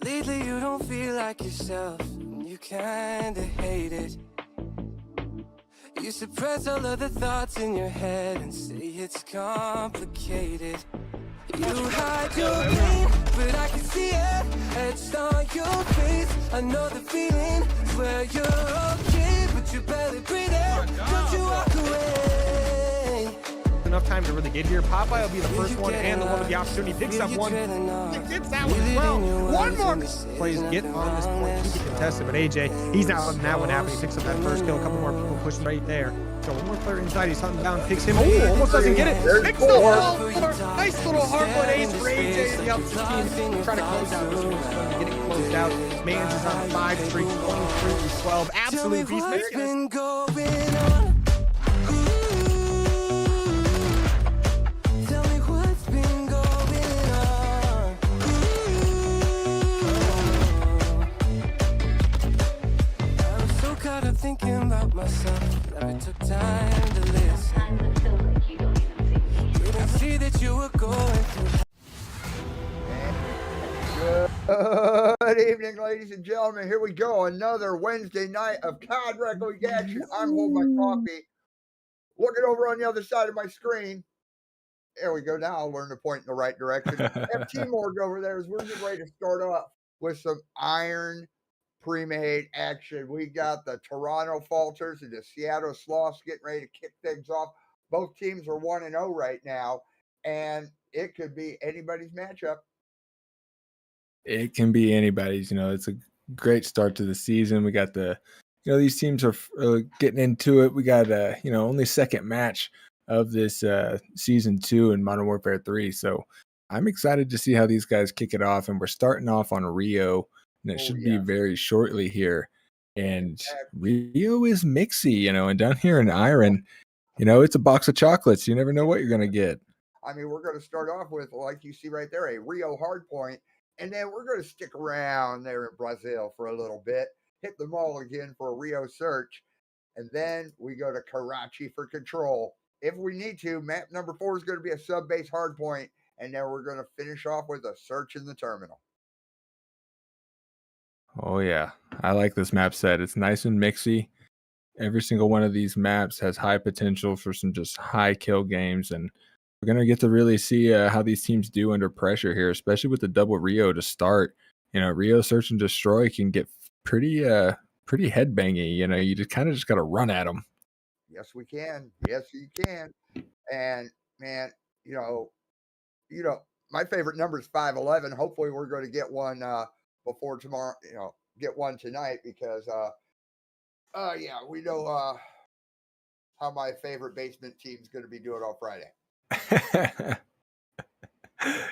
Lately you don't feel like yourself, and you kinda hate it. You suppress all of the thoughts in your head and say it's complicated. You hide your pain, but I can see it etched on your face. I know the feeling, swear you're okay, but you barely breathe it. Don't you walk away. Enough time to really get here. Popeye will be the first one and the one with the opportunity. Picks up one. He gets that one as well. One more plays get on this point. Keep it contested, but AJ, he's not letting that one happen. He picks up that first kill. A couple more people pushing right there. So one more player inside. He's hunting down, picks him. Oh, almost doesn't get it. Picks the wall. Nice little hardwood ace for AJ. The up 15. Trying to close out this one. Getting closed out. Mans is on 5 straight, 23-12. Absolute beast. Thinking about myself, never took time to listen. Didn't see that you were going through. Good evening, ladies and gentlemen. Here we go. Another Wednesday night of COD Wrestling action. I'm holding my coffee, looking over on the other side of my screen. There we go. Now I'll learn to point in the right direction. Have teamwork over there as we're getting ready to start off with some iron pre-made action. We got the Toronto Falters and the Seattle Sloths getting ready to kick things off. Both teams are 1-0 right now, and it could be anybody's matchup. It can be anybody's. It's a great start to the season. We got these teams are getting into it. We got only second match of this season 2 in Modern Warfare 3. So I'm excited to see how these guys kick it off, and we're starting off on Rio. And it should be very shortly here. And Rio is mixy, and down here in Iron, it's a box of chocolates. You never know what you're going to get. I mean, we're going to start off with, like you see right there, a Rio hardpoint. And then we're going to stick around there in Brazil for a little bit, hit the mall again for a Rio search. And then we go to Karachi for control. If we need to, map number 4 is going to be a sub-base hardpoint. And then we're going to finish off with a search in the terminal. Oh, yeah. I like this map set. It's nice and mixy. Every single one of these maps has high potential for some just high kill games. And we're going to get to really see how these teams do under pressure here, especially with the double Rio to start. Rio Search and Destroy can get pretty headbangy. You just kind of got to run at them. Yes, we can. Yes, you can. And, man, my favorite number is 511. Hopefully we're going to get one before tomorrow, get one tonight because, we know how my favorite basement team is going to be doing on Friday.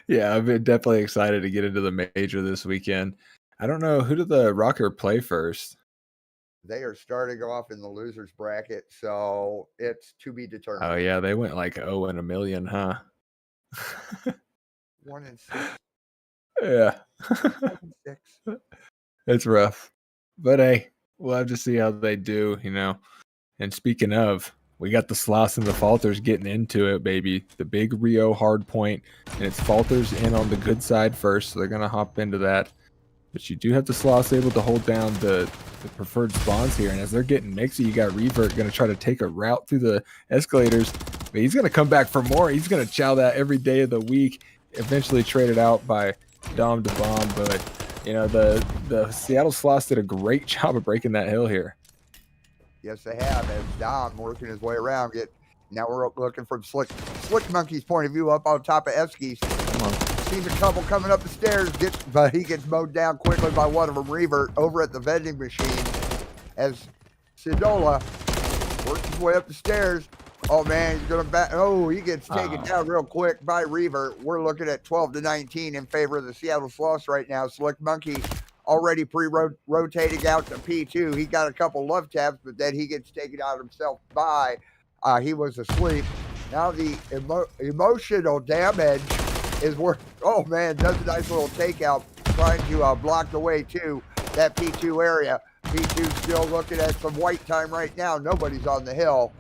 Yeah, I've been definitely excited to get into the major this weekend. I don't know, who did the Rocker play first? They are starting off in the losers bracket, so it's to be determined. Oh yeah, they went like 0 in a million, huh? 1 and 6. Yeah. 1 and 6. It's rough. But hey, we'll have to see how they do, And speaking of, we got the Sloths and the Falters getting into it, baby. The big Rio hard point, and it's Falters in on the good side first, so they're going to hop into that. But you do have the Sloths able to hold down the preferred spawns here, and as they're getting mixy, you got Revert going to try to take a route through the escalators, but he's going to come back for more. He's going to chow that every day of the week, eventually traded out by Dom to Bomb, but, the Seattle Sloths did a great job of breaking that hill here. Yes, they have. As Dom working his way around. Now we're looking from Slick Monkey's point of view up on top of Eskies. Sees a couple coming up the stairs, but he gets mowed down quickly by one of them, Revert, over at the vending machine. As Sidola works his way up the stairs. Oh, man, he's going to back. Oh, he gets taken down real quick by Revert. We're looking at 12-19 in favor of the Seattle Sloths right now. Slick Monkey already rotating out to P2. He got a couple love taps, but then he gets taken out himself by. He was asleep. Now the emotional damage is worth. Oh, man, does a nice little takeout, trying to block the way to that P2 area. P2 still looking at some white time right now. Nobody's on the hill.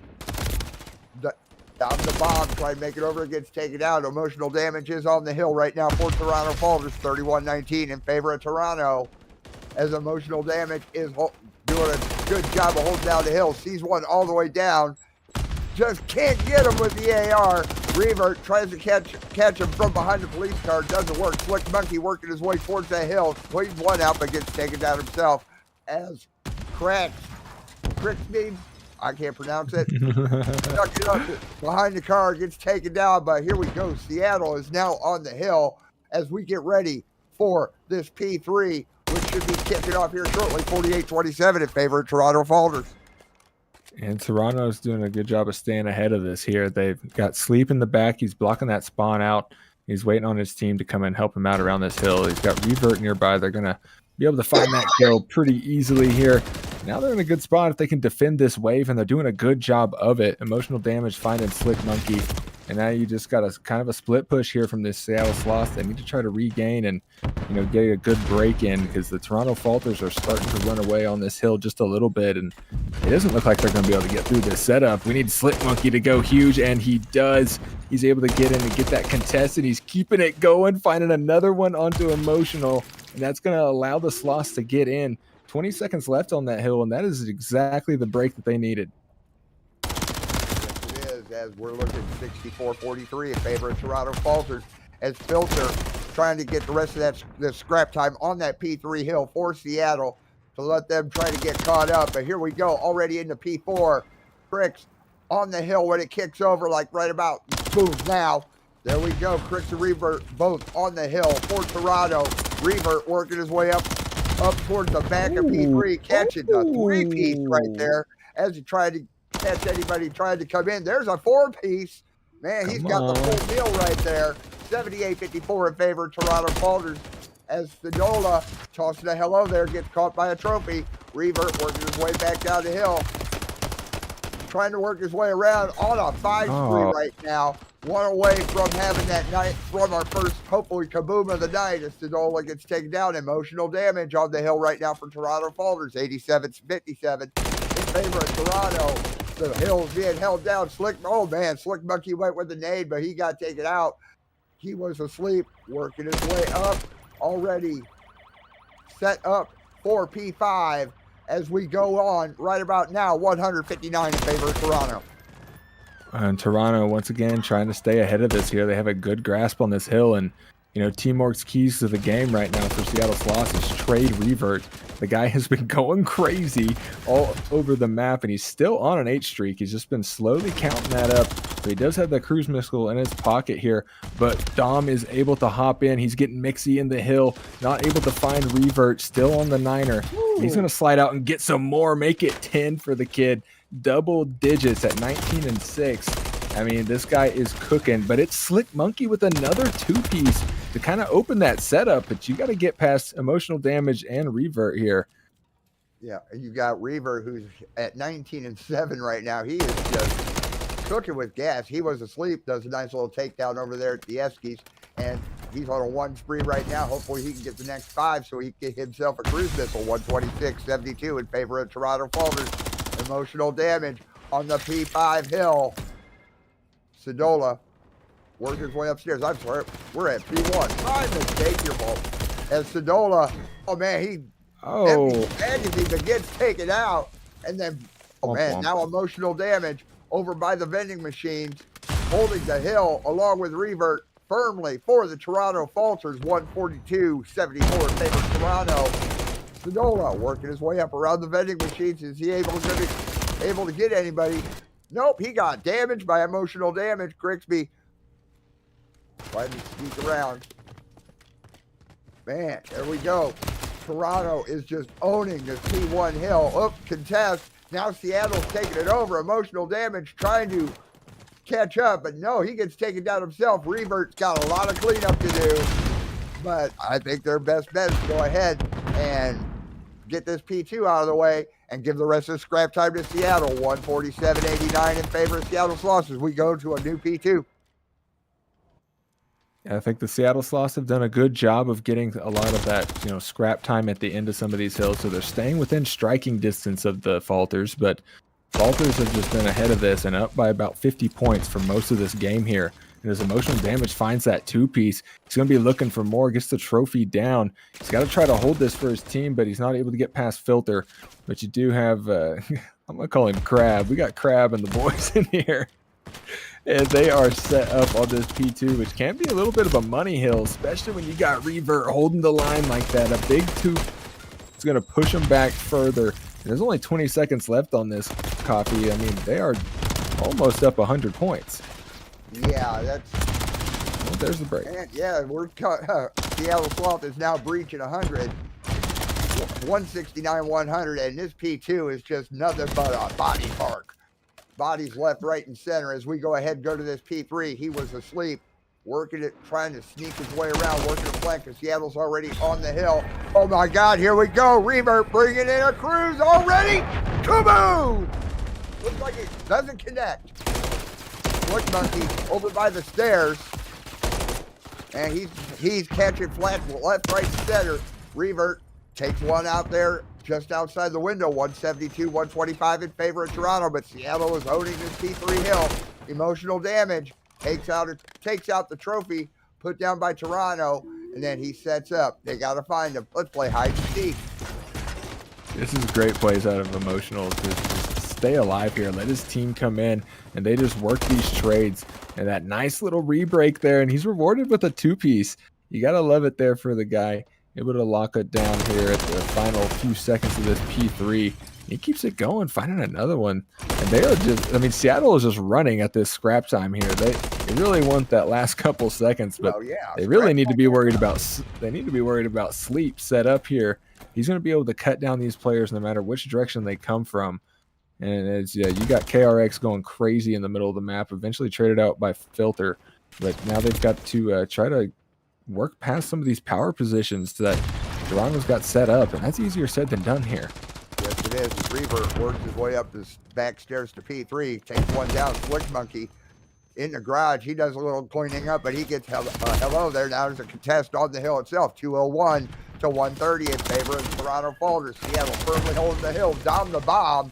Down the bomb, try to make it over, gets taken out. Emotional damage is on the hill right now for Toronto Falters, 31-19 in favor of Toronto. As emotional damage is doing a good job of holding down the hill. Sees one all the way down. Just can't get him with the AR. Revert tries to catch him from behind the police car. Doesn't work. Slick Monkey working his way towards that hill. Cleans one out, but gets taken down himself. As Cricksby, I can't pronounce it. Stuck it up behind the car, gets taken down. But here we go. Seattle is now on the hill as we get ready for this P3, which should be kicking off here shortly. 48-27 in favor of Toronto Falters. And Toronto's doing a good job of staying ahead of this here. They've got Sleep in the back. He's blocking that spawn out. He's waiting on his team to come and help him out around this hill. He's got Revert nearby. They're going to be able to find that kill pretty easily here. Now they're in a good spot if they can defend this wave, and they're doing a good job of it. Emotional damage finding Slick Monkey. And now you just got a kind of a split push here from this Seattle Sloth. They need to try to regain and, get a good break in, because the Toronto Falters are starting to run away on this hill just a little bit. And it doesn't look like they're going to be able to get through this setup. We need Slick Monkey to go huge, and he does. He's able to get in and get that contested. He's keeping it going, finding another one onto Emotional. And that's going to allow the Sloths to get in. 20 seconds left on that hill, and that is exactly the break that they needed. As we're looking 64-43 in favor of Toronto Falters, as Filter trying to get the rest of the scrap time on that P3 hill for Seattle to let them try to get caught up. But here we go, already into P4. Cricks on the hill when it kicks over, like right about boom now. There we go. Cricks and Revert both on the hill for Toronto. Revert working his way up towards the back of P3, catching the three-piece right there as he tried to catch anybody trying to come in. There's a four-piece. Man, he's got the full meal right there. 78-54 in favor of Toronto Falters as Sinola tossing a hello there, gets caught by a trophy. Revert working his way back down the hill. Trying to work his way around on a 5-spree right now. One away from having that night from our first, hopefully, kaboom of the night as Sinola gets taken down. Emotional damage on the hill right now for Toronto Falters. 87-57 in favor of Toronto. The hill's being held down. Slick Monkey went with the nade, but he got taken out. He was asleep, working his way up, already set up for P5 as we go on right about now. 159 in favor of Toronto. And Toronto, once again, trying to stay ahead of this here. They have a good grasp on this hill, and Teamwork's keys to the game right now for Seattle Sloths is trade Revert. The guy has been going crazy all over the map, and he's still on an 8 streak. He's just been slowly counting that up. So he does have the cruise missile in his pocket here, but Dom is able to hop in. He's getting mixy in the hill, not able to find Revert, still on the 9er. He's going to slide out and get some more, make it 10 for the kid. Double digits at 19 and 6. I mean, this guy is cooking, but it's Slick Monkey with another 2-piece to kind of open that setup, but you got to get past emotional damage and Revert here. Yeah, you got Revert, who's at 19 and 7 right now. He is just cooking with gas. He was asleep, does a nice little takedown over there at the Eskies, and he's on a 1 spree right now. Hopefully he can get the next 5 so he can get himself a cruise missile. 126-72 in favor of Toronto Falters. Emotional damage on the P5 hill. Sidola works his way upstairs. I'm sorry, we're at P1. My mistake, your fault. As Sidola, he magazine that gets taken out, and then now emotional damage over by the vending machines, holding the hill along with Revert firmly for the Toronto Falters. 142-74 in favor of Toronto. Sidola working his way up around the vending machines. Is he able to get anybody? Nope, he got damaged by emotional damage. Cricksby trying to sneak around. Man, there we go. Toronto is just owning this P1 hill. Contest. Now Seattle's taking it over. Emotional damage, trying to catch up, but no, he gets taken down himself. Revert's got a lot of cleanup to do, but I think their best bet is to go ahead and get this P2 out of the way and give the rest of the scrap time to Seattle. 147-89 in favor of Seattle Sloths as we go to a new P2. I think the Seattle Sloths have done a good job of getting a lot of that, scrap time at the end of some of these hills. So they're staying within striking distance of the Falters, but Falters have just been ahead of this and up by about 50 points for most of this game here. And as emotional damage finds that two-piece, he's going to be looking for more, gets the trophy down. He's got to try to hold this for his team, but he's not able to get past Filter. But you do have, I'm going to call him Crab. We got Crab and the boys in here. And they are set up on this P2, which can be a little bit of a money hill, especially when you got Revert holding the line like that. A big two is going to push them back further. And there's only 20 seconds left on this, Coffee. I mean, they are almost up 100 points. Yeah, that's... Well, there's the break. And yeah, Seattle Sloth is now breaching 100. 169, 100, and this P2 is just nothing but a body park. Bodies left, right, and center. As we go ahead and go to this P3, he was asleep, working it, trying to sneak his way around, working a flank, because Seattle's already on the hill. Oh my God, here we go. Revert bringing in a cruise already. Kaboom! Looks like it doesn't connect. Slick Monkey over by the stairs, and he's catching flat left, right, and center. Revert takes one out there just outside the window, 172, 125 in favor of Toronto, but Seattle is owning this P3 hill. Emotional damage, takes out the trophy, put down by Toronto, and then he sets up. They got to find him. Let's play hide and seek. This is great plays out of Emotional to just stay alive here, let his team come in, and they just work these trades. And that nice little re-break there, and he's rewarded with a two-piece. You got to love it there for the guy. Able to lock it down here at the final few seconds of this P3. He keeps it going, finding another one. And they are just, I mean, Seattle is just running at this scrap time here. They really want that last couple seconds, but they really need to be worried about, sleep set up here. He's going to be able to cut down these players no matter which direction they come from. And it's, yeah, you got KRX going crazy in the middle of the map, eventually traded out by Filter. But now they've got to try to work past some of these power positions that Toronto's got set up, and that's easier said than done here. Yes, it is. As Revert works his way up the back stairs to P3, takes one down. Slick Monkey in the garage. He does a little cleaning up, but he gets hello there. Now there's a contest on the hill itself. 201 to 130 in favor of the Toronto Falters. Seattle firmly holding the hill. Dom the bomb.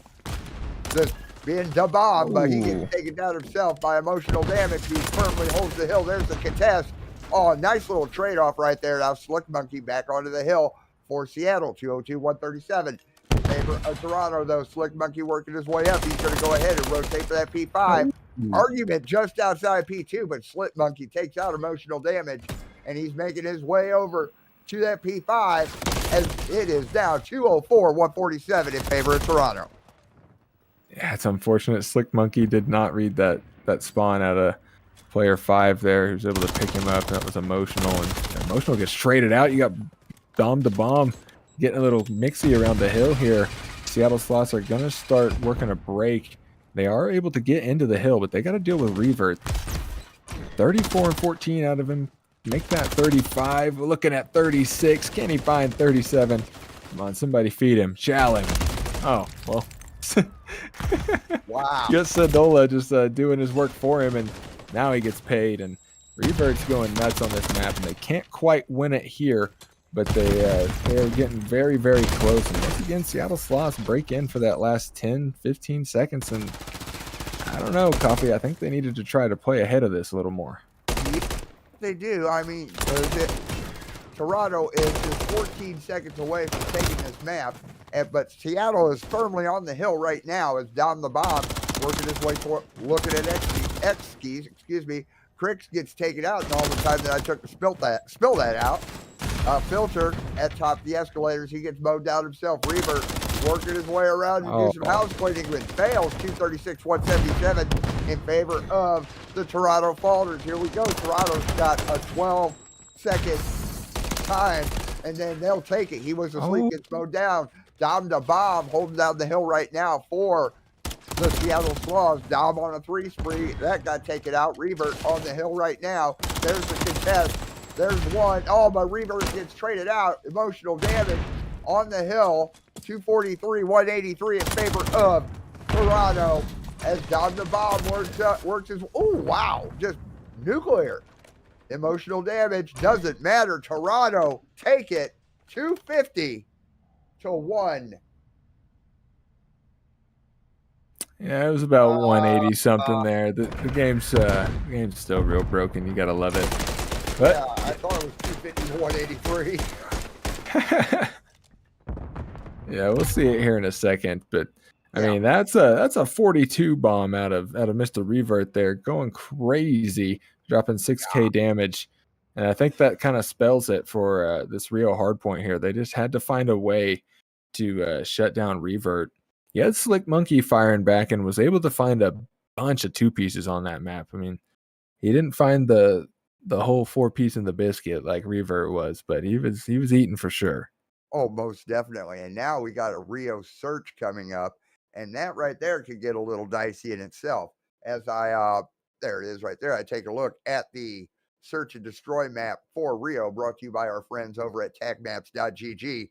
Just being the bomb, but he gets taken down himself by emotional damage. He firmly holds the hill. There's the contest. Oh, nice little trade-off right there. Now Slick Monkey back onto the hill for Seattle. 202, 137. In favor of Toronto, though. Slick Monkey working his way up. He's going to go ahead and rotate for that P5. Argument just outside P2, but Slick Monkey takes out emotional damage, and he's making his way over to that P5 as it is now 204, 147 in favor of Toronto. Yeah, it's unfortunate. Slick Monkey did not read that spawn out of player 5 there. He was able to pick him up. That was Emotional, and Emotional gets traded out. You got Dom the Bomb getting a little mixy around the hill here. Seattle Sloths are going to start working a break. They are able to get into the hill, but they got to deal with Revert. 34 and 14 out of him. Make that 35. We're looking at 36. Can he find 37? Come on, somebody feed him. Chow him. Oh, well. Wow. Just Sadola just doing his work for him, and now he gets paid. And Revert's going nuts on this map, and they can't quite win it here, but they're getting very, very close. And once again, Seattle Sloths break in for that last 10, 15 seconds, and I don't know, Coffee. I think they needed to try to play ahead of this a little more. They do. I mean, Toronto is just 14 seconds away from taking this map, but Seattle is firmly on the hill right now as Dom the Bomb working his way for looking at X-Skis, excuse me. Crix gets taken out, and all the time that I took to spill that out. Filter at top of the escalators. He gets mowed down himself. Revert working his way around to do some house cleaning, but fails. 236, 177 in favor of the Toronto Falters. Here we go. Toronto's got a 12-second time, and then they'll take it. He was asleep, gets mowed down. Dom the Bomb holding down the hill right now for the Seattle Sloths. Dom on a 3 spree. That got taken out. Revert on the hill right now. There's the contest. There's one. Oh, but Revert gets traded out. Emotional damage on the hill. 243, 183 in favor of Toronto as Dom the Bomb works his. Oh, wow. Just nuclear. Emotional damage doesn't matter. Toronto take it 250 to 1. Yeah, it was about 180 something uh, there. The game's still real broken. You gotta love it. yeah, But I thought it was 250 to 183. yeah, we'll see it here in a second. But I Yeah. mean, that's a 42 bomb out of Mr. Revert there, going crazy, dropping 6K damage. And I think that kind of spells it for this Rio hardpoint here. They just had to find a way to shut down Revert. He had Slick Monkey firing back and was able to find a bunch of two pieces on that map. I mean, he didn't find the whole four piece in the biscuit like Revert was, but he was eating for sure. Oh, most definitely. And now we got a Rio search coming up, and that right there could get a little dicey in itself. As I there it is right there. I take a look at the search and destroy map for Rio, brought to you by our friends over at tagmaps.gg.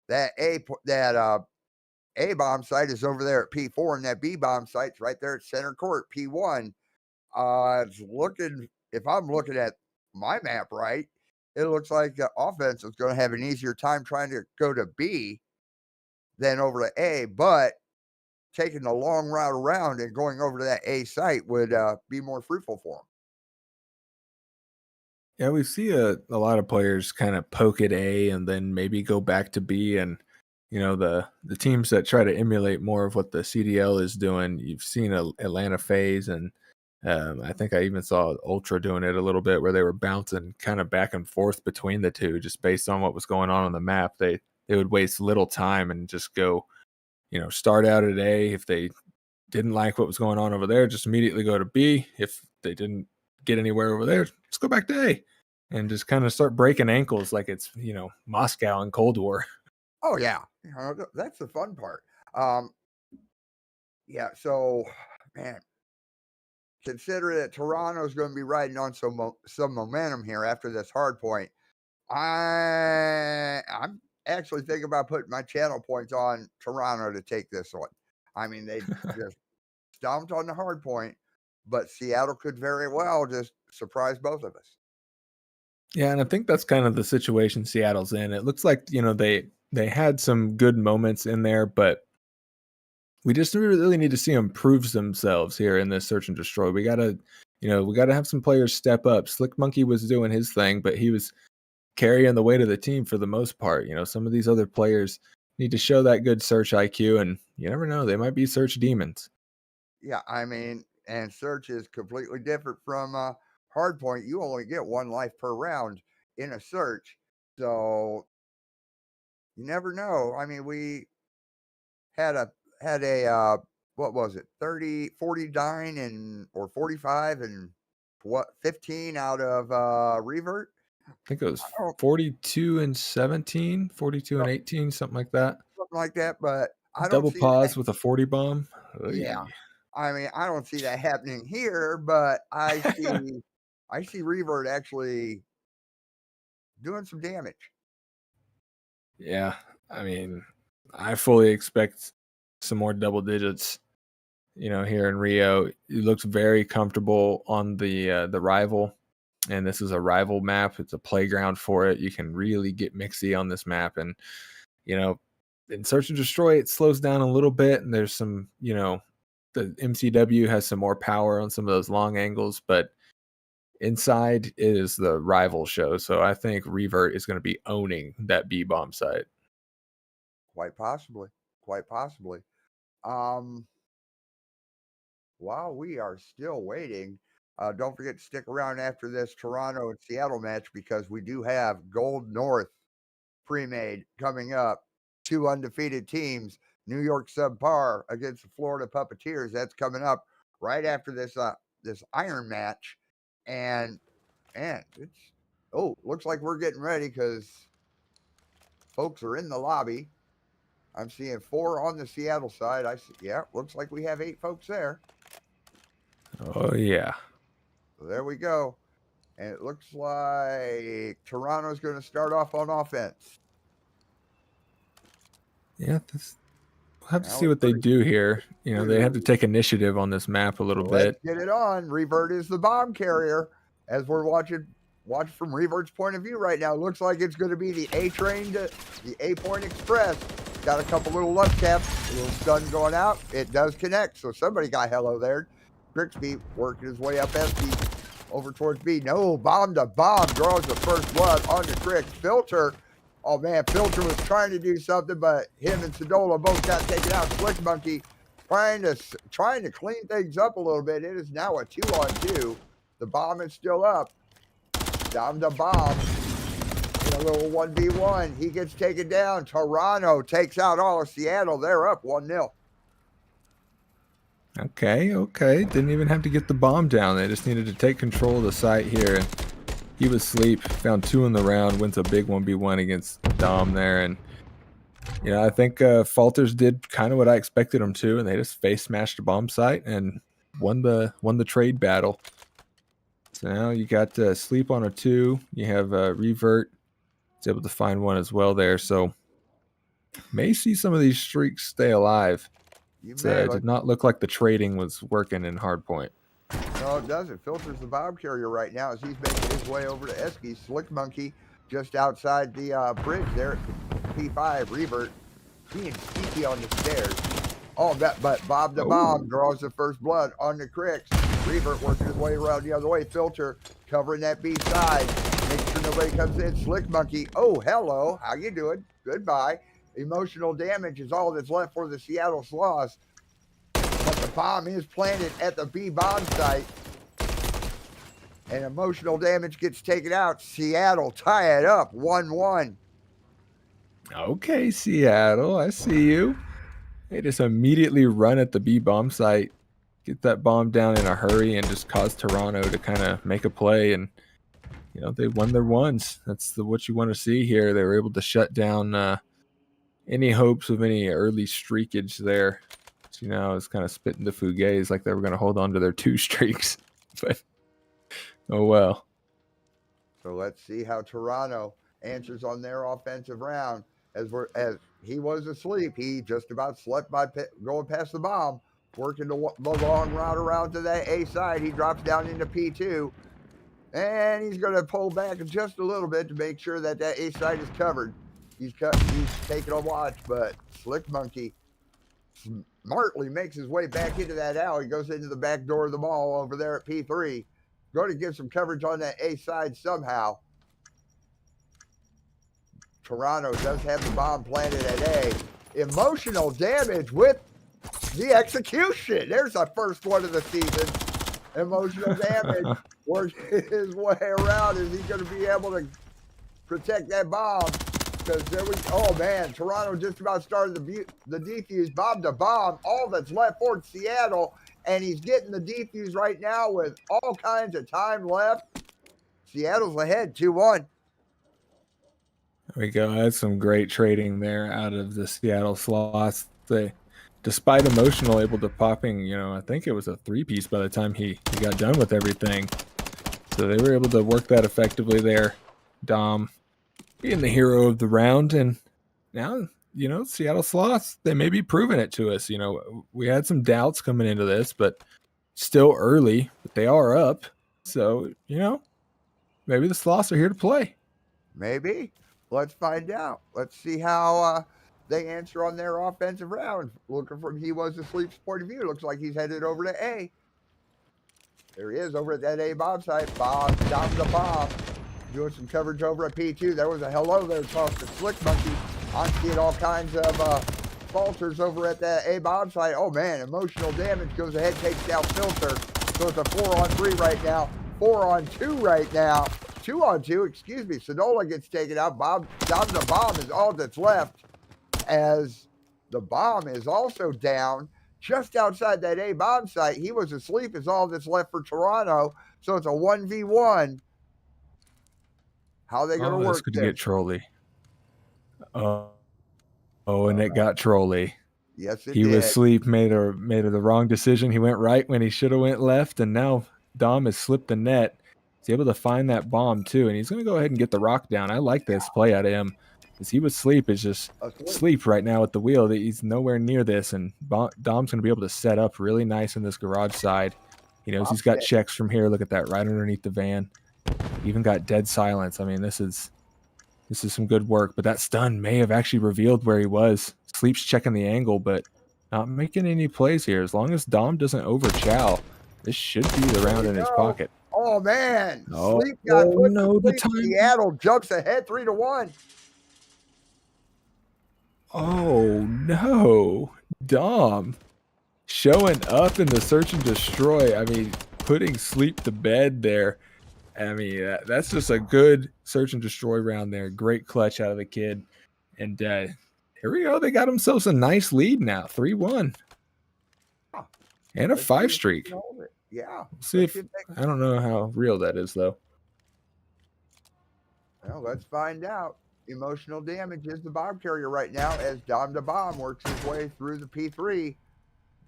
That A bomb site is over there at P4, and that B bomb site's right there at center court, P1. It's looking, if I'm looking at my map right, it looks like the offense is going to have an easier time trying to go to B than over to A, but taking the long route around and going over to that A site would be more fruitful for them. Yeah, we see a lot of players kind of poke at A and then maybe go back to B. And the teams that try to emulate more of what the CDL is doing. You've seen Atlanta FaZe, and I think I even saw Ultra doing it a little bit, where they were bouncing kind of back and forth between the two just based on what was going on the map. They would waste little time and just go, start out at A. If they didn't like what was going on over there, just immediately go to B. If they didn't get anywhere over there, just go back to A and just kind of start breaking ankles like it's, Moscow and Cold War. Oh yeah, that's the fun part. Um, yeah, so man, consider that Toronto's going to be riding on some momentum here after this hard point. I'm actually thinking about putting my channel points on Toronto to take this one. I mean, they just stomped on the hard point, but Seattle could very well just surprise both of us. Yeah, and I think that's kind of the situation Seattle's in. It looks like, they had some good moments in there, but we just really need to see them prove themselves here in this search and destroy. We gotta have some players step up. Slick Monkey was doing his thing, but he was carrying the weight of the team for the most part. Some of these other players need to show that good search IQ, and you never know, they might be search demons. Yeah, I mean, and search is completely different from hard point. You only get one life per round in a search, so you never know. I mean, we had a what was it, 30, 40 dying and or 45 and what 15 out of revert. I think it was I don't 42 and 17, 42 know, and 18, something like that. something like that, but I don't Double see that. pause with a 40 bomb. Yeah, Oy. I mean, I don't see that happening here, but I see revert actually doing some damage. Yeah, I mean, I fully expect some more double digits. Here in Rio, he looks very comfortable on the rival, and this is a rival map. It's a playground for it. You can really get mixy on this map, and you know, in Search and Destroy, it slows down a little bit, and there's some, the MCW has some more power on some of those long angles, but inside is the rival show. So I think Revert is going to be owning that B bomb site. Quite possibly, quite possibly. Um, while we are still waiting, don't forget to stick around after this Toronto and Seattle match because we do have Gold North pre-made coming up. Two undefeated teams, New York Subpar against the Florida Puppeteers. That's coming up right after this Iron match, and it's looks like we're getting ready because folks are in the lobby. I'm seeing 4 on the Seattle side. I see, yeah, looks like we have 8 folks there. Oh yeah. So there we go. And it looks like Toronto's going to start off on offense. Yeah, we'll have to Now see it's what they pretty do here. They have to take initiative on this map a little Let's bit. get it on. Revert is the bomb carrier. As we're watching from Revert's point of view right now, looks like it's going to be the A train to the A Point Express got a couple little love taps, a little stun going out. It does connect, so somebody got hello there. Crixby working his way up Esky over towards B. No, bomb to bomb, draws the first blood onto Crix. Filter, oh man, Filter was trying to do something, but him and Sadola both got taken out. Slick Monkey trying to clean things up a little bit. It is now a 2-on-2. The bomb is still up. Down to bomb. In a little 1v1. He gets taken down. Toronto takes out all of Seattle. They're up 1-0. Okay. Didn't even have to get the bomb down. They just needed to take control of the site here. He was asleep. Found 2 in the round. Wins a big 1v1 against Dom there. And, you know, I think Falters did kind of what I expected them to. And they just face smashed the bomb site and won the trade battle. So now you got Sleep on a 2. You have Revert. He's able to find 1 as well there. So may see some of these streaks stay alive. It did not look like the trading was working in Hardpoint. No, it doesn't. Filters the bomb carrier right now as he's making his way over to Esky. Slick Monkey just outside the bridge there at P5. Revert being sneaky on the stairs. Oh, but Bob the Bomb draws the first blood on the Crix. Revert working his way around the other way. Filter covering that B side. Make sure nobody comes in. Slick Monkey. Oh, hello. How you doing? Goodbye. Emotional damage is all that's left for the Seattle Sloths. But the bomb is planted at the B bomb site. And emotional damage gets taken out. Seattle tie it up 1-1. Okay, Seattle. I see you. They just immediately run at the B bomb site. Get that bomb down in a hurry and just cause Toronto to kind of make a play. And, you know, they won their ones. That's what you want to see here. They were able to shut down any hopes of any early streakage there. So, you know, it's kind of spitting the Fugays like they were going to hold on to their 2 streaks. But, oh well. So let's see how Toronto answers on their offensive round. As he was asleep, he just about slept by going past the bomb, working the long route around to that A side. He drops down into P2, and he's going to pull back just a little bit to make sure that A side is covered. He's taking a watch, but Slick Monkey smartly makes his way back into that alley, goes into the back door of the mall over there at P3. Going to get some coverage on that A side somehow. Toronto does have the bomb planted at A. Emotional damage with the execution. There's our first one of the season. Emotional damage working his way around. Is he going to be able to protect that bomb? Because oh man, Toronto just about started the defuse. Bomb to bomb. All that's left for Seattle. And he's getting the defuse right now with all kinds of time left. Seattle's ahead 2-1. There we go. That's some great trading there out of the Seattle Sloths. They, despite emotional, able to popping, you know, I think it was a 3-piece by the time he got done with everything. So they were able to work that effectively there. Dom being the hero of the round. And now, you know, Seattle Sloths, they may be proving it to us. You know, we had some doubts coming into this, but still early, but they are up. So, you know, maybe the Sloths are here to play. Maybe. Let's find out. Let's see how they answer on their offensive round. Looking from He Was Asleep's point of view, looks like he's headed over to A. There he is over at that A bomb site. Bomb, down the bomb. Doing some coverage over at P2. There was a hello there tossed to Slick Monkey. I'm seeing all kinds of falters over at that A bomb site. Oh man, emotional damage goes ahead, takes down Filter. So it's a 4-on-3 right now. 4-on-2 right now. 2-on-2, excuse me. Sadola gets taken out. Down the bomb is all that's left. As the bomb is also down just outside that A bomb site. He Was Asleep is all that's left for Toronto. So it's a 1v1. How are they going to work this? Could get trolly. And it got trolly. Yes, it he did. Was asleep, made the wrong decision. He went right when he should have went left, and now Dom has slipped the net. He's able to find that bomb too, and he's going to go ahead and get the rock down. I like this play out of him, because He Was Asleep is just sleep right now at the wheel. He's nowhere near this, and Dom's going to be able to set up really nice in this garage side. He knows he's got checks from here. Look at that, right underneath the van. Even got dead silence. I mean, this is This is some good work, but that stun may have actually revealed where he was. Sleep's checking the angle, but not making any plays here. As long as Dom doesn't overchow, this should be the round in his pocket. Oh, man. Oh, Sleep got put to no, the sleep. time. Seattle jumps ahead 3-1. Oh, no. Dom showing up in the search and destroy. I mean, putting Sleep to bed there. I mean, that's just a good search and destroy round there. Great clutch out of the kid. And here we go. They got themselves a nice lead now, 3-1. And a 5 streak. Yeah. See if I don't know how real that is, though. Well, let's find out. Emotional damage is the bomb carrier right now as Dom the Bomb works his way through the P3,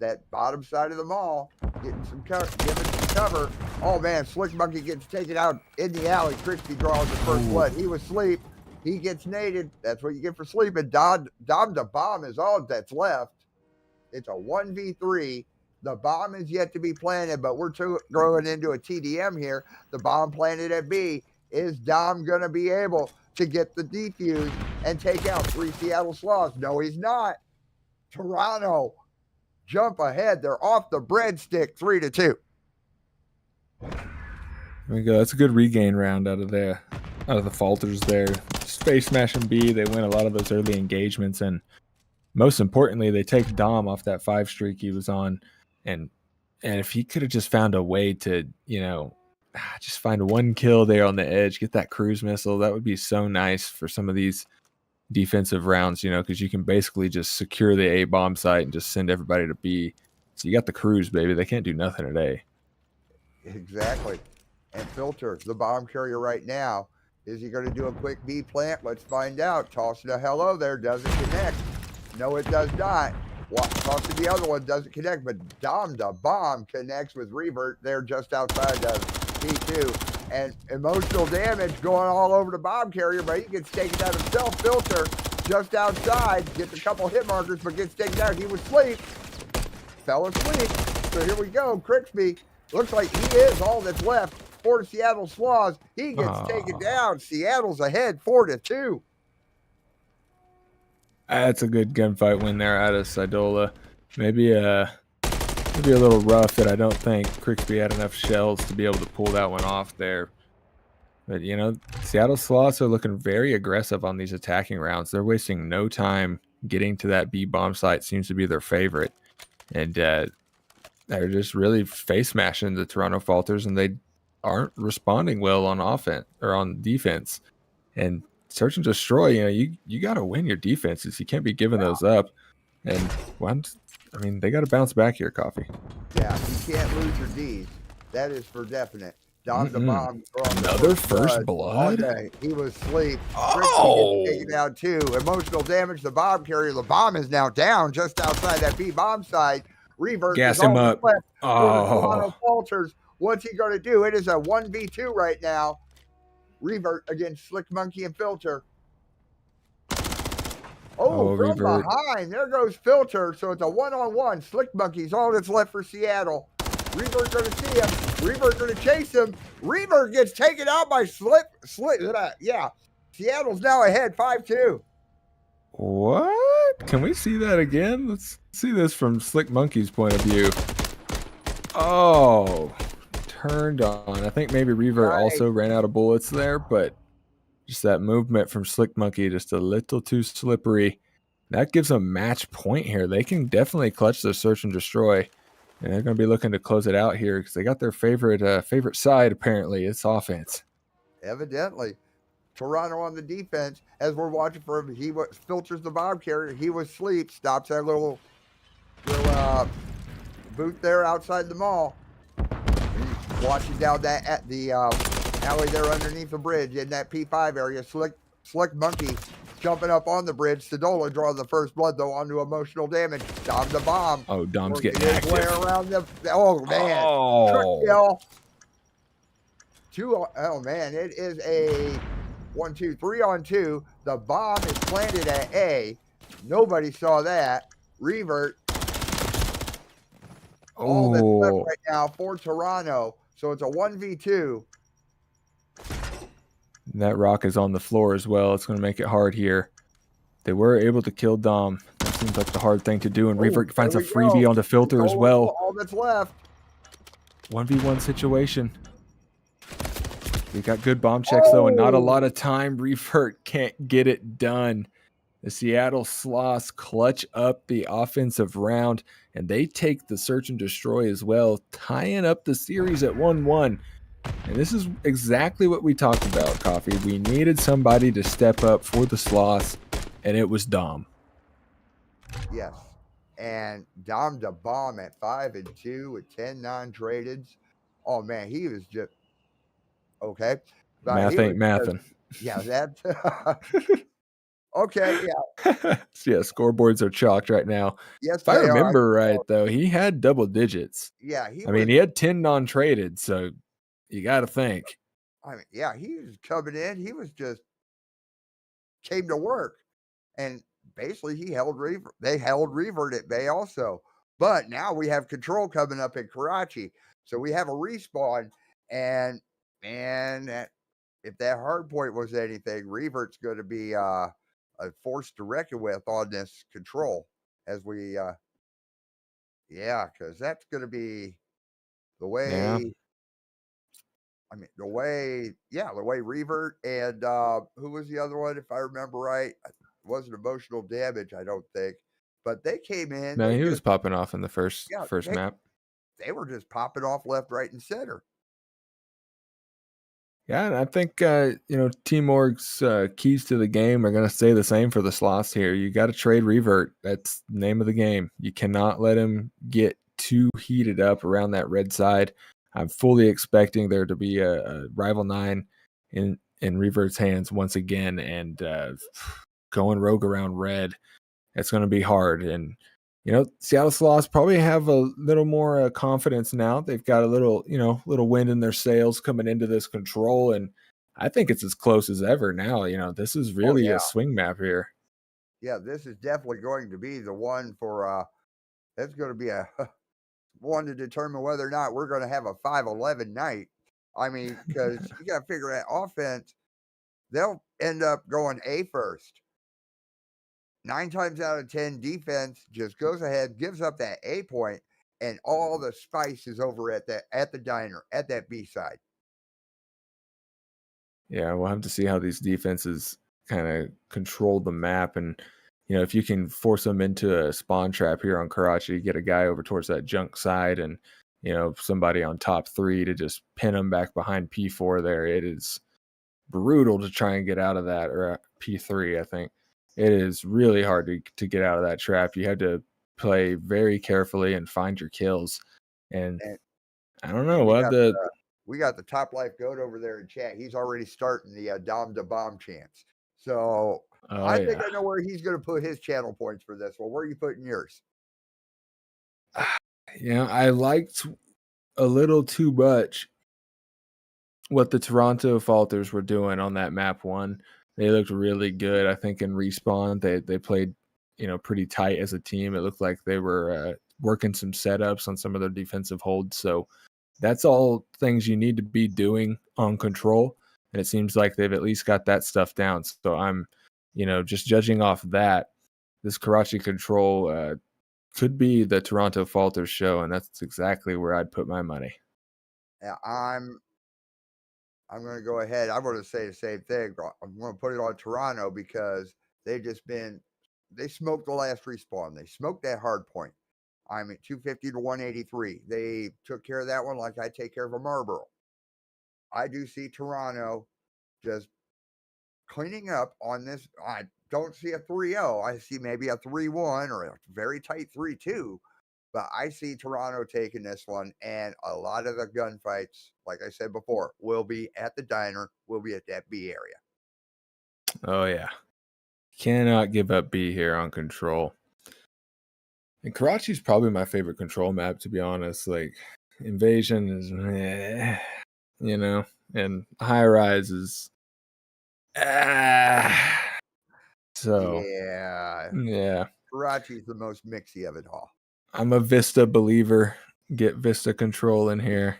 that bottom side of the mall, getting some cover, giving some cover. Oh man, Slick Monkey gets taken out in the alley. Crispy draws the first blood. He was asleep. He gets naded. That's what you get for sleeping. Dom the Bomb is all that's left. It's a 1v3. The bomb is yet to be planted, but we're going into a TDM here. The bomb planted at B. Is Dom going to be able to get the defuse and take out 3 Seattle Sloths? No, he's not. Toronto jump ahead. They're off the breadstick 3-2. There we go. That's a good regain round out of the falters there. Space smashing B. They win a lot of those early engagements, and most importantly, they take Dom off that 5 streak he was on. And if he could have just found a way to, just find 1 kill there on the edge, get that cruise missile, that would be so nice for some of these defensive rounds, because you can basically just secure the A bomb site and just send everybody to B. So you got the cruise, baby. They can't do nothing at A. Exactly. And Filter, the bomb carrier right now. Is he going to do a quick B plant? Let's find out. Tossing a hello there. Doesn't connect. No, it does not. Tossing the other one doesn't connect, but Dom the Bomb connects with Revert there just outside of P2. And emotional damage going all over the bomb carrier, but he gets taken out himself. Filter just outside, gets a couple hit markers, but gets taken out. He was asleep. Fell asleep. So here we go. Crixby looks like he is all that's left for Seattle Sloths. He gets taken down. Seattle's ahead 4-2. That's a good gunfight win there out of Sidola. Maybe a little rough that I don't think Crixby had enough shells to be able to pull that one off there. But, Seattle Sloths are looking very aggressive on these attacking rounds. They're wasting no time getting to that B bomb site. Seems to be their favorite. And they're just really face smashing the Toronto Falters, and they aren't responding well on offense or on defense. And search and destroy, you got to win your defenses. You can't be giving those up. And they got to bounce back here, Coffee. Yeah, you can't lose your D's. That is for definite. Dom the Bomb. Another first blood? Okay. He was asleep. Oh! Taken out too. Emotional damage. The bomb carrier. The bomb is now down just outside that B bomb site. Revert. Gas him up. Oh. Falters. What's he going to do? It is a 1v2 right now. Revert against Slick Monkey and Filter. From Revert. behind. There goes Filter. So it's a 1-on-1. Slick Monkey's all that's left for Seattle. Revert going to see him. Revert going to chase him. Revert gets taken out by Slick. Yeah. Seattle's now ahead 5-2. What? Can we see that again? Let's see this from Slick Monkey's point of view. Oh, turned on. I think maybe Revert also ran out of bullets there, but just that movement from Slick Monkey, just a little too slippery. That gives them match point here. They can definitely clutch the search and destroy, and they're going to be looking to close it out here because they got their favorite side. Apparently, it's offense. Evidently, Toronto on the defense. As we're watching for him, he filters the bomb carrier. He was asleep. Stops that little booth there outside the mall. He's watching down that at the alley there underneath the bridge in that P5 area. Slick Monkey jumping up on the bridge. Sidola drawing the first blood though onto emotional damage. Dom the Bomb. Oh, Dom's getting his active. way around the. Oh man! Oh. Trick kill. Oh man! It is a 1-2 3-on-2. The bomb is planted at A. Nobody saw that. Revert. All that's left right now for Toronto. So it's a 1v2. And that rock is on the floor as well. It's going to make it hard here. They were able to kill Dom. That seems like the hard thing to do. And Revert finds a freebie on the filter as well. All that's left. 1v1 situation. We got good bomb checks, though, and not a lot of time. Revert can't get it done. The Seattle Sloths clutch up the offensive round, and they take the search and destroy as well, tying up the series at 1-1. And this is exactly what we talked about, Coffee. We needed somebody to step up for the Sloths, and it was Dom. Yes. And Dom the bomb at 5-2 with 10 non-tradeds. Oh, man, he was just okay. But Math ain't mathin'. Yeah, that. Okay, yeah. Yeah, scoreboards are chalked right now. Yes, if I remember right, though, he had double digits. Yeah, I mean, he had 10 non-traded, so you got to think. I mean, yeah, he was coming in. He was just came to work, and basically he held Revert. They held Revert at bay also. But now we have control coming up in Karachi, so we have a respawn, and if that hard point was anything, Revert's going to be a force to reckon with on this control as we, because that's going to be the way. Yeah. I mean, the way Revert and who was the other one, if I remember right? It wasn't emotional damage, I don't think. But they came in. No, he was popping off in the first map. They were just popping off left, right, and center. Yeah, and I think Team Org's keys to the game are going to stay the same for the Sloths here. You got to trade Revert. That's the name of the game. You cannot let him get too heated up around that red side. I'm fully expecting there to be a rival 9 in Revert's hands once again, and going rogue around red. It's going to be hard. And Seattle Sloths probably have a little more confidence now. They've got a little wind in their sails coming into this control, and I think it's as close as ever now. This is really a swing map here. Yeah, this is definitely going to be the one for. That's going to be a one to determine whether or not we're going to have a 5-11 night. I mean, because you got to figure that offense, they'll end up going A first. 9 times out of 10, defense just goes ahead, gives up that A point, and all the spice is over at the diner, at that B side. Yeah, we'll have to see how these defenses kind of control the map. And, if you can force them into a spawn trap here on Karachi, get a guy over towards that junk side and, somebody on top 3 to just pin them back behind P4 there. It is brutal to try and get out of that, or P3, I think. It is really hard to get out of that trap. You have to play very carefully and find your kills. And I don't know. We got the Top Life Goat over there in chat. He's already starting the Dom to Bomb chance. So I think I know where he's going to put his channel points for this one. Where are you putting yours? I liked a little too much what the Toronto Falters were doing on that map 1. They looked really good. I think in Respawn, they played, pretty tight as a team. It looked like they were working some setups on some of their defensive holds. So that's all things you need to be doing on control. And it seems like they've at least got that stuff down. So I'm, just judging off that, this Karachi control could be the Toronto Falters show. And that's exactly where I'd put my money. Yeah, I'm going to go ahead. I'm going to say the same thing. I'm going to put it on Toronto because they smoked the last respawn. They smoked that hard point. I'm at 250 to 183. They took care of that one like I take care of a Marlboro. I do see Toronto just cleaning up on this. I don't see a 3-0. I see maybe a 3-1 or a very tight 3-2. But I see Toronto taking this one, and a lot of the gunfights, like I said before, will be at the diner, will be at that B area. Oh, yeah. Cannot give up B here on control. And Karachi's probably my favorite control map, to be honest. Like, Invasion is, and High Rise is, so. Yeah. Karachi's the most mixy of it all. I'm a Vista believer. Get Vista control in here.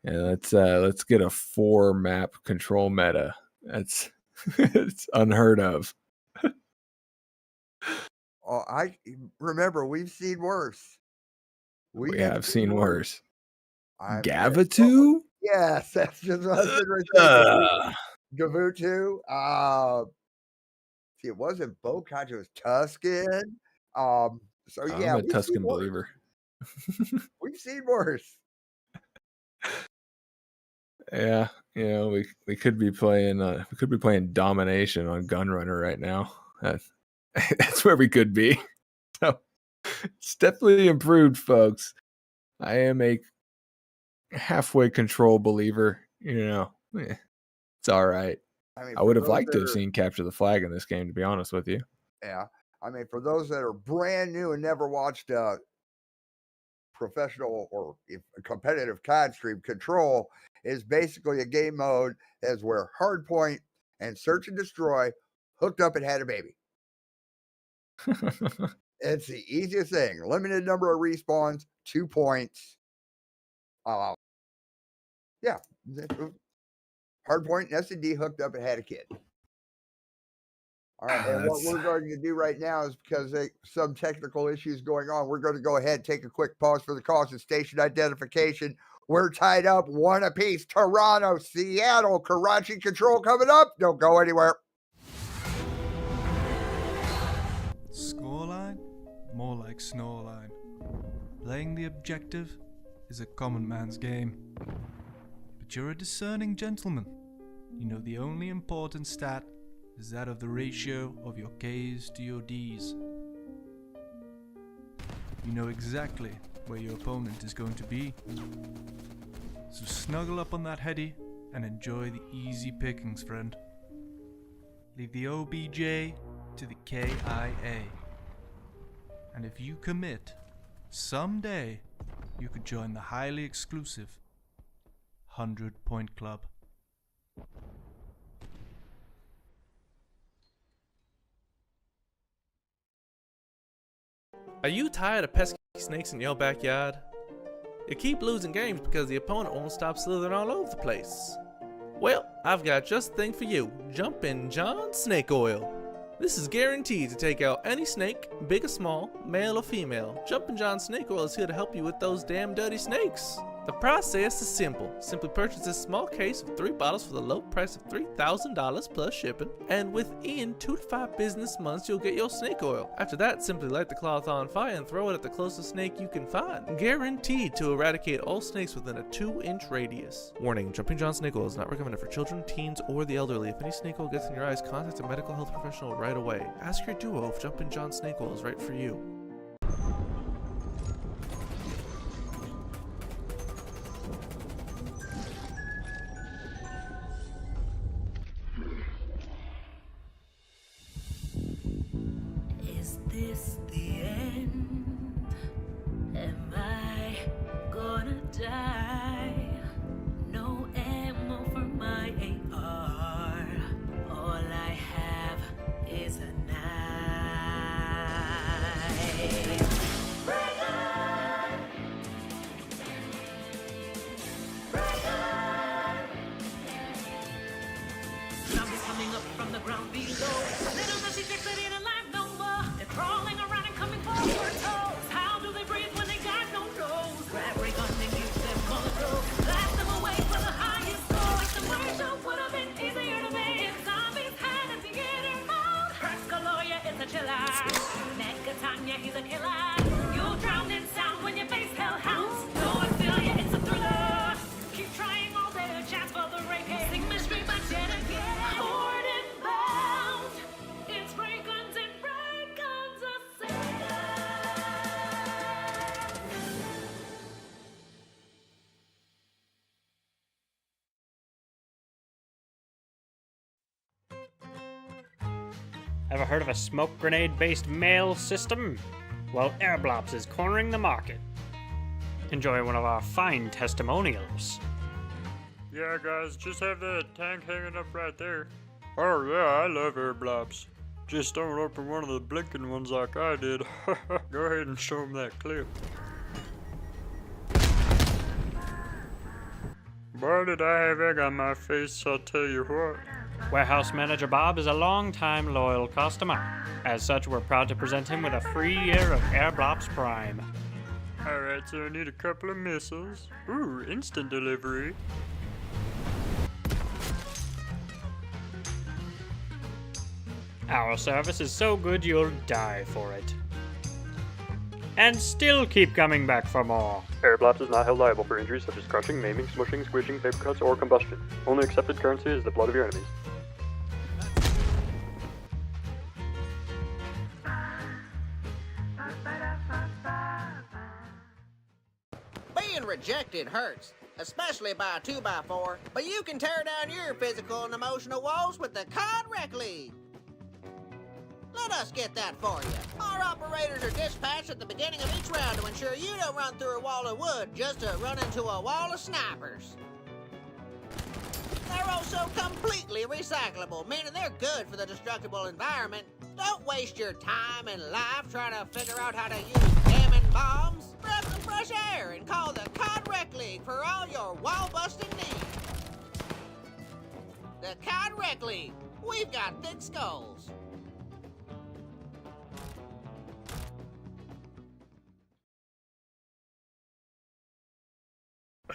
Yeah, let's get a 4 map control meta. That's it's unheard of. Oh, I remember we've seen worse. We have seen worse. I mean, Gavatu? yes, that's just what I was getting ready to say. Uh, Gavutu. See, it wasn't Bocage, it was Tuscan. So I'm yeah, a Tuscan believer. we've seen worse. Yeah, you know, we could be playing domination on Gunrunner right now. That's where we could be. So it's definitely improved, folks. I am a halfway control believer. You know, it's all right. I mean, I for would have those liked that to have are, seen capture the flag in this game, to be honest with you. yeah. I mean, for those that are brand new and never watched professional or competitive COD stream, Control is basically a game mode as where Hardpoint and Search and Destroy hooked up and had a baby. It's the easiest thing. Limited number of respawns, 2 points. Yeah. Hardpoint and S&D hooked up and had a kid. All right, and what we're going to do right now is because some technical issues going on, we're going to go ahead and take a quick pause for the calls and station identification. We're tied up one apiece. Toronto, Seattle, Karachi Control coming up. Don't go anywhere. Scoreline? More like Snoreline. Playing the objective is a common man's game. But you're a discerning gentleman. You know the only important stat is that of the ratio of your K's to your D's. You know exactly where your opponent is going to be. So snuggle up on that heady and enjoy the easy pickings, friend. Leave the OBJ to the KIA. And if you commit, someday you could join the highly exclusive 100-Point Club. Are you tired of pesky snakes in your backyard? You keep losing games because the opponent won't stop slithering all over the place. Well, I've got just the thing for you, Jumpin' John Snake Oil. This is guaranteed to take out any snake, big or small, male or female. Jumpin' John Snake Oil is here to help you with those damn dirty snakes. The process is simple. Simply purchase this small case of 3 bottles for the low price of $3,000 plus shipping, and within 2 to 5 business months you'll get your snake oil. After that, simply light the cloth on fire and throw it at the closest snake you can find. Guaranteed to eradicate all snakes within a 2-inch radius. Warning, Jumping John Snake Oil is not recommended for children, teens, or the elderly. If any snake oil gets in your eyes, contact a medical health professional right away. Ask your duo if Jumping John Snake Oil is right for you. Is this the end? Am I gonna die? No ammo for my AR. All I have is a knife. Bring on! Bring on! Zombies coming up from the ground below. Little does she think that ain't alive no more. They're crawling around and coming for your toes. How do they breathe when they got no nose? Grab ray gun and use them molotov. Blast them away for the highest score. If the murder show would have been easier to make. If zombies had a theater mode. First lawyer is a chiller. Negatanya, he's a killer. You'll drown in sound when your face hellhounds. No, I feel ya, it's a thriller. Keep trying all day to chance for the rank. Sing mystery, but yet again. Horde and bound. It's ray guns and ray guns assail. Ever heard of a smoke grenade-based mail system? Well, Airblops is cornering the market. Enjoy one of our fine testimonials. Yeah, guys, just have that tank hanging up right there. Oh yeah, I love air blobs. Just don't open one of the blinking ones like I did. Go ahead and show them that clip. Boy, did I have egg on my face, I'll tell you what. Warehouse Manager Bob is a long-time loyal customer. As such, we're proud to present him with a free year of Airblops Prime. Alright, so I need a couple of missiles. Ooh, instant delivery. Our service is so good you'll die for it. And still keep coming back for more. Airblops is not held liable for injuries such as crushing, maiming, smushing, squishing, paper cuts, or combustion. Only accepted currency is the blood of your enemies. Being rejected hurts, especially by a 2x4, but you can tear down your physical and emotional walls with the COD Rec League. Let us get that for you. Our operators are dispatched at the beginning of each round to ensure you don't run through a wall of wood just to run into a wall of snipers. They're also completely recyclable, meaning they're good for the destructible environment. Don't waste your time and life trying to figure out how to use damning bombs. Grab some fresh air and call the COD Rec League for all your wall-busting needs. The COD Rec League. We've got thick skulls.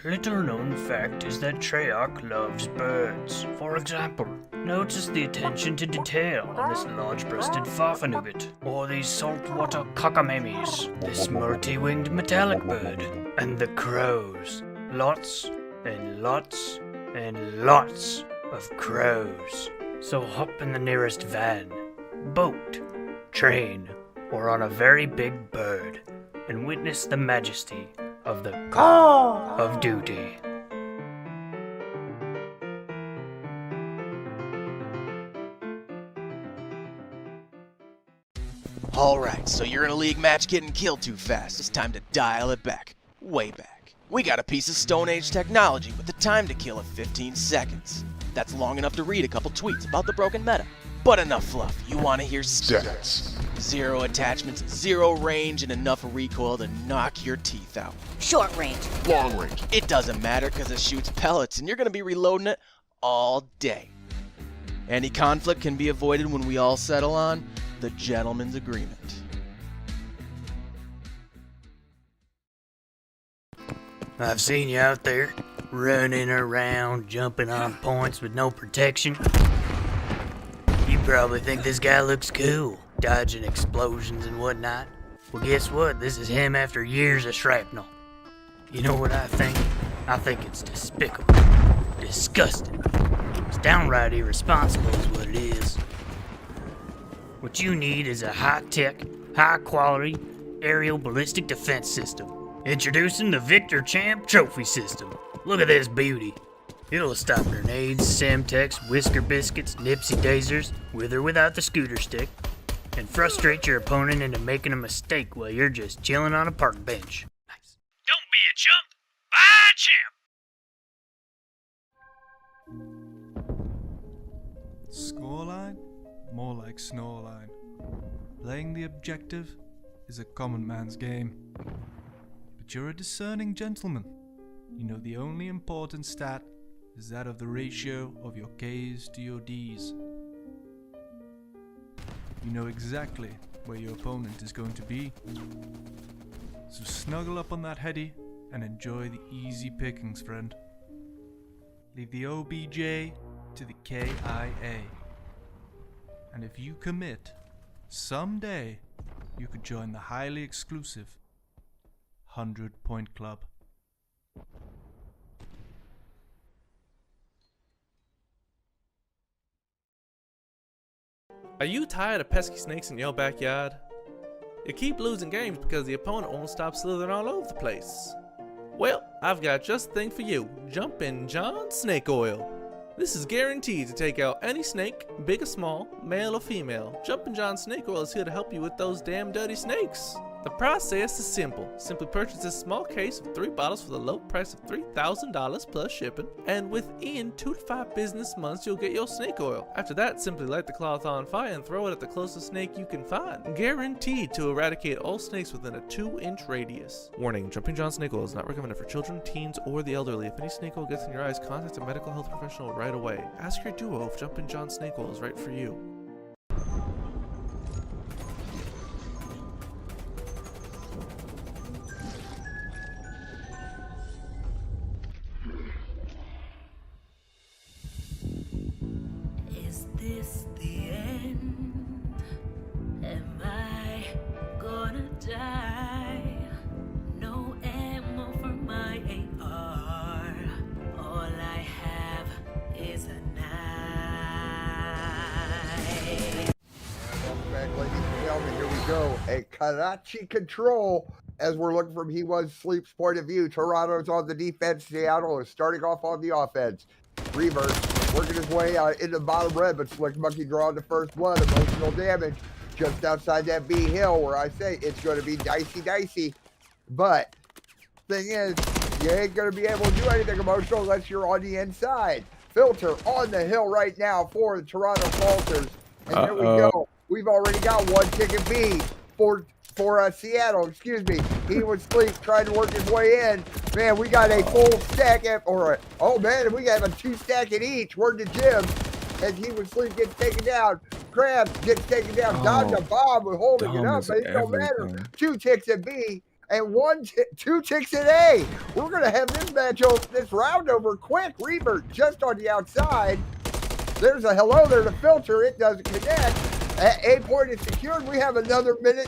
A little known fact is that Treyarch loves birds. For example, notice the attention to detail on this large-breasted farfanugget, or these saltwater cockamemes, this multi-winged metallic bird, and the crows. Lots and lots and lots of crows. So hop in the nearest van, boat, train, or on a very big bird, and witness the majesty of the Call of Duty. Alright, so you're in a league match getting killed too fast. It's time to dial it back. Way back. We got a piece of Stone Age technology with a time to kill of 15 seconds. That's long enough to read a couple tweets about the broken meta. But enough fluff. You want to hear stats. 0 attachments, 0 range, and enough recoil to knock your teeth out. Short range. Long range. It doesn't matter because it shoots pellets and you're going to be reloading it all day. Any conflict can be avoided when we all settle on the gentleman's agreement. I've seen you out there, running around, jumping on points with no protection. You probably think this guy looks cool, dodging explosions and whatnot. Well, guess what? This is him after years of shrapnel. You know what I think? I think it's despicable. Disgusting. It's downright irresponsible is what it is. What you need is a high-tech, high-quality aerial ballistic defense system. Introducing the Victor Champ Trophy System. Look at this beauty. It'll stop grenades, Semtex, Whisker Biscuits, Nipsey Daisers, with or without the scooter stick, and frustrate your opponent into making a mistake while you're just chilling on a park bench. Nice. Don't be a chump. Buy a champ. Scoreline? More like Snoreline. Playing the objective is a common man's game. But you're a discerning gentleman. You know the only important stat is that of the ratio of your K's to your D's. You know exactly where your opponent is going to be. So snuggle up on that heady and enjoy the easy pickings, friend. Leave the OBJ to the KIA. And if you commit, someday you could join the highly exclusive 100-Point Club. Are you tired of pesky snakes in your backyard? You keep losing games because the opponent won't stop slithering all over the place. Well, I've got just the thing for you. Jumpin' John Snake Oil. This is guaranteed to take out any snake, big or small, male or female. Jumpin' John Snake Oil is here to help you with those damn dirty snakes. The process is simple. Simply purchase this small case of 3 bottles for the low price of $3,000 plus shipping, and within 2 to 5 business months you'll get your snake oil. After that, simply light the cloth on fire and throw it at the closest snake you can find. Guaranteed to eradicate all snakes within a 2-inch radius. Warning, Jumping John snake oil is not recommended for children, teens, or the elderly. If any snake oil gets in your eyes, contact a medical health professional right away. Ask your duo if Jumping John snake oil is right for you. Is this the end? Am I gonna die? No ammo for my AR. All I have is a knife. Welcome back, ladies and gentlemen. Here we go. A Karachi control as we're looking from He Was Sleep's point of view. Toronto's on the defense. Seattle is starting off on the offense. Reverse working his way into the bottom red, but Slick Monkey drawing the first blood. Emotional damage just outside that B hill where I say it's going to be dicey. But thing is, you ain't going to be able to do anything emotional unless you're on the inside. Filter on the hill right now for the Toronto Falters. And here we go. We've already got one ticket B for Seattle. Excuse me. He was Sleep trying to work his way in. Man, we got a full stack oh man, we got a 2 stack at each. Word to Jim as He Was Sleep gets taken down. Krabs gets taken down. Dr. Bob was holding it up, but it don't matter. 2 ticks at B and 2 ticks at A. We're gonna have this round over quick. Revert just on the outside. There's a hello there to Filter. It doesn't connect. A point is secured. We have another minute,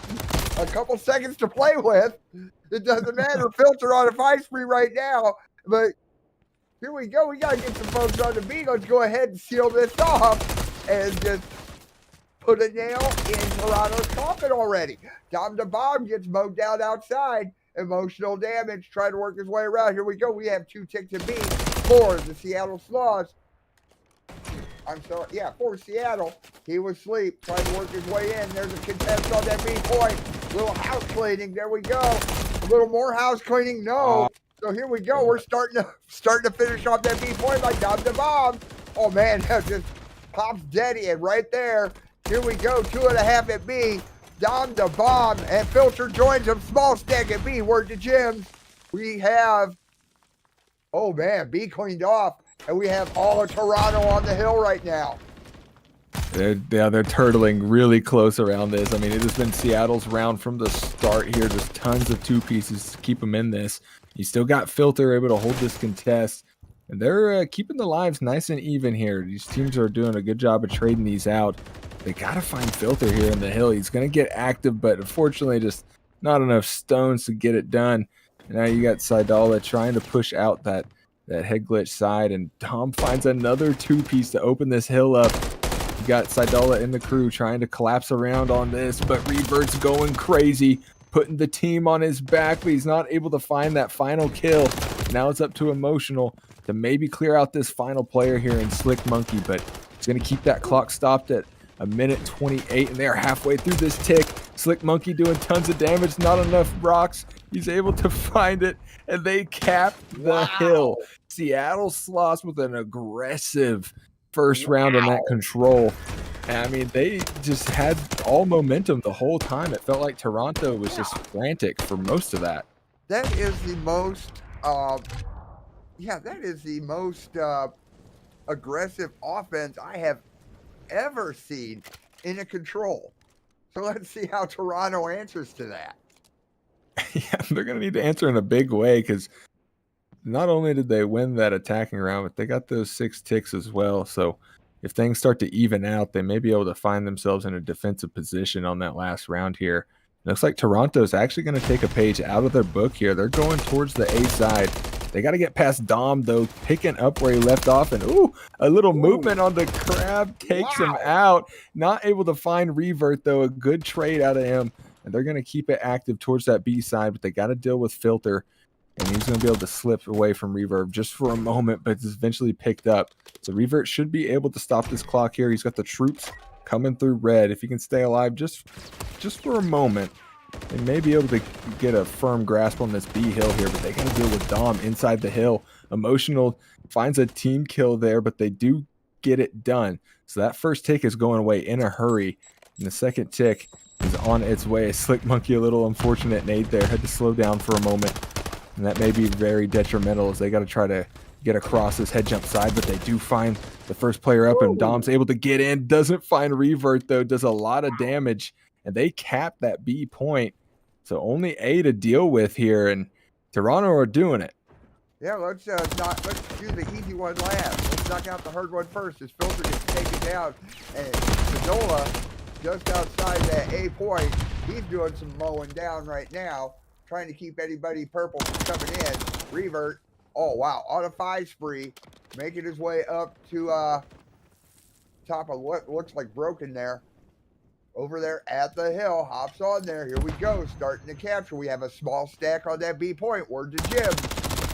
a couple seconds to play with. It doesn't matter. Filter on a 5 spree right now. But here we go. We got to get some folks on the beat. Let's go ahead and seal this off and just put a nail in Toronto's coffin already. Dom the Bomb gets mowed down outside. Emotional damage. Trying to work his way around. Here we go. We have 2 ticks to beat for the Seattle Sloths. I'm sorry. Yeah, for Seattle. He was Sleep, trying to work his way in. There's a contest on that B point. Little house cleaning. There we go. A little more house cleaning. No. So here we go. We're starting to finish off that B point by Dom the Bomb. Oh man, that just pops dead in right there. Here we go. 2.5 at B. Dom the Bomb and Filter joins him. Small stack at B. Word to Jim. We have. Oh man, B cleaned off. And we have all of Toronto on the hill right now. They're turtling really close around this. I mean, it has been Seattle's round from the start here. Just tons of 2 pieces to keep them in this. You still got Filter able to hold this contest. And they're keeping the lives nice and even here. These teams are doing a good job of trading these out. They got to find Filter here in the hill. He's going to get active, but unfortunately just not enough stones to get it done. And now you got Saidala trying to push out that head glitch side, and Dom finds another 2-piece to open this hill up. You got Saidala in the crew trying to collapse around on this, but Revert's going crazy, putting the team on his back, but he's not able to find that final kill. Now it's up to Emotional to maybe clear out this final player here in Slick Monkey, but he's going to keep that clock stopped at 1:28, and they're halfway through this tick. Slick Monkey doing tons of damage, not enough rocks. He's able to find it, and they cap the hill. Seattle Sloths with an aggressive first round on that control. And I mean, they just had all momentum the whole time. It felt like Toronto was just frantic for most of that. That is the most, aggressive offense I have ever seen in a control. So let's see how Toronto answers to that. Yeah, they're going to need to answer in a big way, because not only did they win that attacking round, but they got those 6 ticks as well. So if things start to even out, they may be able to find themselves in a defensive position on that last round here. It looks like Toronto's actually going to take a page out of their book here. They're going towards the A side. They got to get past Dom, though, picking up where he left off. And, a little movement on the Crab takes him out. Not able to find Revert, though. A good trade out of him. And they're going to keep it active towards that B side, but they got to deal with Filter. And he's going to be able to slip away from Reverb just for a moment, but it's eventually picked up. So Revert should be able to stop this clock here. He's got the troops coming through red. If he can stay alive just for a moment, They may be able to get a firm grasp on this B hill here, but they got to deal with Dom inside the hill. Emotional finds a team kill there, but they do get it done. So that first tick is going away in a hurry, and the second tick is on its way. Slick Monkey, a little unfortunate nade there, had to slow down for a moment, and that may be very detrimental as they got to try to get across this head jump side, but they do find the first player up, and Dom's able to get in. Doesn't find Revert, though, does a lot of damage, and they cap that B point. So only A to deal with here, and Toronto are doing it. Yeah, let's do the easy one last. Let's knock out the hard one first. This filter gets taken down, and Panola, just outside that A point, he's doing some mowing down right now, trying to keep anybody purple from coming in. Revert, oh wow, on a 5 spree, making his way up to top of what looks like broken there. Over there at the hill, hops on there. Here we go, starting to capture. We have a small stack on that B point. Word to Jim.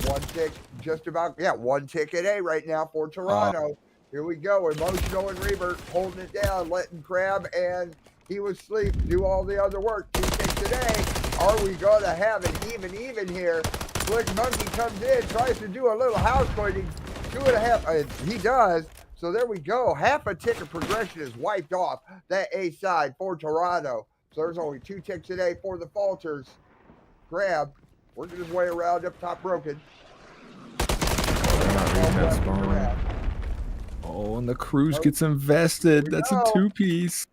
One tick, just about, yeah, one tick at A right now for Toronto. Here we go, Emotional and Revert holding it down, letting Crab and He Was Sleep do all the other work. 2 ticks today. Are we going to have an even here? Slick Monkey comes in, tries to do a little house pointing. 2.5, he does. So there we go. Half a tick of progression is wiped off that A side for Toronto. So there's only 2 ticks today for the Falters. Grab, working his way around up top broken. Oh, and the cruise gets invested. That's a 2-piece.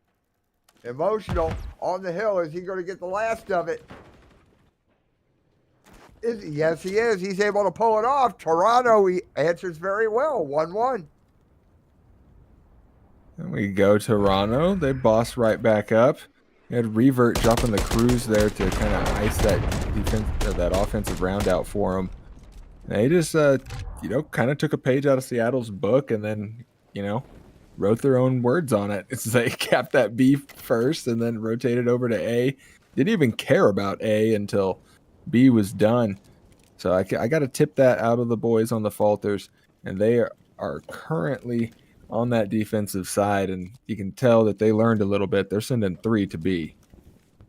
Emotional on the hill. Is he going to get the last of it? Yes, he is. He's able to pull it off. Toronto, he answers very well. 1-1. There we go, Toronto. They boss right back up. They had Revert dropping the cruise there to kind of ice that defense, that offensive round out for them. They just, kind of took a page out of Seattle's book and then, wrote their own words on it. It's they capped that B first and then rotated over to A. Didn't even care about A until B was done. So I got to tip that out of the boys on the Falters, and they are currently on that defensive side, and you can tell that they learned a little bit. They're sending 3 to B.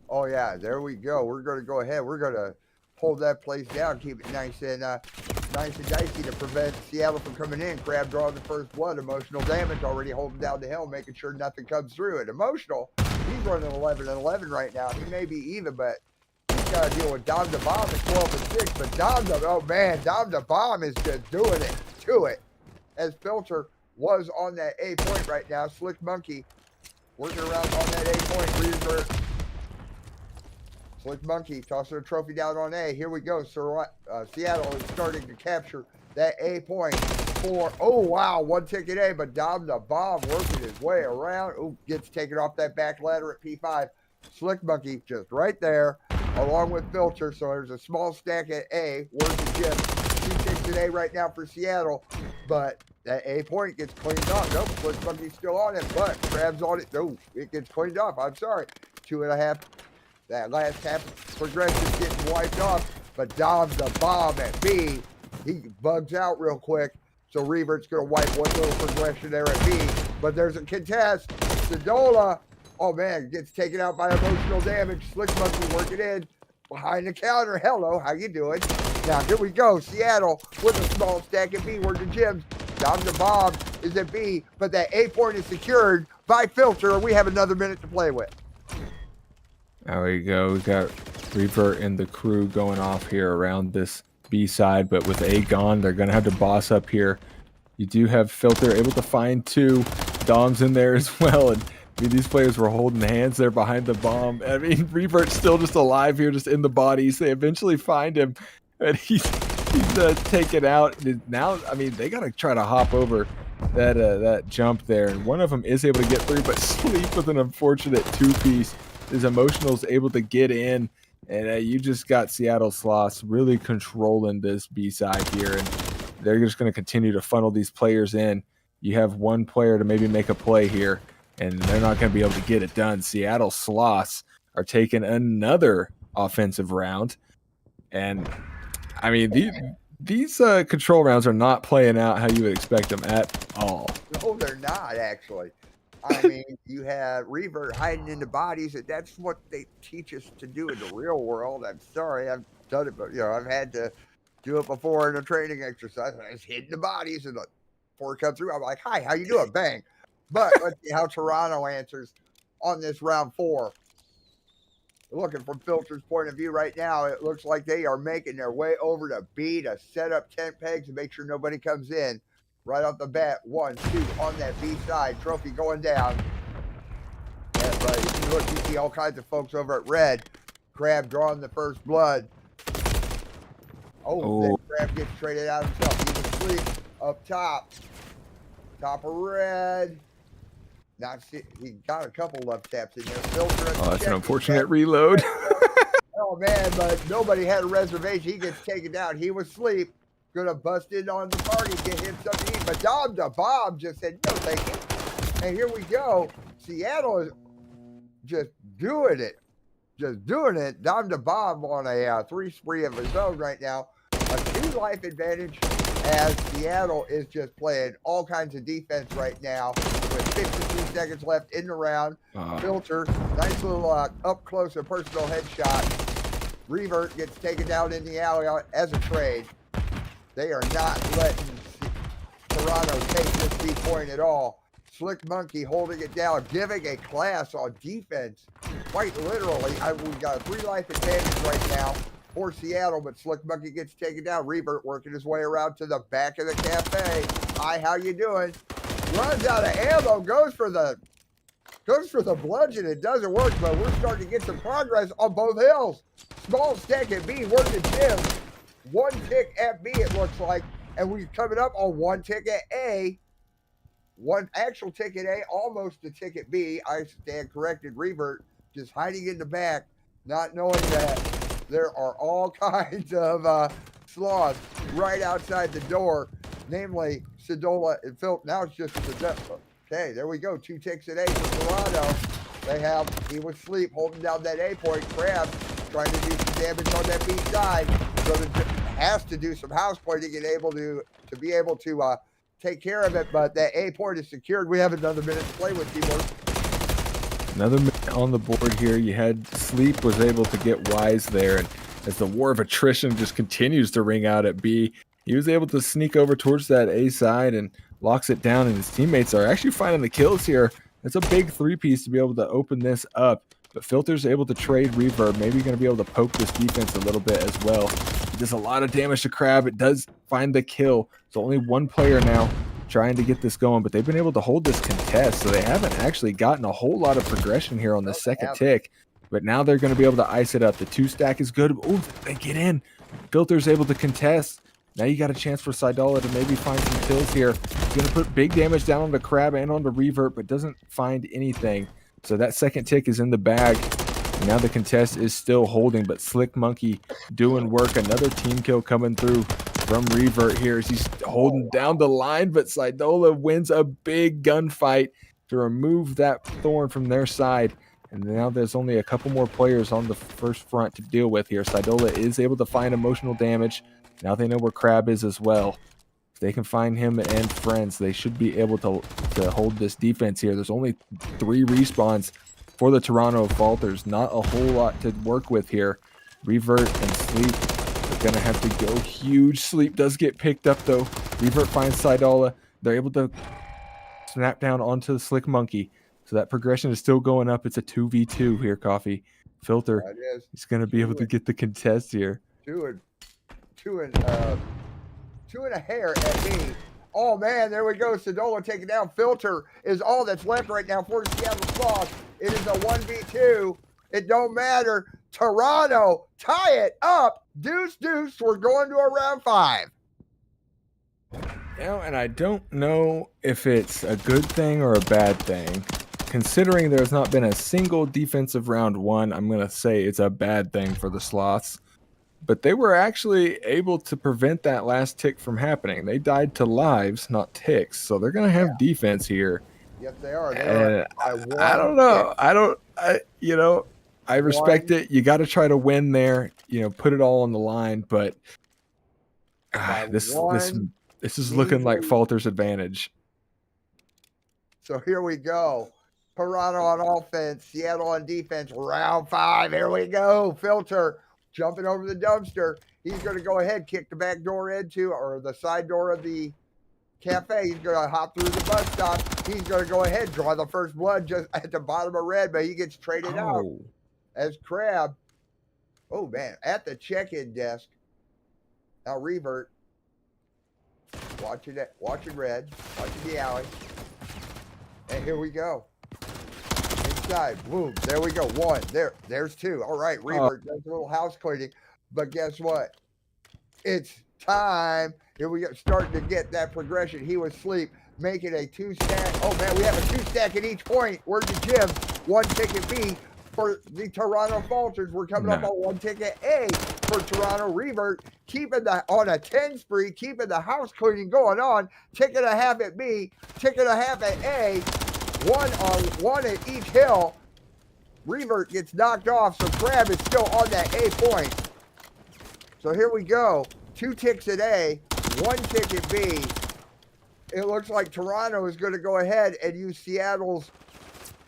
Oh yeah, there we go. We're going to go ahead. We're going to hold that place down, keep it nice and dicey to prevent Seattle from coming in. Crab drawing the first blood. Emotional damage already holding down the hill, making sure nothing comes through it. Emotional, he's running 11-11 right now. He may be even, but he's got to deal with Dom the Bomb at 12-6. But Dom the Bomb is just doing it to it. As Filter was on that A point right now. Slick Monkey working around on that A point. Slick Monkey tossing a trophy down on A. Here we go. Seattle is starting to capture that A point for, oh wow, 1 ticket A, but Dom the Bomb working his way around. Oh, gets taken off that back ladder at P5. Slick Monkey just right there, along with Filter. So there's a small stack at A. Word to Jim. 2 ticks at A right now for Seattle, but that A point gets cleaned up. Nope, Slick Monkey's still on it, but Crab's on it. No, it gets cleaned up. I'm sorry. 2.5. That last half progression getting wiped off, but Dom the Bomb at B, he bugs out real quick. So Revert's going to wipe one little progression there at B, but there's a contest. Sadola, oh man, gets taken out by emotional damage. Slick Monkey working in behind the counter. Hello, how you doing? Now here we go. Seattle with a small stack at B. Word to Jim's. Dom the Bomb is at B, but that A point is secured by Filter, and we have another minute to play with. There we go. We got Revert and the crew going off here around this B side, but with A gone, they're going to have to boss up here. You do have Filter able to find 2. Dom's in there as well, and these players were holding hands there behind the bomb. I mean, Revert's still just alive here, just in the bodies. They eventually find him, and he's taken out. Now, I mean, they got to try to hop over that jump there, and one of them is able to get through, but Sleep with an unfortunate 2-piece. His Emotional's able to get in, and you just got Seattle Sloths really controlling this B side here, and they're just going to continue to funnel these players in. You have one player to maybe make a play here, and they're not going to be able to get it done. Seattle Sloths are taking another offensive round, and I mean these control rounds are not playing out how you would expect them at all. No, they're not actually. I mean, you had Revert hiding in the bodies, and that's what they teach us to do in the real world. I'm sorry, I've done it, but I've had to do it before in a training exercise. I was hitting the bodies, and before it comes through, I'm like, "Hi, how you doing?" Bang. But let's see how Toronto answers on this round 4. Looking from Filter's point of view right now, it looks like they are making their way over to B to set up tent pegs and make sure nobody comes in. Right off the bat, 1, 2 on that B side. Trophy going down. Yeah, but if you look, you see all kinds of folks over at Red. Crab drawing the first blood. Oh, then Crab gets traded out himself. He's asleep up top. Top of Red. Not see, he got a couple love taps in there. Filter. Oh, that's an unfortunate reload. Oh man, but nobody had a reservation. He gets taken down. He was asleep. Gonna bust in on the target, get him something to eat. But Dom the Bomb just said, no, thank you. And here we go. Seattle is just doing it. Just doing it. Dom the Bomb on a 3 spree of his own right now. A 2 life advantage as Seattle is just playing all kinds of defense right now with 53 seconds left in the round. Filter, nice little up close and personal headshot. Revert gets taken down in the alley as a trade. They are not letting Toronto take this B point at all. Slick Monkey holding it down, giving a class on defense. Quite literally, we've got a 3 life advantage right now for Seattle, but Slick Monkey gets taken down. Revert working his way around to the back of the cafe. Hi, how you doing? Runs out of ammo, goes for the bludgeon. It doesn't work, but we're starting to get some progress on both hills. Small stack at B, working Jim. 1 tick at B, it looks like, and we're coming up on 1 tick at A. 1 actual tick at A, almost a tick at B. I stand corrected. Revert just hiding in the back, not knowing that there are all kinds of sloths right outside the door, namely Sedola and Phil. Now it's just Sedola. Okay, there we go. 2 ticks at A for Toronto. He was asleep, holding down that A point. Crab trying to do some damage on that B side. So has to do some house pointing and be able to take care of it. But that A point is secured. We have another minute to play with, teamwork. Another minute on the board here. You had Sleep was able to get Wise there, and as the war of attrition just continues to ring out at B, he was able to sneak over towards that A side and locks it down, and his teammates are actually finding the kills here. It's a big 3-piece to be able to open this up, but Filter's able to trade Reverb. Maybe going to be able to poke this defense a little bit as well. It does a lot of damage to Crab. It does find the kill. It's only 1 player now trying to get this going, but they've been able to hold this contest, so they haven't actually gotten a whole lot of progression here on the second tick, but now they're going to be able to ice it up. The 2 stack is good. Oh, they get in. Filter's able to contest. Now you got a chance for Sidola to maybe find some kills here. He's going to put big damage down on the Crab and on the Revert, but doesn't find anything. So that second tick is in the bag. And now the contest is still holding, but Slick Monkey doing work. Another team kill coming through from Revert here as he's holding down the line, but Sidola wins a big gunfight to remove that thorn from their side. And now there's only a couple more players on the first front to deal with here. Sidola is able to find emotional damage. Now they know where Crab is as well. If they can find him and friends, they should be able to hold this defense here. There's only 3 respawns for the Toronto Falters. Not a whole lot to work with here. Revert and Sleep are going to have to go huge. Sleep does get picked up, though. Revert finds Sidola. They're able to snap down onto the Slick Monkey. So that progression is still going up. It's a 2v2 here, Coffee. Filter is going to be able to get the contest here. Two and a hair at me. Oh man, there we go. Sedola taking down. Filter is all that's left right now for Seattle Sloth. It is a 1v2. It don't matter. Toronto tie it up. Deuce. We're going to a round 5. Now, and I don't know if it's a good thing or a bad thing. Considering there's not been a single defensive round 1, I'm going to say it's a bad thing for the Sloths. But they were actually able to prevent that last tick from happening. They died to lives, not ticks. So they're going to have defense here. Yes, they are. I don't know. I respect it. You got to try to win there. Put it all on the line. But this is looking like Falter's advantage. So here we go. Toronto on offense, Seattle on defense. Round 5. Here we go. Filter jumping over the dumpster. He's going to go ahead, kick the back door into, or the side door of the cafe. He's going to hop through the bus stop. He's going to go ahead, draw the first blood just at the bottom of red, but he gets traded out as Crab. Oh, man, at the check-in desk. Now revert. Watching red. Watching the alley. And here we go. Inside. Boom. There we go. 1. There's 2. All right. Revert does a little house cleaning. But guess what? It's time. Here we go. Starting to get that progression. He was asleep. Making a 2-stack. Oh, man. We have a 2-stack at each point. Where's the gym? 1 ticket B for the Toronto Falters. We're coming up on 1 ticket A for Toronto. Revert keeping on a 10 spree, keeping the house cleaning going on. Ticket a half at B, ticket a half at A, 1 at each hill. Revert gets knocked off, so Crab is still on that A point. So here we go. 2 ticks at A, 1 tick at B. It looks like Toronto is going to go ahead and use Seattle's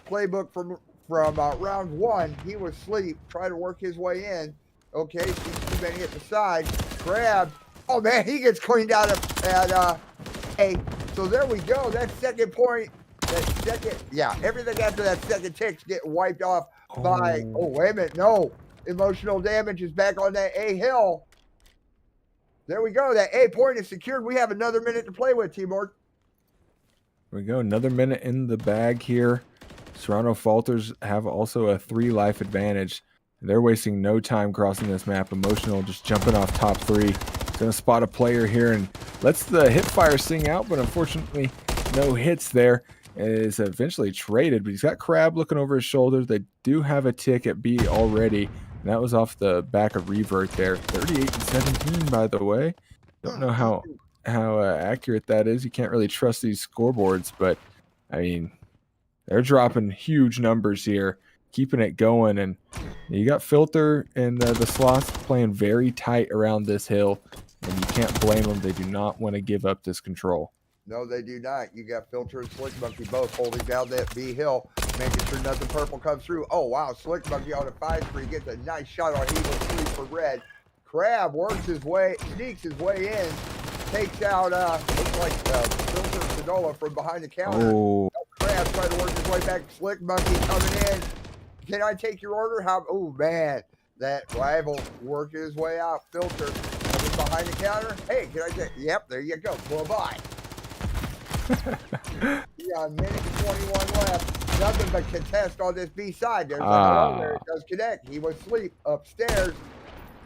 playbook from round 1. He was asleep, trying to work his way in. Okay, sees too many at the side. Crab. Oh, man, he gets cleaned out at A. So there we go. That second point, everything after that second tick's getting wiped off by, oh, wait a minute, no. Emotional damage is back on that A hill. There we go. That A point is secured. We have another minute to play with, Timor. There we go. Another minute in the bag here. Toronto Falters have also a 3 life advantage. They're wasting no time crossing this map. Emotional just jumping off top 3. He's going to spot a player here and lets the hip fire sing out, but unfortunately no hits there. Is eventually traded, but he's got Crab looking over his shoulder. They do have a tick at B already, and that was off the back of Revert there. 38-17, by the way. Don't know how accurate that is. You can't really trust these scoreboards, but I mean, they're dropping huge numbers here, keeping it going. And you got Filter and the Sloths playing very tight around this hill, and you can't blame them. They do not want to give up this control. No, they do not. You got Filter and Slick Monkey both holding down that B hill, making sure nothing purple comes through. Oh, wow. Slick Monkey on a 5 spree gets a nice shot on Eagle 3 for red. Crab works his way, sneaks his way in, takes out, looks like Filter and Sonola from behind the counter. Oh. Crab trying to work his way back. Slick Monkey coming in. Can I take your order? Oh, man. That rival working his way out. Filter coming behind the counter. Hey, can I take? Yep, there you go. Bye-bye. Yeah, a minute and 21 left. Nothing but contest on this B side. There's there. It does connect. He was asleep upstairs.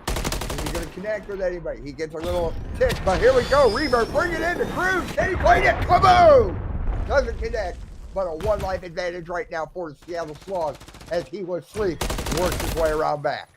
Is he going to connect with anybody? He gets a little tick, but here we go. Revert, bring it in to Cruz. Can he play it? Kaboom! Doesn't connect, but a 1 life advantage right now for the Seattle Sloths as he was asleep. Works his way around back.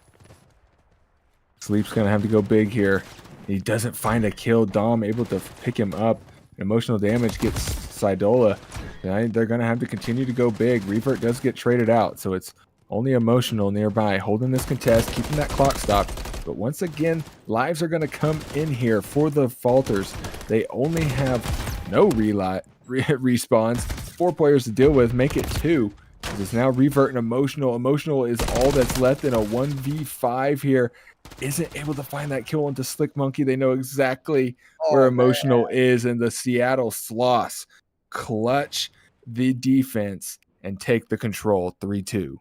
Sleep's going to have to go big here. He doesn't find a kill. Dom able to pick him up. Emotional damage gets Sidola. They're going to have to continue to go big. Revert does get traded out, so it's only Emotional nearby, holding this contest, keeping that clock stopped. But once again, lives are going to come in here for the Falters. They only have no respawns. 4 players to deal with, make it 2. It's now Revert and Emotional. Emotional is all that's left in a 1v5 here. Isn't able to find that kill into Slick Monkey. They know exactly where Emotional is, and the Seattle Sloths clutch the defense and take the control 3-2.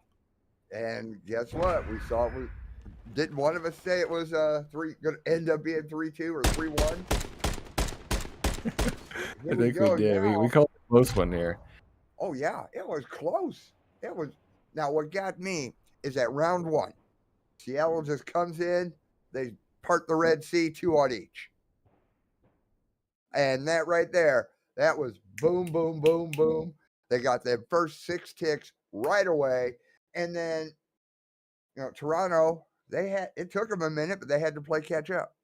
And guess what? We saw it. Didn't one of us say it was going to end up being 3-2 or 3-1? I think we did. We called it a close one here. Oh, yeah. It was close. It was. Now, what got me is that round 1. Seattle just comes in. They part the Red Sea, 2 on each. And that right there, that was boom, boom, boom, boom. They got their first 6 ticks right away. And then, Toronto, it took them a minute, but they had to play catch up.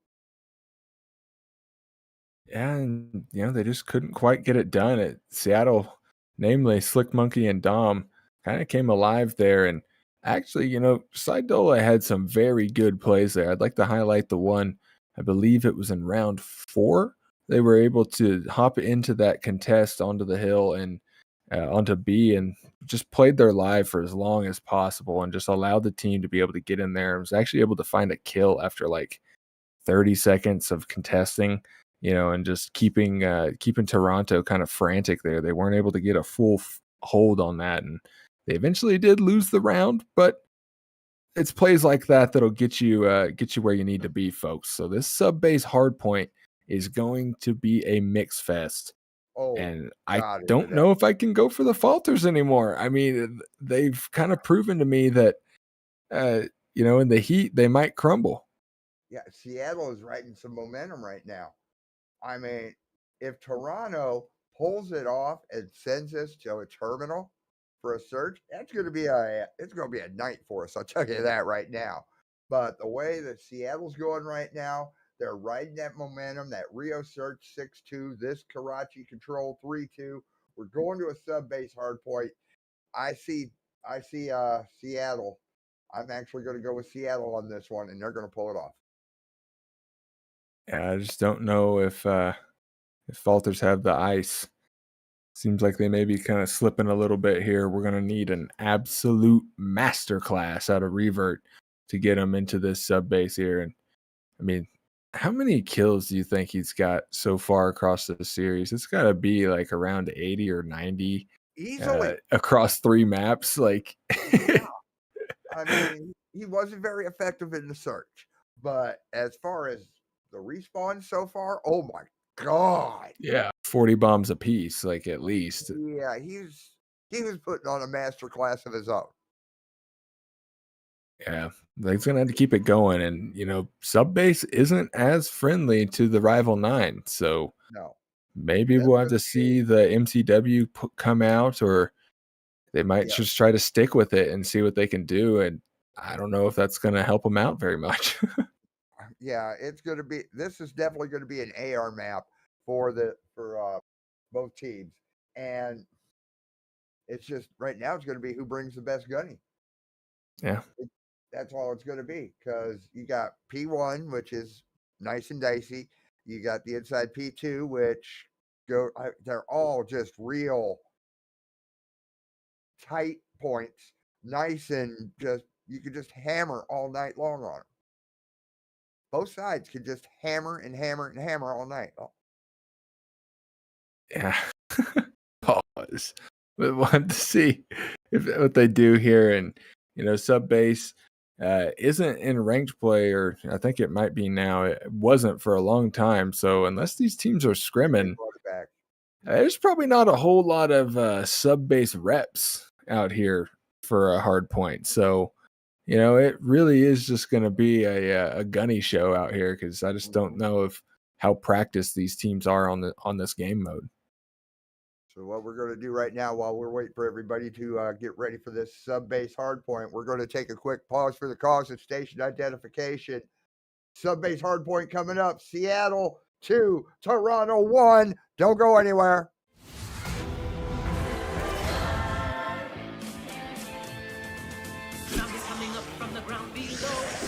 Yeah, and they just couldn't quite get it done. At Seattle, namely Slick Monkey and Dom, kind of came alive there. And actually, Sidola had some very good plays there. I'd like to highlight the one, I believe it was in round 4. They were able to hop into that contest onto the hill and onto B and just played their live for as long as possible and just allowed the team to be able to get in there. And was actually able to find a kill after like 30 seconds of contesting, and just keeping Toronto kind of frantic there. They weren't able to get a full hold on that, and they eventually did lose the round, but it's plays like that that'll get you where you need to be, folks. So this sub-base hardpoint is going to be a mix fest. Oh, And I God, is don't it know if I can go for the falters anymore. I mean, they've kind of proven to me that, in the heat, they might crumble. Yeah, Seattle is riding some momentum right now. I mean, if Toronto pulls it off and sends us to a terminal for a search, it's going to be a night for us. I'll tell you that right now. But the way that Seattle's going right now, they're riding that momentum. That Rio search 6-2, this Karachi control 3-2. We're going to a sub base hard point. I see Seattle. I'm actually going to go with Seattle on this one, and they're going to pull it off. Yeah, I just don't know if falters have the ice. Seems like they may be kind of slipping a little bit here. We're going to need an absolute masterclass out of Revert to get him into this sub base here. And I mean, how many kills do you think he's got so far across the series? It's got to be like around 80 or 90 Easily. across 3 maps. Like, Yeah. I mean, he wasn't very effective in the search, but as far as the respawn so far, oh my God. yeah, 40 bombs a piece, like at least. Yeah, he was putting on a master class of his own. Yeah, he's gonna have to keep it going, and sub base isn't as friendly to the rival 9, so No. maybe That's we'll have gonna to see the MCW come out, or they might Yeah. just try to stick with it and see what they can do. And I don't know if that's gonna help them out very much. Yeah, this is definitely gonna be an AR map for both teams. And it's just right now it's gonna be who brings the best gunny. Yeah, That's all it's gonna be, because you got P1, which is nice and dicey. You got the inside P2, which they're all just real tight points, nice, and just you could just hammer all night long on them. Both sides can just hammer and hammer and hammer all night. Oh, yeah. Pause. But we'll have to see what they do here. And sub base isn't in ranked play, or I think it might be now. It wasn't for a long time. So unless these teams are they scrimming, brought it back. there's probably not a whole lot of sub base reps out here for a hard point. So it really is just going to be a gunny show out here, because I just don't know how practiced these teams are on this game mode. So what we're going to do right now, while we're waiting for everybody to get ready for this sub-base hardpoint, we're going to take a quick pause for the cause and station identification. Sub-base hardpoint coming up. Seattle 2, Toronto 1. Don't go anywhere. Zombies coming up from the ground below.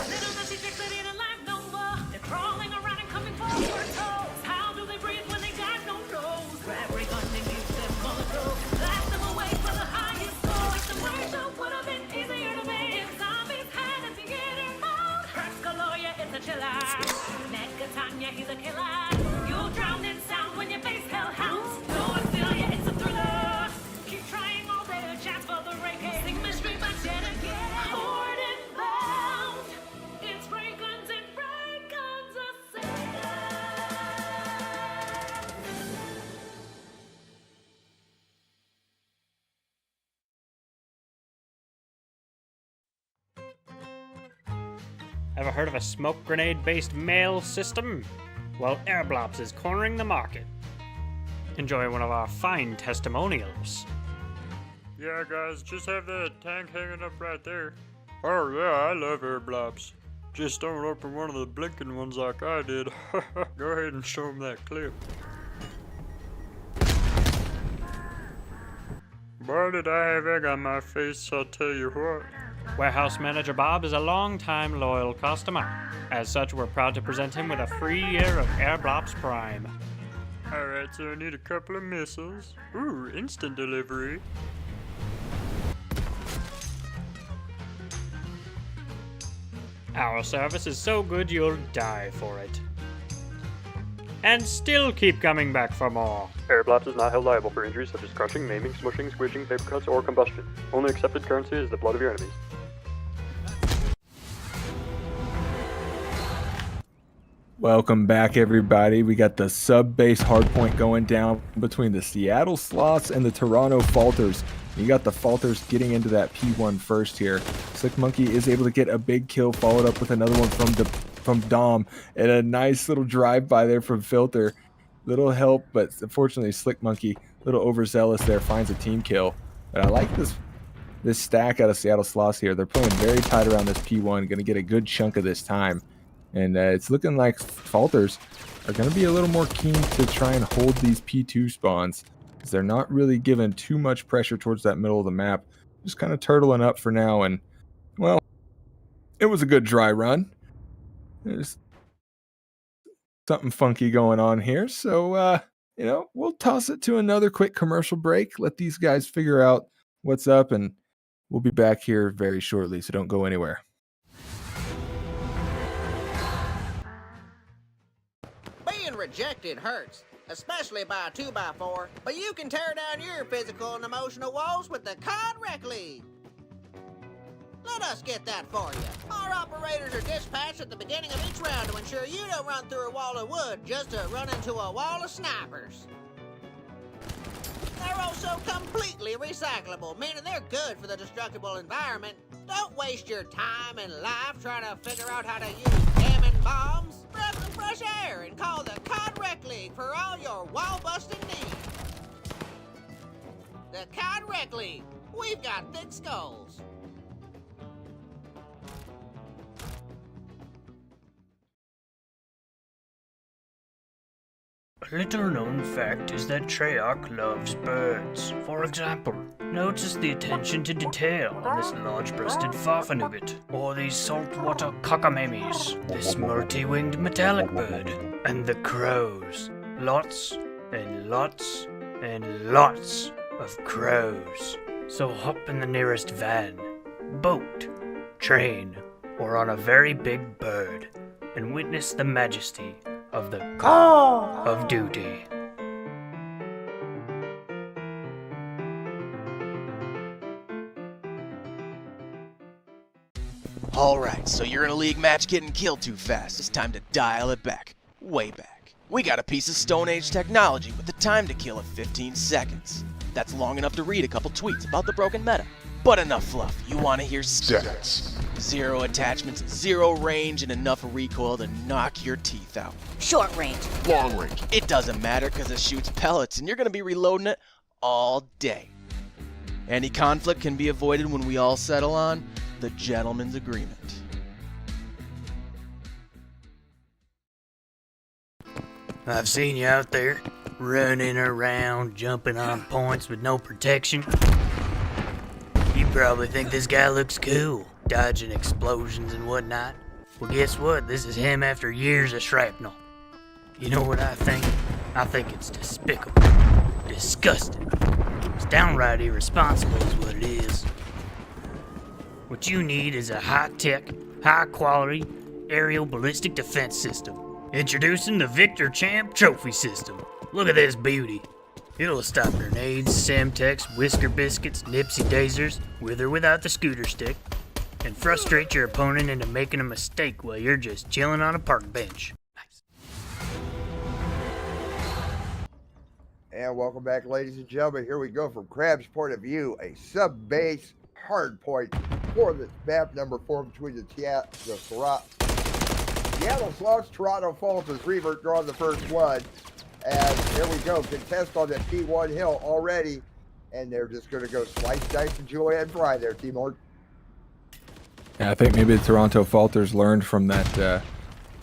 Little messy chicks that ain't alive no more. They're crawling around and coming for your toes. How do they breathe when they got no nose? Grab ray gun and use them molotov. Blast them away for the highest score. Like the word show would have been easier to make if zombies had a theater mode. Presco lawyer is a chiller. Ned Catania, he's a killer. You'll drown in sound when your face hellhounds. No, I feel ya, it's a thriller. Keep trying all their chance for the rank. Sing mystery, but yet again. Bored and bound. It's ray guns and ray guns assail. Ever heard of a smoke grenade-based mail system? Well, Airblops is cornering the market. Enjoy one of our fine testimonials. Yeah, guys, just have that tank hanging up right there. Oh yeah, I love air blobs. Just don't open one of the blinking ones like I did. Go ahead and show them that clip. Boy, did I have egg on my face, I'll tell you what. Warehouse Manager Bob is a long-time loyal customer. As such, we're proud to present him with a free year of Airblops Prime. Alright, so I need a couple of missiles. Ooh, instant delivery. Our service is so good you'll die for it. And still keep coming back for more. Airblaps is not held liable for injuries such as crushing, maiming, smushing, squishing, paper cuts, or combustion. Only accepted currency is the blood of your enemies. Welcome back, everybody. We got the sub-base hardpoint going down between the Seattle Sloths and the Toronto Falters. You got the Falters getting into that P1 first here. Slick Monkey is able to get a big kill, followed up with another one from Dom, and a nice little drive-by there from Filter. Little help, but unfortunately Slick Monkey, a little overzealous there, finds a team kill. But I like this stack out of Seattle Sloths here. They're playing very tight around this P1, going to get a good chunk of this time. And it's looking like Falters are going to be a little more keen to try and hold these P2 spawns, because they're not really giving too much pressure towards that middle of the map. Just kind of turtling up for now. And, well, it was a good dry run. There's something funky going on here. So, we'll toss it to another quick commercial break. Let these guys figure out what's up, and we'll be back here very shortly. So don't go anywhere. Being rejected hurts, especially by a 2x4, but you can tear down your physical and emotional walls with the COD Rec League. Let us get that for you. Our operators are dispatched at the beginning of each round to ensure you don't run through a wall of wood just to run into a wall of snipers. They're also completely recyclable, meaning they're good for the destructible environment. Don't waste your time and life trying to figure out how to use jamming bombs. Breath of fresh air and call the COD Rec League for all your wall-busting needs. The COD Rec League. We've got thick skulls. A little known fact is that Treyarch loves birds. For example, notice the attention to detail on this large-breasted farfanugget, or these saltwater cockamemes, this multi-winged metallic bird, and the crows. Lots and lots and lots of crows. So hop in the nearest van, boat, train, or on a very big bird, and witness the majesty of the Call of Duty. Alright, so you're in a league match getting killed too fast. It's time to dial it back. Way back. We got a piece of Stone Age technology with the time to kill of 15 seconds. That's long enough to read a couple tweets about the broken meta. But enough fluff. You want to hear stats. 0 attachments, 0 range, and enough recoil to knock your teeth out. Short range. Long range. It doesn't matter because it shoots pellets and you're going to be reloading it all day. Any conflict can be avoided when we all settle on the gentleman's agreement. I've seen you out there, running around, jumping on points with no protection. You probably think this guy looks cool, dodging explosions and whatnot. Well, guess what? This is him after years of shrapnel. You know what I think? I think it's despicable. Disgusting. It's downright irresponsible is what it is. What you need is a high-tech, high-quality aerial ballistic defense system. Introducing the Victor Champ Trophy System. Look at this beauty. It'll stop grenades, Semtex, Whisker Biscuits, Nipsey Dazers, with or without the scooter stick, and frustrate your opponent into making a mistake while you're just chilling on a park bench. And welcome back, ladies and gentlemen. Here we go from Crab's point of view, a sub-base hard point for this map number 4 between the Seattle Sloths, Toronto Falters. Revert drawing the first one. And here we go, contest on the T1 hill already. And they're just going to go slice, dice, enjoy, and fry there, Timor. Yeah, I think maybe the Toronto Falters learned from that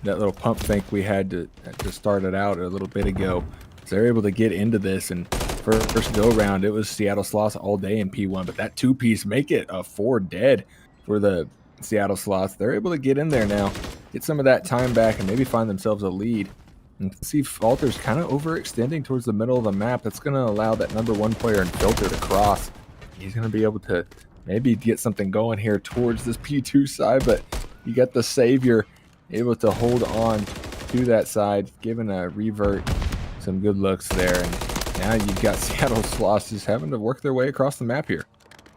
little pump fake we had to start it out a little bit ago. So they're able to get into this, and first go round, it was Seattle Sloths all day in P1, but that 2-piece make it a 4 dead for the Seattle Sloths. They're able to get in there now, get some of that time back, and maybe find themselves a lead. And see Falter's kind of overextending towards the middle of the map. That's going to allow that number 1 player in Filter to cross. He's going to be able to maybe get something going here towards this P2 side, but you got the Savior able to hold on to that side, giving a Revert some good looks there. And now you've got Seattle Sloss just having to work their way across the map here.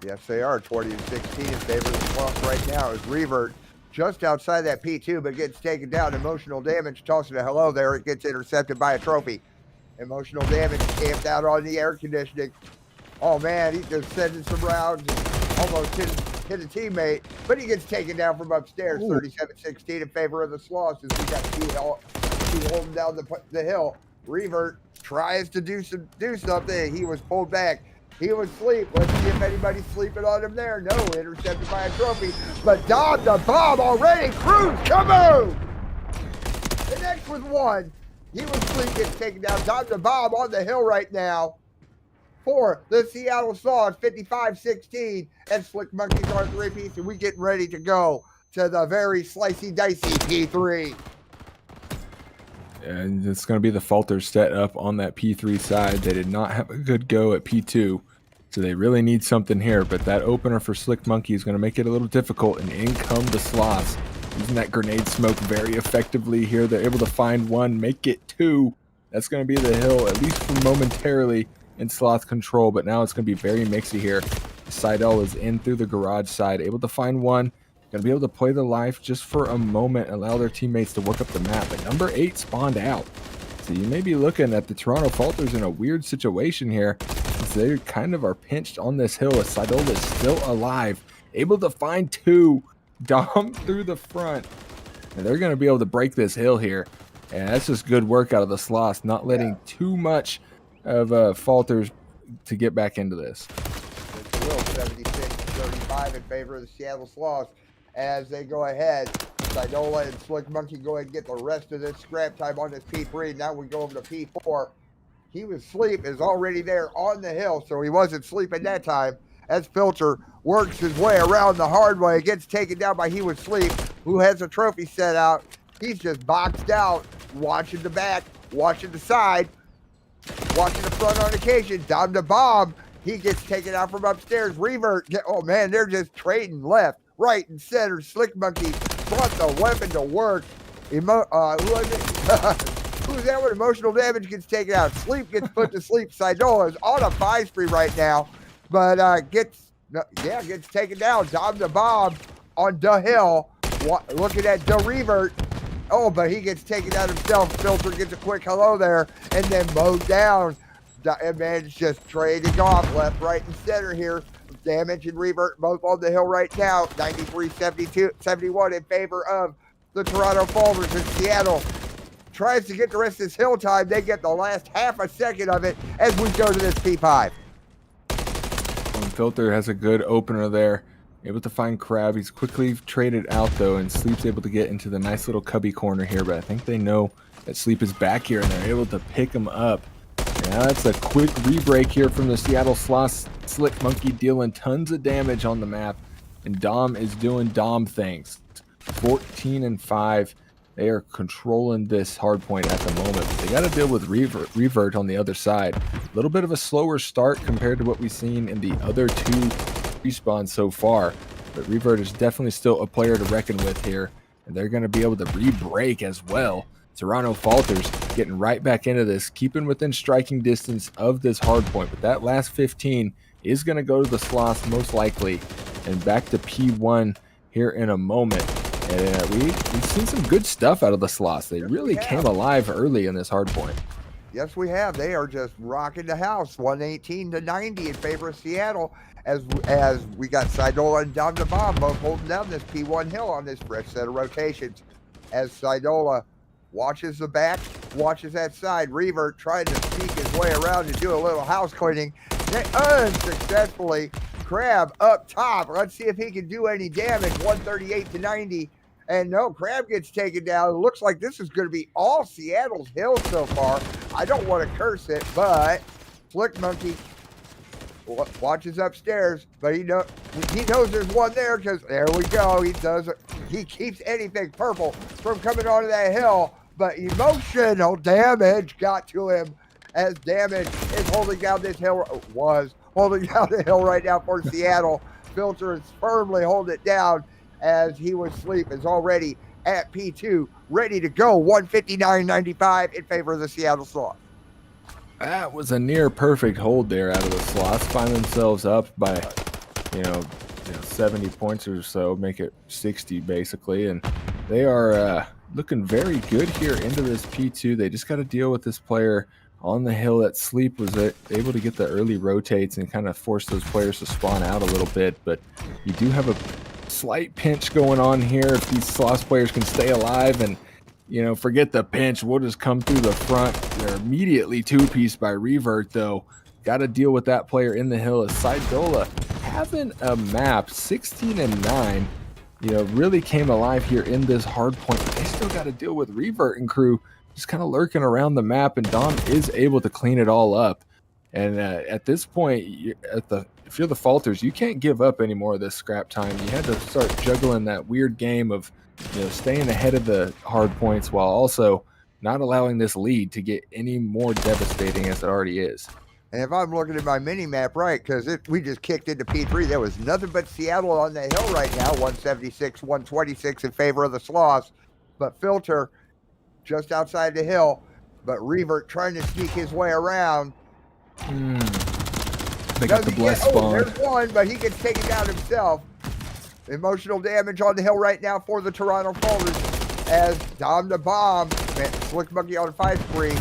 Yes, they are. 20-16 in favor of the Sloss right now as Revert just outside that P2, but gets taken down. Emotional damage, tossing a hello there. It gets intercepted by a trophy. Emotional damage camped out on the air conditioning. Oh, man, he's just sending some rounds and almost hit a teammate, but he gets taken down from upstairs. 37-16 in favor of the Sloss as we got two holding down the hill. Revert tries to do something. He was pulled back. He was asleep. Let's see if anybody's sleeping on him there. No, intercepted by a trophy. But Dom the Bomb already. Cruz, come on! The next was one. He was asleep, gets taken down. Dom the Bomb on the hill right now for the Seattle Sloss, 55-16. And Slick Monkeys are 3-piece, and we getting ready to go to the very slicey, dicey P3. And it's going to be the Falters set up on that P3 side. They did not have a good go at P2, so they really need something here. But that opener for Slick Monkey is going to make it a little difficult, and in come the Sloss. Using that grenade smoke very effectively here. They're able to find one, make it two. That's going to be the hill, at least for momentarily, in Sloth control. But now it's going to be very mixy here. Seidel is in through the garage side, able to find one. Going to be able to play the life just for a moment, allow their teammates to work up the map. But number 8 spawned out. So you may be looking at the Toronto Falters in a weird situation here, since they kind of are pinched on this hill as Seidel is still alive, able to find 2. Dom through the front. And they're going to be able to break this hill here. And that's just good work out of the Sloss, not letting too much of Falters to get back into this. It's a little 76-35 in favor of the Seattle Sloss. As they go ahead, Sidola and Slick Monkey go ahead and get the rest of this scrap time on this P3. Now we go over to P4. He was asleep, is already there on the hill, so he wasn't sleeping that time. As Filter works his way around the hard way, gets taken down by He Was Sleep, who has a trophy set out. He's just boxed out, watching the back, watching the side, watching the front on occasion. Dom the Bomb, he gets taken out from upstairs. Revert, oh man, they're just trading left, right, and center. Slick Monkey brought the weapon to work. Who was it? Who's that one? Emotional damage gets taken out. Sleep gets put to sleep. Sidola is on a 5 spree right now, but gets taken down. Dom the Bomb on the hill, looking at the Revert. Oh, but he gets taken out himself. Filter gets a quick hello there, and then mowed down. And man, it's just trading off left, right, and center here. Damage and Revert both on the hill right now. 93-71 in favor of the Toronto Falters. And Seattle tries to get the rest of this hill time. They get the last half a second of it as we go to this P5. Filter has a good opener there. Able to find Crab. He's quickly traded out though, and Sleep's able to get into the nice little cubby corner here, but I think they know that Sleep is back here and they're able to pick him up. Now that's a quick re-break here from the Seattle Sloss. Slick Monkey dealing tons of damage on the map, and Dom is doing Dom things. 14-5. They are controlling this hard point at the moment, but they got to deal with Revert on the other side. A little bit of a slower start compared to what we've seen in the other 2 respawns so far, but Revert is definitely still a player to reckon with here, and they're going to be able to re-break as well. Toronto Falters getting right back into this, keeping within striking distance of this hard point, but that last 15 is going to go to the Sloss most likely, and back to P1 here in a moment. And we've seen some good stuff out of the Sloss. They really came alive early in this hard point. Yes, we have. They are just rocking the house. 118-90 in favor of Seattle as we got Sidola and Dom the Bomb both holding down this P1 hill on this fresh set of rotations. As Sidola watches the back, watches that side. Revert trying to sneak his way around to do a little house cleaning. Unsuccessfully. Crab up top. Let's see if he can do any damage. 138-90. And no, Crab gets taken down. It looks like this is going to be all Seattle's hill so far. I don't want to curse it, but Slick Monkey watches upstairs, but he knows there's one there because there we go. He keeps anything purple from coming onto that hill. but emotional damage got to him as damage is holding down this hill, was holding down the hill right now for Seattle. Filter is firmly holding it down as he was asleep, is already at P2, ready to go. 159.95 in favor of the Seattle Sloth. That was a near perfect hold there out of the Sloths. Find themselves up by, 70 points or so, make it 60 basically. And they are looking very good here into this P2. They just got to deal with this player on the hill that Sleep was able to get the early rotates and kind of force those players to spawn out a little bit. But you do have a slight pinch going on here if these Sloths players can stay alive and forget the pinch. We'll just come through the front. They're immediately two-piece by Revert, though. Got to deal with that player in the hill. As Sidola having a map, 16 and 9, really came alive here in this hard point. They still got to deal with Revert and crew just kind of lurking around the map, and Dom is able to clean it all up. And at this point, if you're the Falters, you can't give up any more of this scrap time. You had to start juggling that weird game of staying ahead of the hard points while also not allowing this lead to get any more devastating as it already is. And if I'm looking at my mini map right, because we just kicked into P3, there was nothing but Seattle on the hill right now, 176, 126 in favor of the Sloths. But Filter just outside the hill, but Revert trying to sneak his way around. They got the bless spawn. There's one, but he gets taken down himself. Emotional damage on the hill right now for the Toronto Falters as Dom the Bomb, Slick Monkey on 5 spree.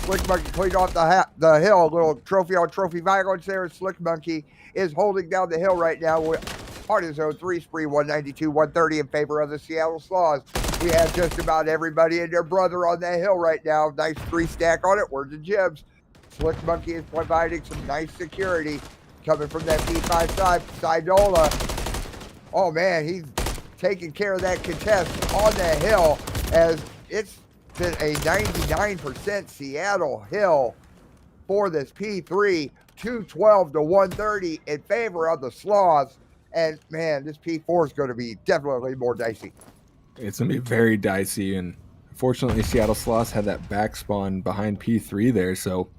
Slick Monkey cleaned off the hill. A little trophy on trophy violence there. Slick Monkey is holding down the hill right now with part of his own 3 spree, 192, 130 in favor of the Seattle Sloths. We have just about everybody and their brother on that hill right now. Nice 3 stack on it. Word to Jibs. Slick Monkey is providing some nice security coming from that P5 side. Sidola. Oh man, he's taking care of that contest on the hill as it's been a 99% Seattle hill for this P3, 212 to 130 in favor of the Sloths. And man, this P4 is going to be definitely more dicey. It's going to be very dicey. And fortunately, Seattle Sloths had that back spawn behind P3 there. So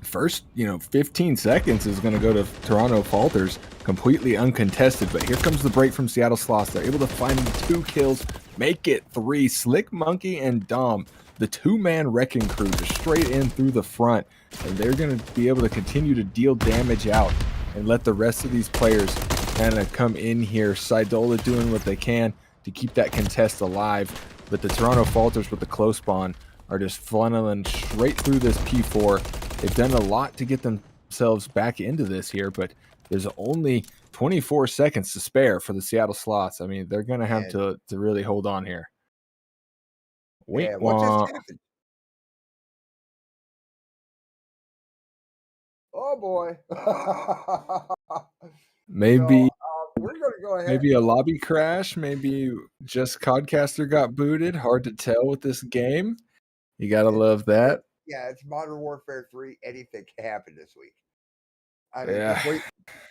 first, 15 seconds is going to go to Toronto Falters, completely uncontested. But here comes the break from Seattle Sloths. They're able to find 2 kills, make it 3. Slick Monkey and Dom, the 2-man wrecking crew, just straight in through the front. And they're going to be able to continue to deal damage out and let the rest of these players kind of come in here. Sidola doing what they can to keep that contest alive. But the Toronto Falters with the close spawn are just funneling straight through this P4. They've done a lot to get themselves back into this here, but there's only 24 seconds to spare for the Seattle Sloths. I mean, they're going to have to really hold on here. Wait, yeah, what just happened? Oh boy. Maybe we're going to go ahead. Maybe a lobby crash. Maybe just Codcaster got booted. Hard to tell with this game. You got to love that. Yeah, it's Modern Warfare 3. Anything can happen this week. I mean, Yeah. just wait.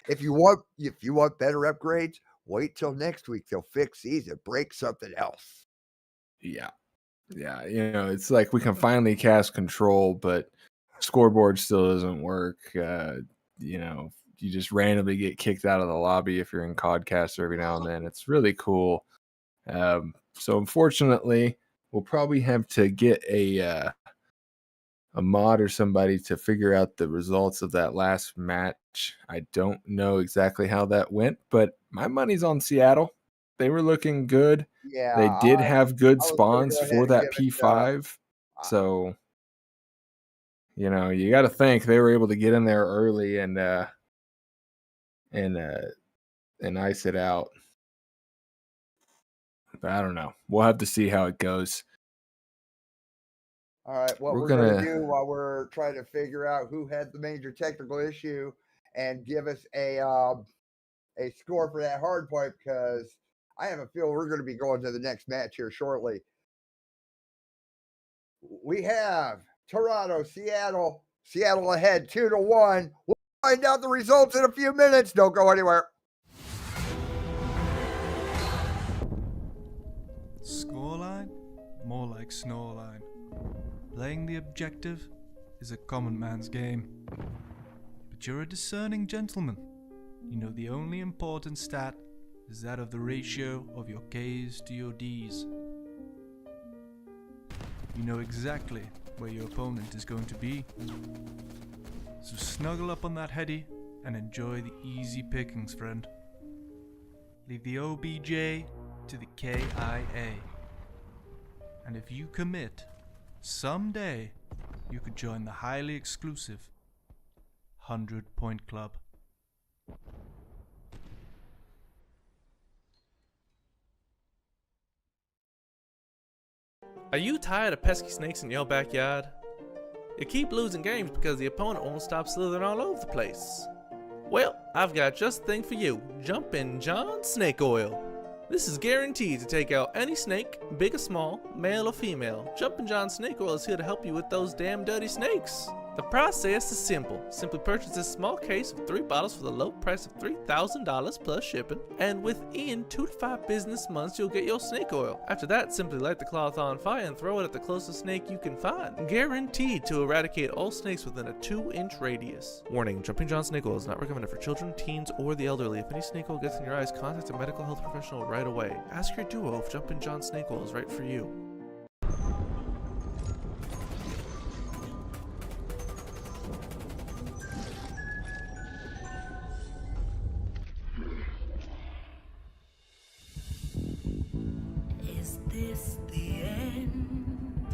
If you want better upgrades, wait till next week. They'll fix these and break something else. Yeah. It's like we can finally cast control, but scoreboard still doesn't work. You just randomly get kicked out of the lobby if you're in Codcaster every now and then. It's really cool. So unfortunately, we'll probably have to get a mod or somebody to figure out the results of that last match. I don't know exactly how that went, but my money's on Seattle. They were looking good. Yeah, They did have good I was gonna spawns go ahead for and that give it, P5. So, you got to think they were able to get in there early and ice it out. But I don't know. We'll have to see how it goes. All right, what we're going to do while we're trying to figure out who had the major technical issue and give us a score for that hard point, because I have a feeling we're going to be going to the next match here shortly. We have Toronto, Seattle ahead 2-1. We'll find out the results in a few minutes. Don't go anywhere. Scoreline more like Snorline. Playing the objective is a common man's game. But you're a discerning gentleman. You know the only important stat is that of the ratio of your K's to your D's. You know exactly where your opponent is going to be. So snuggle up on that heady and enjoy the easy pickings, friend. Leave the OBJ to the KIA. And if you commit, someday you could join the highly exclusive 100-Point Club. Are you tired of pesky snakes in your backyard? You keep losing games because the opponent won't stop slithering all over the place. Well, I've got just the thing for you. Jumpin' John Snake Oil. This is guaranteed to take out any snake, big or small, male or female. Jumpin' John Snake Oil is here to help you with those damn dirty snakes. The process is simple. Simply purchase this small case of 3 bottles for the low price of $3,000 plus shipping, and within 2 to 5 business months you'll get your snake oil. After that, simply light the cloth on fire and throw it at the closest snake you can find. Guaranteed to eradicate all snakes within a 2-inch radius. Warning, Jumping John Snake Oil is not recommended for children, teens, or the elderly. If any snake oil gets in your eyes, contact a medical health professional right away. Ask your duo if Jumping John Snake Oil is right for you. Is this the end?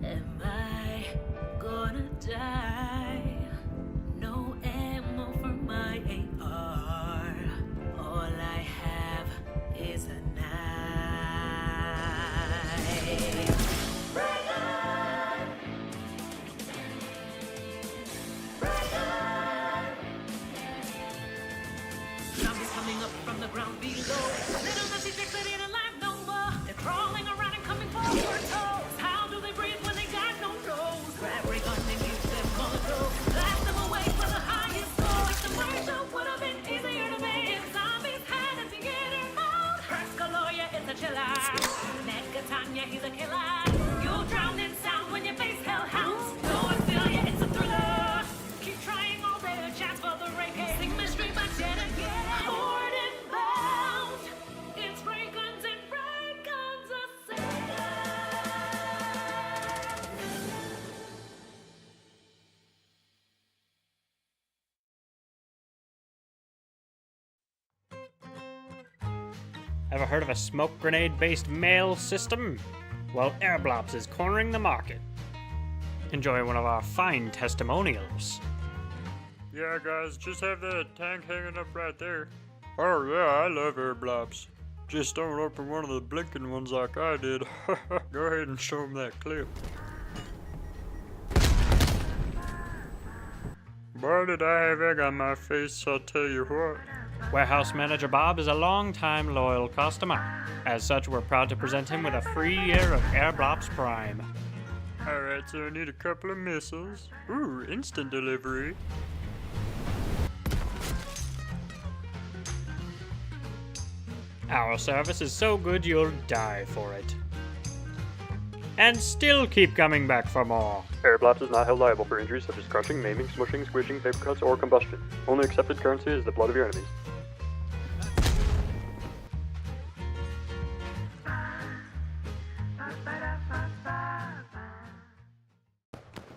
Am I gonna die? No ammo for my AR. All I have is a knife. Break on! Break on! Zombies coming up from the ground below. They don't have secrets that ain't alive no more. They're crawling around and coming for your toes. How do they breathe when they got no nose? Grab ray gun and use them on the go. Blast them away for the highest score. If the marshal would have been easier to make if zombies had a theater mode. Perscaloya is a chiller. Negatanya, he's a killer. You'll drown in sound when you face hellhounds. No, I feel ya, it's a thriller. Keep trying all their chance for the rank. Sing mystery, but yet again. Bored and bound. It's ray guns and ray guns a Ever heard of a smoke grenade-based mail system? Well, Airblops is cornering the market. Enjoy one of our fine testimonials. Yeah, guys, just have that tank hanging up right there. Oh yeah, I love air blobs. Just don't open one of the blinking ones like I did. Go ahead and show them that clip. Boy, did I have egg on my face, I'll tell you what. Warehouse Manager Bob is a long-time loyal customer. As such, we're proud to present him with a free year of Airblops Prime. Alright, so I need a couple of missiles. Ooh, instant delivery. Our service is so good you'll die for it. And still keep coming back for more. Airblops is not held liable for injuries such as crushing, maiming, smushing, squishing, paper cuts, or combustion. Only accepted currency is the blood of your enemies.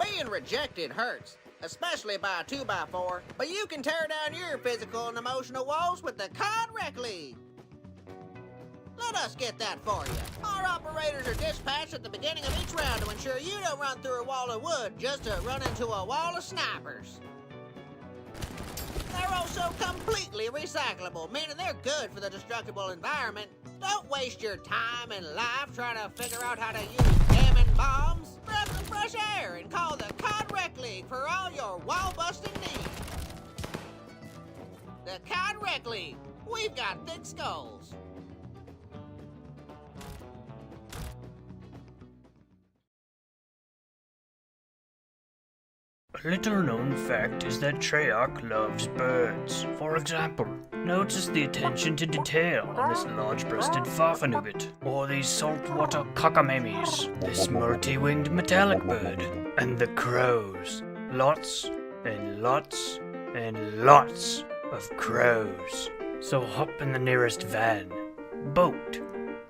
Being rejected hurts, especially by a 2x4, but you can tear down your physical and emotional walls with the COD Rec League. Let us get that for you. Our operators are dispatched at the beginning of each round to ensure you don't run through a wall of wood just to run into a wall of snipers. They're also completely recyclable, meaning they're good for the destructible environment. Don't waste your time and life trying to figure out how to use jamming bombs. Breath of fresh air and call the COD Rec League for all your wall-busting needs. The COD Rec League. We've got thick skulls. A little known fact is that Treyarch loves birds. For example, notice the attention to detail on this large-breasted farfanugget, or these saltwater cockamemes, this multi-winged metallic bird, and the crows. Lots and lots and lots of crows. So hop in the nearest van, boat,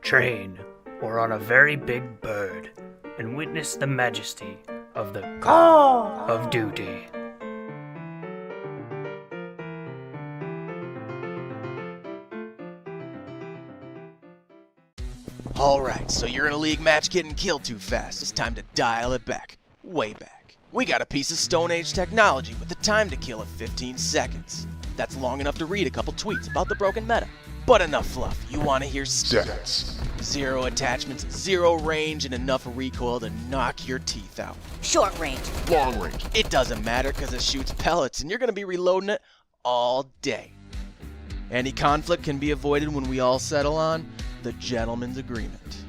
train, or on a very big bird, and witness the majesty of the Call of Duty. Alright, so you're in a league match getting killed too fast. It's time to dial it back. Way back. We got a piece of Stone Age technology with the time to kill of 15 seconds. That's long enough to read a couple tweets about the broken meta. But enough fluff. You want to hear stats. 0 attachments, 0 range, and enough recoil to knock your teeth out. Short range. Long range. It doesn't matter because it shoots pellets and you're going to be reloading it all day. Any conflict can be avoided when we all settle on the gentleman's agreement.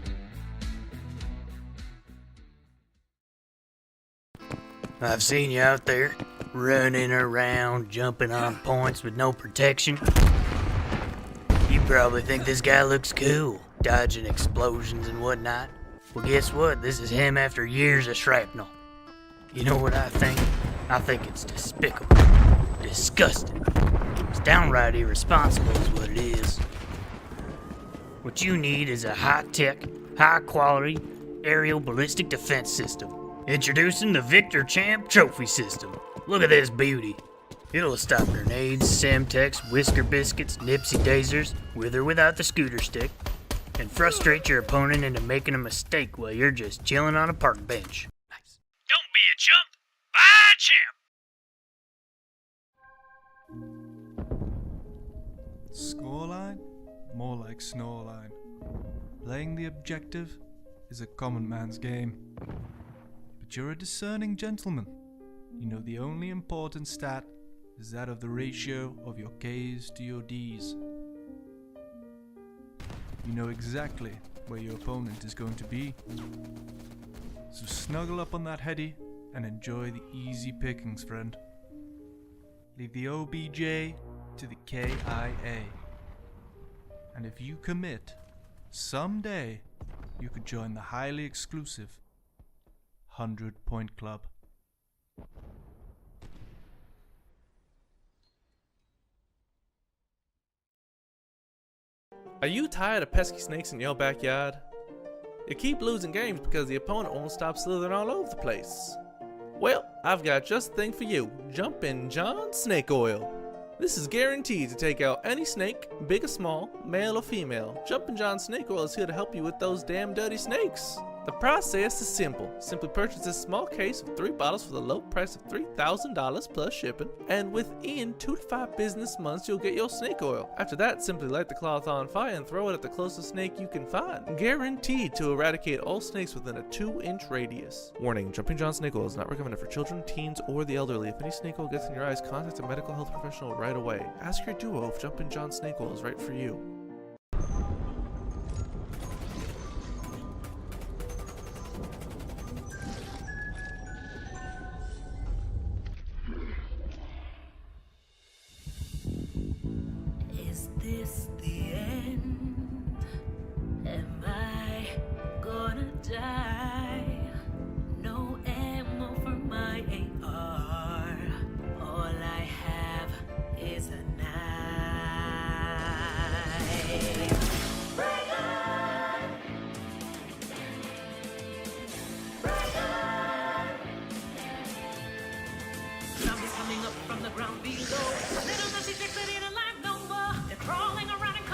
I've seen you out there, running around, jumping on points with no protection. You probably think this guy looks cool, dodging explosions and whatnot. Well, guess what? This is him after years of shrapnel. You know what I think? I think it's despicable. Disgusting. It's downright irresponsible is what it is. What you need is a high-tech, high-quality aerial ballistic defense system. Introducing the Victor Champ Trophy System. Look at this beauty. It'll stop grenades, Semtex, Whisker Biscuits, Nipsey Daisers, with or without the scooter stick, and frustrate your opponent into making a mistake while you're just chilling on a park bench. Nice. Don't be a chump. Buy a champ. Scoreline? More like snoreline. Playing the objective is a common man's game. But you're a discerning gentleman. You know the only important stat is that of the ratio of your K's to your D's. You know exactly where your opponent is going to be. So snuggle up on that heady and enjoy the easy pickings, friend. Leave the OBJ to the KIA. And if you commit, someday you could join the highly exclusive 100-Point Club. Are you tired of pesky snakes in your backyard? You keep losing games because the opponent won't stop slithering all over the place. Well, I've got just the thing for you. Jumpin' John Snake Oil. This is guaranteed to take out any snake, big or small, male or female. Jumpin' John Snake Oil is here to help you with those damn dirty snakes. The process is simple. Simply purchase this small case of 3 bottles for the low price of $3,000 plus shipping, and within 2 to 5 business months you'll get your snake oil. After that, simply light the cloth on fire and throw it at the closest snake you can find. Guaranteed to eradicate all snakes within a 2-inch radius. Warning, Jumping John Snake Oil is not recommended for children, teens, or the elderly. If any snake oil gets in your eyes, contact a medical health professional right away. Ask your duo if Jumping John Snake Oil is right for you. Is this the end? Am I gonna die? No ammo for my AR. All I have is a knife. Bring on! Bring on! Zombies coming up from the ground below. Little Nancy Jackson ain't alive no more. They're crawling around and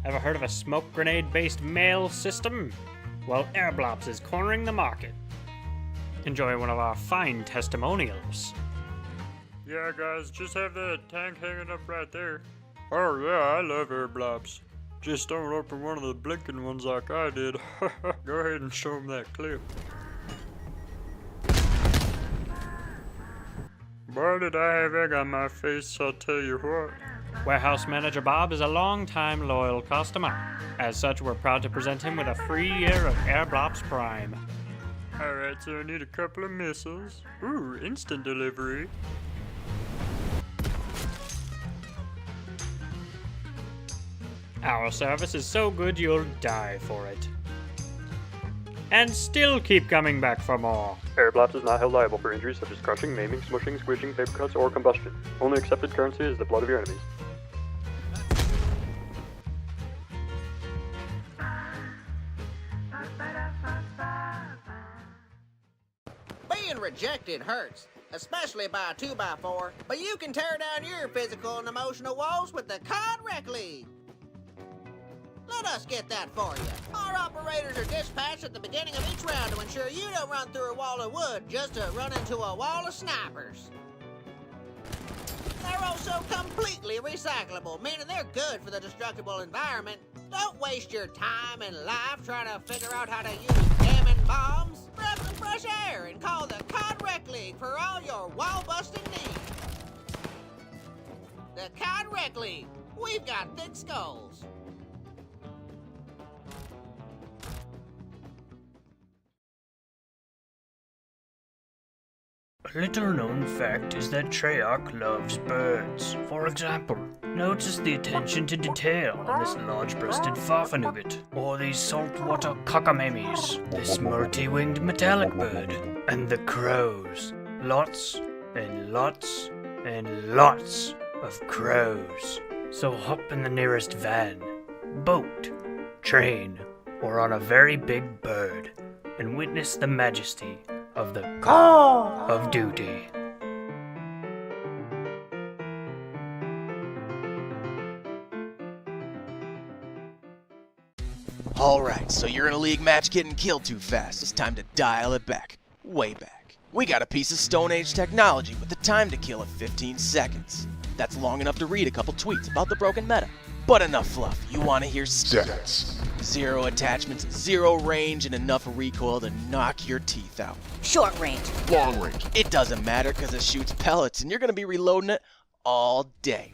Ever heard of a smoke grenade-based mail system? Well, Airblops is cornering the market. Enjoy one of our fine testimonials. Yeah, guys, just have that tank hanging up right there. Oh yeah, I love air blobs. Just don't open one of the blinking ones like I did. Go ahead and show them that clip. Boy, did I have egg on my face, I'll tell you what. Warehouse Manager Bob is a long-time loyal customer. As such, we're proud to present him with a free year of Airblops Prime. Alright, so I need a couple of missiles. Ooh, instant delivery. Our service is so good you'll die for it. And still keep coming back for more. Airblops is not held liable for injuries such as crushing, maiming, smushing, squishing, paper cuts, or combustion. Only accepted currency is the blood of your enemies. Being rejected hurts, especially by a 2x4, but you can tear down your physical and emotional walls with the COD Rec League. Let us get that for you. Our operators are dispatched at the beginning of each round to ensure you don't run through a wall of wood just to run into a wall of snipers. They're also completely recyclable, meaning they're good for the destructible environment. Don't waste your time and life trying to figure out how to use damning bombs. Grab some fresh air and call the COD Rec League for all your wall-busting needs. The COD Rec League. We've got thick skulls. A little known fact is that Treyarch loves birds. For example, notice the attention to detail on this large-breasted farfanugget, or these saltwater cockamemies, this multi-winged metallic bird, and the crows. Lots and lots and lots of crows. So hop in the nearest van, boat, train, or on a very big bird, and witness the majesty of the Call of Duty. Alright, so you're in a league match getting killed too fast. It's time to dial it back. Way back. We got a piece of Stone Age technology with the time to kill of 15 seconds. That's long enough to read a couple tweets about the broken meta. But enough fluff. You want to hear stats. 0 attachments, 0 range, and enough recoil to knock your teeth out. Short range. Long range. It doesn't matter because it shoots pellets and you're going to be reloading it all day.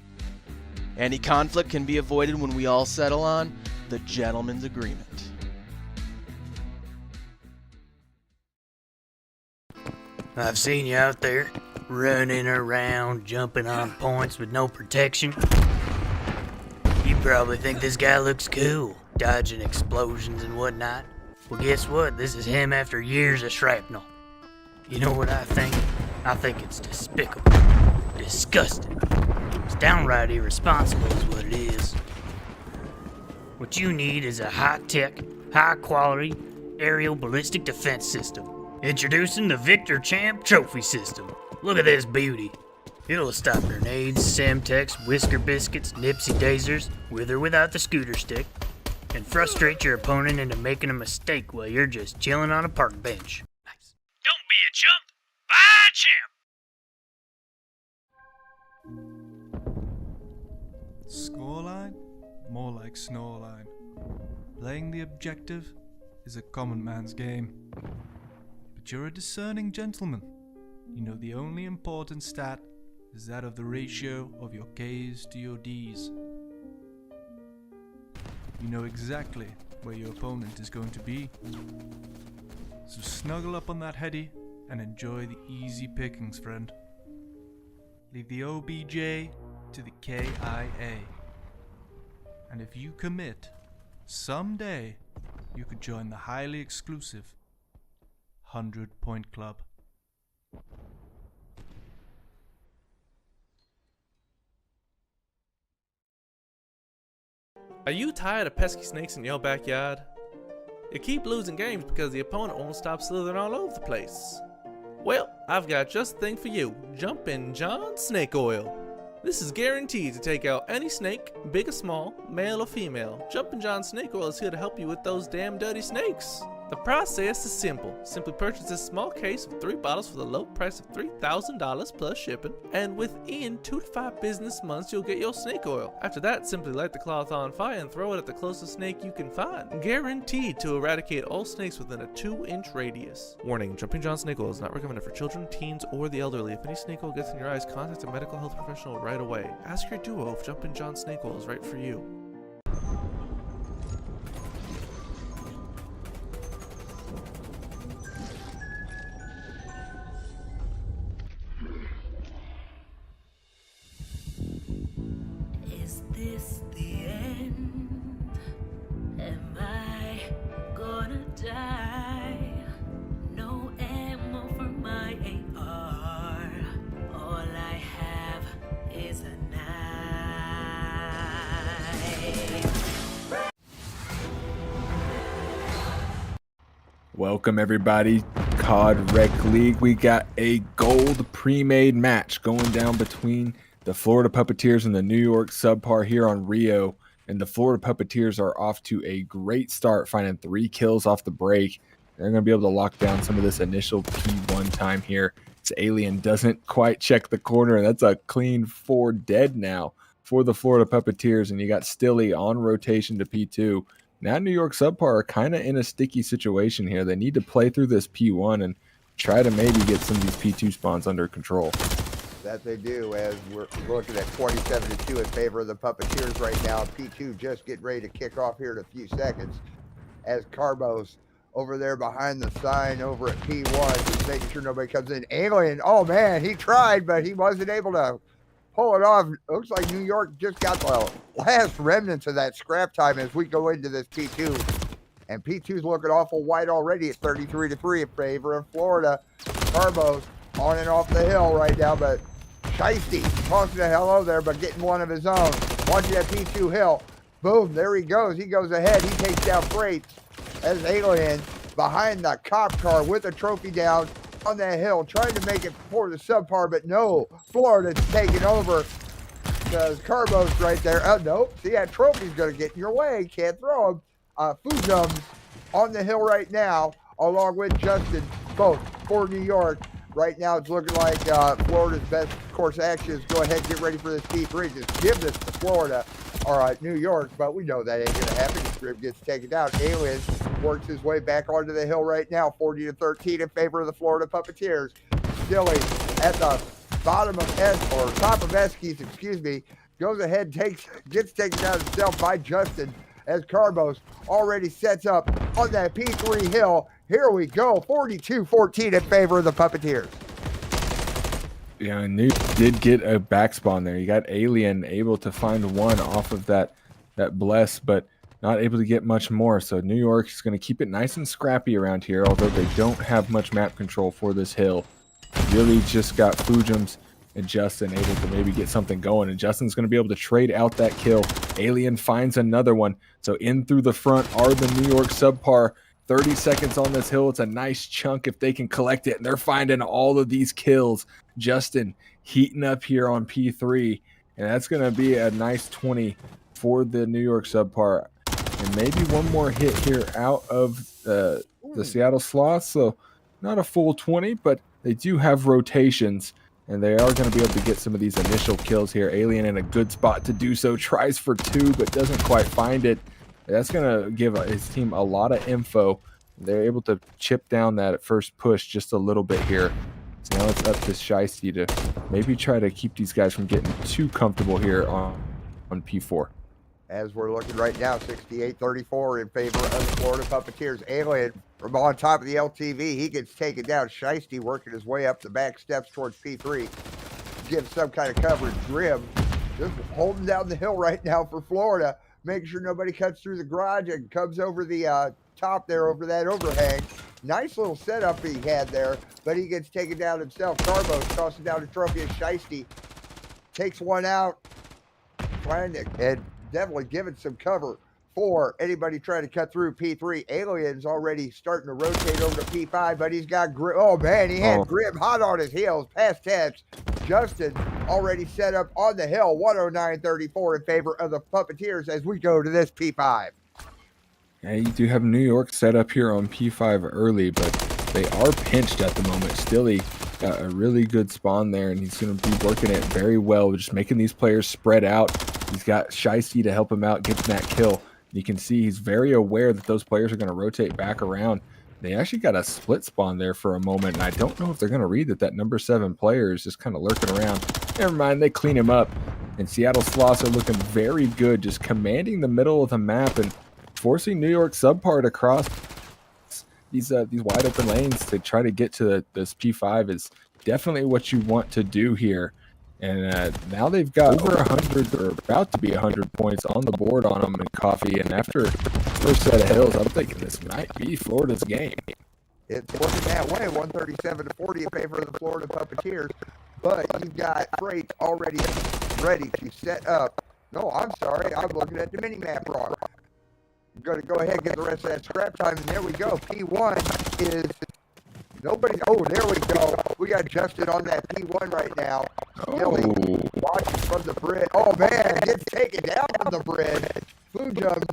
Any conflict can be avoided when we all settle on the gentleman's agreement. I've seen you out there, running around, jumping on points with no protection. You probably think this guy looks cool, dodging explosions and whatnot. Well, guess what? This is him after years of shrapnel. You know what I think? I think it's despicable. Disgusting. It's downright irresponsible is what it is. What you need is a high-tech, high-quality aerial ballistic defense system. Introducing the Victor Champ Trophy System. Look at this beauty. It'll stop grenades, Semtex, Whisker Biscuits, Nipsey Daisers, with or without the scooter stick, and frustrate your opponent into making a mistake while you're just chilling on a park bench. Nice. Don't be a chump. Buy a champ. Scoreline? More like Snoreline. Playing the objective is a common man's game. But you're a discerning gentleman. You know the only important stat is that of the ratio of your K's to your D's. You know exactly where your opponent is going to be. So snuggle up on that heady and enjoy the easy pickings, friend. Leave the OBJ to the KIA. And if you commit, someday you could join the highly exclusive 100-Point Club. Are you tired of pesky snakes in your backyard? You keep losing games because the opponent won't stop slithering all over the place. Well, I've got just the thing for you. Jumpin' John Snake Oil. This is guaranteed to take out any snake, big or small, male or female. Jumpin' John Snake Oil is here to help you with those damn dirty snakes. The process is simple. Simply purchase this small case of 3 bottles for the low price of $3,000 plus shipping, and within 2 to 5 business months you'll get your snake oil. After that, simply light the cloth on fire and throw it at the closest snake you can find. Guaranteed to eradicate all snakes within a 2-inch radius. Warning, Jumping John Snake Oil is not recommended for children, teens, or the elderly. If any snake oil gets in your eyes, contact a medical health professional right away. Ask your duo if Jumping John Snake Oil is right for you. Is this the end? Am I gonna die? No ammo for my AR. All I have is a knife. Welcome everybody, COD Rec League. We got a gold pre-made match going down between the Florida Puppeteers and the New York Subpar here on Rio. And the Florida Puppeteers are off to a great start, finding 3 kills off the break. They're going to be able to lock down some of this initial P1 time here. This Alien doesn't quite check the corner, and that's a clean 4 dead now for the Florida Puppeteers. And you got Stilly on rotation to P2. Now New York Subpar are kind of in a sticky situation here. They need to play through this P1 and try to maybe get some of these P2 spawns under control. That they do, as we're looking at 27-2 in favor of the Puppeteers right now. P2 just getting ready to kick off here in a few seconds, as Carbos over there behind the sign over at P1, just making sure nobody comes in. Alien, oh man, he tried, but he wasn't able to pull it off. Looks like New York just got the last remnants of that scrap time as we go into this P2. And P2's looking awful white already at 33-3 in favor of Florida. Carbos on and off the hill right now, but Shiesty tossing a hello there, but getting one of his own. Watching that P2 hill. Boom, there he goes. He goes ahead. He takes down Freight as Alien behind the cop car with a trophy down on that hill, trying to make it for the Subpar, but no, Florida's taking over because Carbos right there. Oh, nope. See, that trophy's going to get in your way. Can't throw him. Fujum's on the hill right now, along with Justin, both for New York. Right now, it's looking like Florida's best course of action is go ahead and get ready for this P3. Just give this to Florida or New York, but we know that ain't going to happen. Grib gets taken down. Alien works his way back onto the hill right now, 40-13 in favor of the Florida Puppeteers. Stilly at the bottom of top of Eskies, excuse me, goes ahead, gets taken down himself by Justin as Carbos already sets up on that P3 hill. Here we go, 42-14 in favor of the Puppeteers. Yeah, and New did get a back spawn there. You got Alien able to find one off of that bless, but not able to get much more. So New York is going to keep it nice and scrappy around here, although they don't have much map control for this hill. Really just got Fujums and Justin able to maybe get something going, and Justin's going to be able to trade out that kill. Alien finds another one. So in through the front are the New York Subpar. 30 seconds on this hill. It's a nice chunk if they can collect it, and they're finding all of these kills. Justin heating up here on P3, and that's going to be a nice 20 for the New York Subpar. And maybe one more hit here out of the Seattle Sloths. So not a full 20, but they do have rotations, and they are going to be able to get some of these initial kills here. Alien in a good spot to do so. Tries for 2, but doesn't quite find it. That's going to give his team a lot of info. They're able to chip down that first push just a little bit here. So now it's up to Shiesty to maybe try to keep these guys from getting too comfortable here on P4. As we're looking right now, 68-34 in favor of the Florida Puppeteers. Alien from on top of the LTV. He gets taken down. Shiesty working his way up the back steps towards P3. Gives some kind of coverage. Grim just holding down the hill right now for Florida. Making sure nobody cuts through the garage and comes over the top there, over that overhang. Nice little setup he had there, but he gets taken down himself. Carbos tossing down a trophy as Shiesty takes one out, trying to, and definitely giving some cover for anybody trying to cut through P3. Alien's already starting to rotate over to P5, but he's got Grim. Oh man, he had Grim hot on his heels, past tense. Justin already set up on the hill, 109.34 in favor of the Puppeteers as we go to this P5. Yeah, you do have New York set up here on P5 early, but they are pinched at the moment. Stilly got a really good spawn there, and he's going to be working it very well, just making these players spread out. He's got Shiesty to help him out, getting that kill. You can see he's very aware that those players are going to rotate back around. They actually got a split spawn there for a moment, and I don't know if they're going to read that number 7 player is just kind of lurking around. Never mind, they clean him up. And Seattle Sloths are looking very good, just commanding the middle of the map and forcing New York subpar to cross these wide open lanes to try to get to this P5 is definitely what you want to do here. And now they've got over 100 or about to be 100 points on the board on them in coffee. And after first set of hills, I'm thinking this might be Florida's game. It's looking that way, 137-40 in favor of the Florida Puppeteers. But you've got Freight already ready to set up. No, I'm sorry. I'm looking at the mini-map wrong. I'm going to go ahead and get the rest of that scrap time. And there we go. P1 is nobody. Oh, there we go. We got Justin on that P1 right now. Stilly watching from the bridge. Oh, man. Gets taken down from the bridge. Food jumps.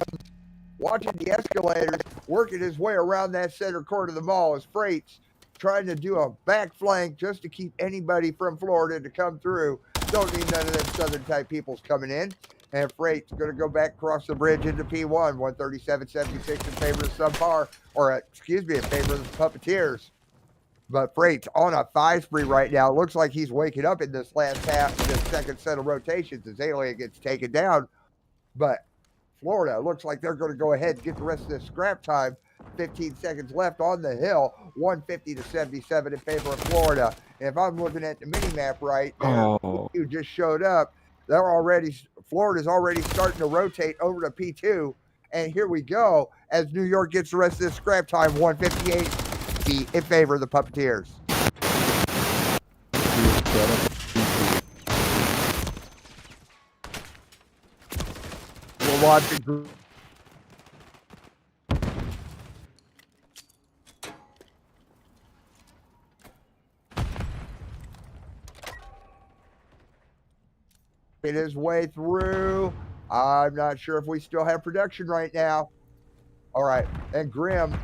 Watching the escalators, working his way around that center court of the mall as Freight's trying to do a back flank just to keep anybody from Florida to come through. Don't need none of them southern type peoples coming in. And Freight's going to go back across the bridge into P1, 137.76 in favor of subpar, or excuse me, in favor of the Puppeteers. But Freight's on a 5 spree right now. It looks like he's waking up in this last half, this second set of rotations as Alien gets taken down. But Florida, looks like they're going to go ahead and get the rest of this scrap time. 15 seconds left on the hill, 150-77 in favor of Florida. And if I'm looking at the mini-map right, who just showed up, Florida's already starting to rotate over to P2. And here we go, as New York gets the rest of this scrap time, 158 in favor of the Puppeteers. Watching. His way through. I'm not sure if we still have production right now. All right, and Grim.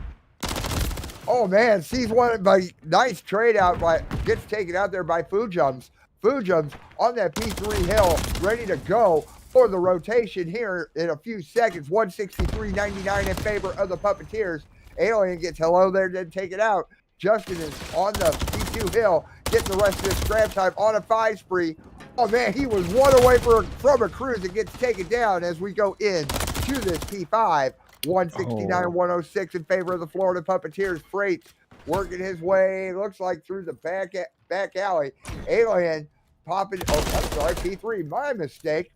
Oh man, sees one by nice trade out by gets taken out there by Fujums. Fujums on that P3 hill, ready to go for the rotation here in a few seconds. 163.99 in favor of the Puppeteers. Alien gets hello there, then take it out. Justin is on the P2 hill, getting the rest of his scrap time on a 5 spree. Oh man, he was one away from a cruise that gets taken down as we go in to this P5. 169-106 in favor of the Florida Puppeteers. Freight working his way, looks like through the back alley. Alien popping, oh, I'm sorry, P3, my mistake.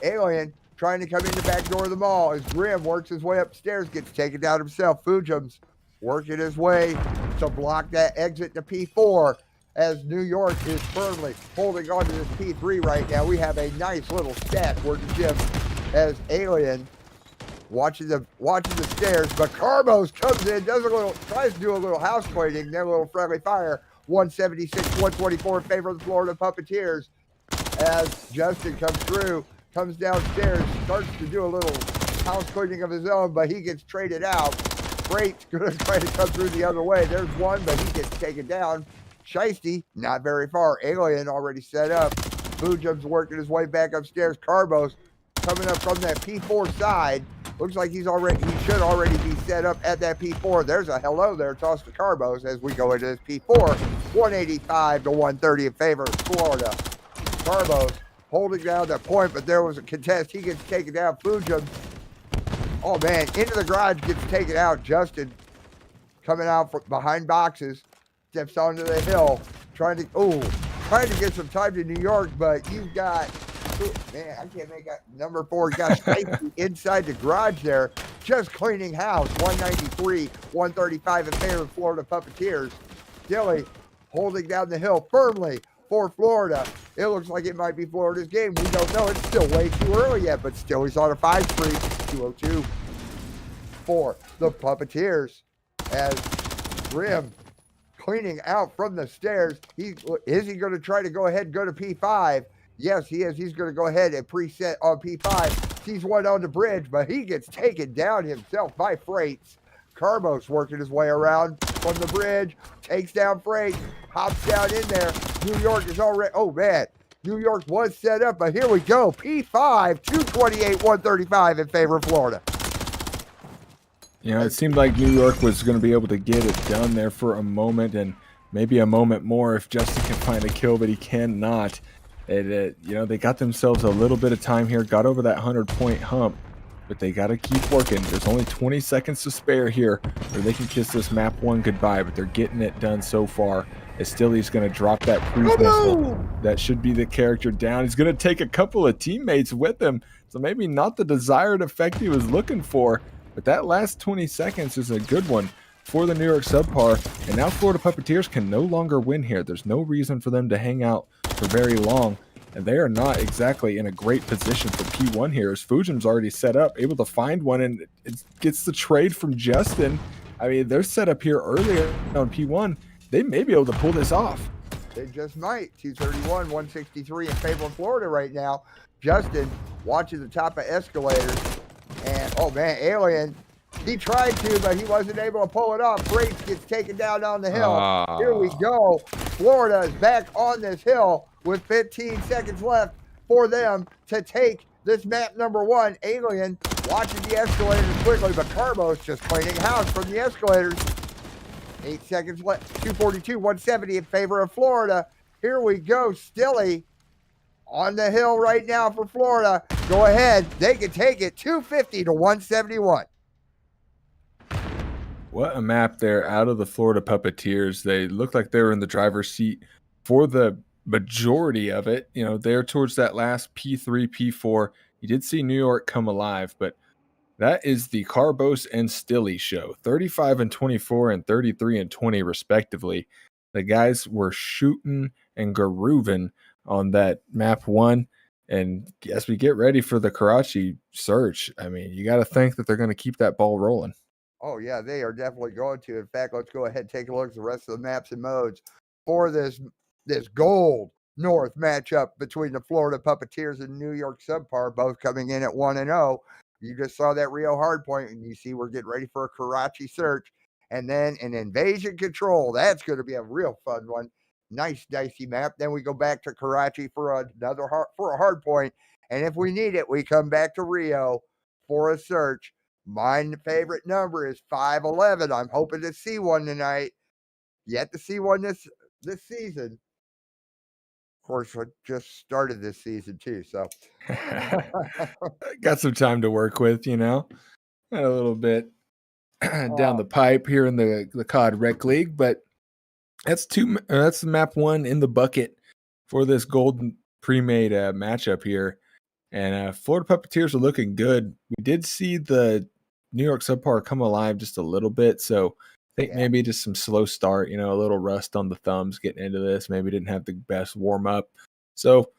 Alien trying to come in the back door of the mall as Grim works his way upstairs, gets taken down himself. Fujums working his way to block that exit to P4 as New York is firmly holding on to this P3 right now. We have a nice little stat working Jim as Alien watching the stairs, but Carbos comes in, tries to do a little house cleaning, then a little friendly fire. 176-124 in favor of the Florida Puppeteers as Justin comes through. Comes downstairs, starts to do a little house cleaning of his own, but he gets traded out. Freight's going to try to come through the other way. There's one, but he gets taken down. Shiesty, not very far. Alien already set up. Fujum's working his way back upstairs. Carbos coming up from that P4 side. Looks like he should already be set up at that P4. There's a hello there tossed to Carbos as we go into this P4. 185-130 in favor of Florida. Carbos holding down that point, but there was a contest. He gets taken down. Fujum, oh man, into the garage, gets taken out. Justin coming out from behind boxes, steps onto the hill, trying to get some time to New York, but you've got, man, I can't make out number 4. You got Stacy inside the garage there, just cleaning house. 193-135 in favor of Florida Puppeteers. Dilly holding down the hill firmly for Florida. It looks like it might be Florida's game. We don't know. It's still way too early yet, but still he's on a 5 spree. 202 for the Puppeteers as Grim cleaning out from the stairs. Is he going to try to go ahead and go to P5? Yes, he is. He's going to go ahead and preset on P5. Sees one on the bridge, but he gets taken down himself by Freights. Carbos working his way around from the bridge, takes down Freight, hops down in there. New York is already, oh man, New York was set up, but here we go. P5, 228, 135 in favor of Florida. You know, it seemed like New York was going to be able to get it done there for a moment, and maybe a moment more if Justin can find a kill, but he cannot. You know, they got themselves a little bit of time here, got over that 100-point hump, but they got to keep working. There's only 20 seconds to spare here, or they can kiss this map 1 goodbye, but they're getting it done so far. He's going to drop that cruise missile. That should be the character down. He's going to take a couple of teammates with him, so maybe not the desired effect he was looking for, but that last 20 seconds is a good one for the New York Subpar, and now Florida Puppeteers can no longer win here. There's no reason for them to hang out for very long, and they are not exactly in a great position for P1 here, as Fujin's already set up, able to find one, and it gets the trade from Justin. I mean, they're set up here earlier on P1. They may be able to pull this off. They just might. 231, 163 in favor of Florida right now. Justin watching the top of escalators. And, oh man, Alien, he tried to, but he wasn't able to pull it off. Freights gets taken down on the hill. Here we go. Florida is back on this hill with 15 seconds left for them to take this map number 1. Alien watching the escalators quickly, but Carbos just cleaning house from the escalators. 8 seconds left. 242, 170 in favor of Florida. Here we go. Stilly on the hill right now for Florida. Go ahead. They can take it. 250 to 171. What a map there out of the Florida Puppeteers. They look like they were in the driver's seat for the majority of it. You know, they're towards that last P3, P4. You did see New York come alive, but that is the Carbos and Stilly show. 35 and 24 and 33 and 20 respectively. The guys were shooting and grooving on that map 1. And as we get ready for the Karachi search, I mean, you got to think that they're going to keep that ball rolling. Oh, yeah, they are definitely going to. In fact, let's go ahead and take a look at the rest of the maps and modes for this gold North matchup between the Florida Puppeteers and New York Subpar, both coming in at 1-0. You just saw that Rio hardpoint, and you see we're getting ready for a Karachi search. And then an invasion control. That's going to be a real fun one. Nice, dicey map. Then we go back to Karachi for a hard point. And if we need it, we come back to Rio for a search. My favorite number is 511. I'm hoping to see one tonight. Yet to see one this season. Of course, I just started this season too, so got some time to work with, you know. Got a little bit down the pipe here in the COD Rec League, but that's the map 1 in the bucket for this golden pre-made matchup here. And Florida Puppeteers are looking good. We did see the New York Subpar come alive just a little bit, so I think maybe just some slow start, you know, a little rust on the thumbs getting into this. Maybe didn't have the best warm up. So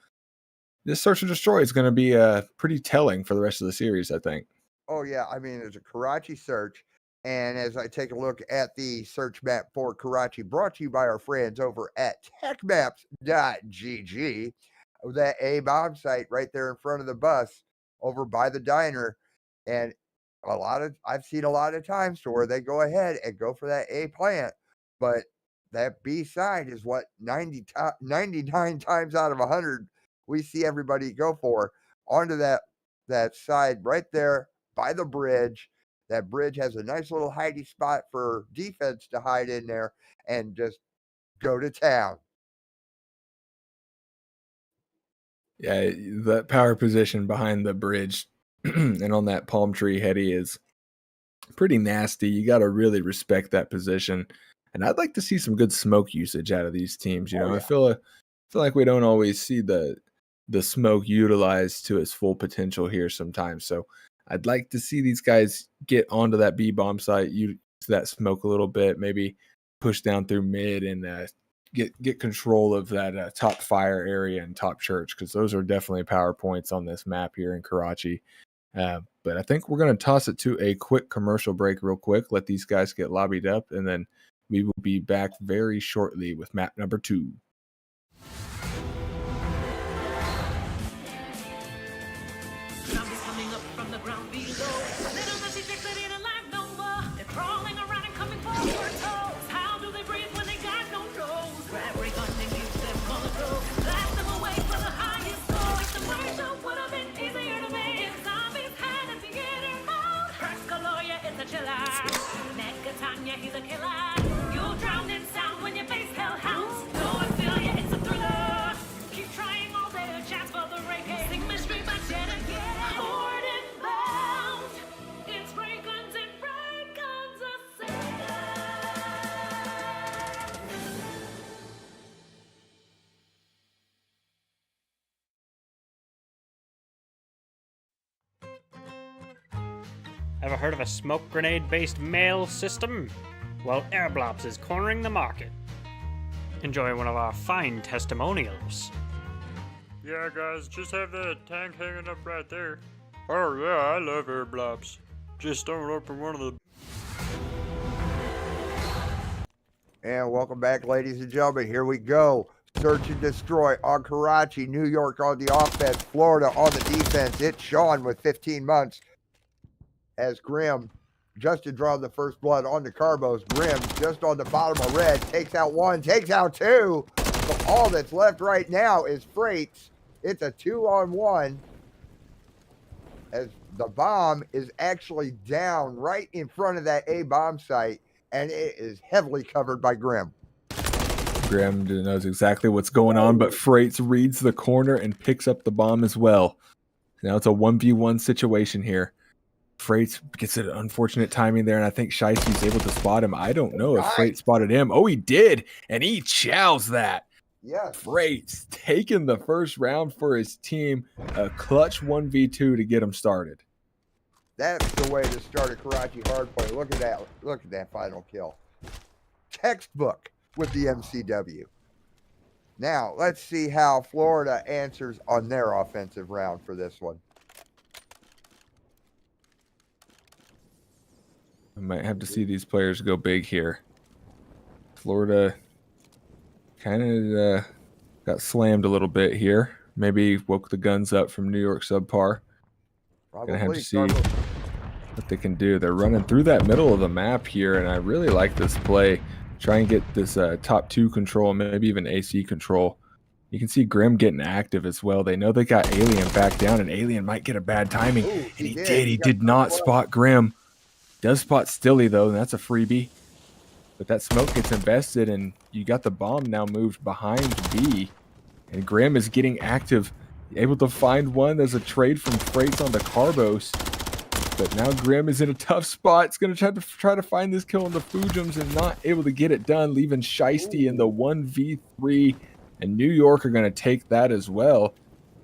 this search and destroy is going to be pretty telling for the rest of the series, I think. Oh, yeah. I mean, it's a Karachi search. And as I take a look at the search map for Karachi, brought to you by our friends over at techmaps.gg, that A bomb site right there in front of the bus over by the diner. And I've seen a lot of times to where they go ahead and go for that A plant, but that B side is what 99 times out of 100 we see everybody go for. Onto that side right there by the bridge. That bridge has a nice little hidey spot for defense to hide in there and just go to town. Yeah, that power position behind the bridge and on that palm tree heady is pretty nasty. You got to really respect that position. And I'd like to see some good smoke usage out of these teams. You know, I feel like we don't always see the smoke utilized to its full potential here sometimes. So I'd like to see these guys get onto that B bomb site, use that smoke a little bit, maybe push down through mid and get control of that top fire area and top church, because those are definitely power points on this map here in Karachi. But I think we're going to toss it to a quick commercial break real quick, let these guys get lobbied up, and then We will be back very shortly with map number 2. Zombies coming up from the ground below. Little messy chicks that ain't alive no more. They're crawling around and coming for your toes. How do they breathe when they got no nose? Grab ray gun and use them on the go. Blast them away for the highest score. If the commercial would have been easier to make if zombies had a theater mode. Perscaloya is a chiller. Negatanya, he's a killer. You'll drown in sound when you face hellhounds. No, I feel ya, it's a thriller. Keep trying all day to chance for the reggae. Sing mystery, but yet again. Forward and bound. It's ray guns and ray guns assail. Ever heard of a smoke grenade-based mail system? Well, Airblops is cornering the market. Enjoy one of our fine testimonials. Yeah, guys, just have that tank hanging up right there. Oh yeah, I love air blobs. Just don't open one of the... And welcome back, ladies and gentlemen. Here we go. Search and destroy on Karachi, New York on the offense, Florida on the defense. It's Sean with 15 months. As Grim just to draw the first blood on the Carbos. Grim just on the bottom of red. Takes out one, takes out two. So all that's left right now is Freights. It's a 2-on-1. As the bomb is actually down right in front of that A bomb site. And it is heavily covered by Grim. Grim knows exactly what's going on, but Freights reads the corner and picks up the bomb as well. Now it's a 1v1 situation here. Freights gets an unfortunate timing there, and I think Shiesty's able to spot him. I don't know if Freight spotted him. Oh, he did, and he chows that. Yes. Freight's taking the first round for his team. A clutch 1v2 to get him started. That's the way to start a Karachi hardplay. Look at that. Look at that final kill. Textbook with the MCW. Now, let's see how Florida answers on their offensive round for this one. I might have to see these players go big here. Florida kind of got slammed a little bit here. Maybe woke the guns up from New York subpar. Gonna have to see what they can do. They're running through that middle of the map here, and I really like this play. Try and get this top 2 control, maybe even AC control. You can see Grim getting active as well. They know they got Alien back down, and Alien might get a bad timing. Ooh, and he did. He did not spot Grim. Does spot Stilly, though, and that's a freebie. But that smoke gets invested, and you got the bomb now moved behind B. And Grim is getting active, able to find one. There's a trade from Freights on the Carbos. But now Grim is in a tough spot. It's going to try to find this kill on the Fujums and not able to get it done, leaving Shiesty in the 1v3. And New York are going to take that as well.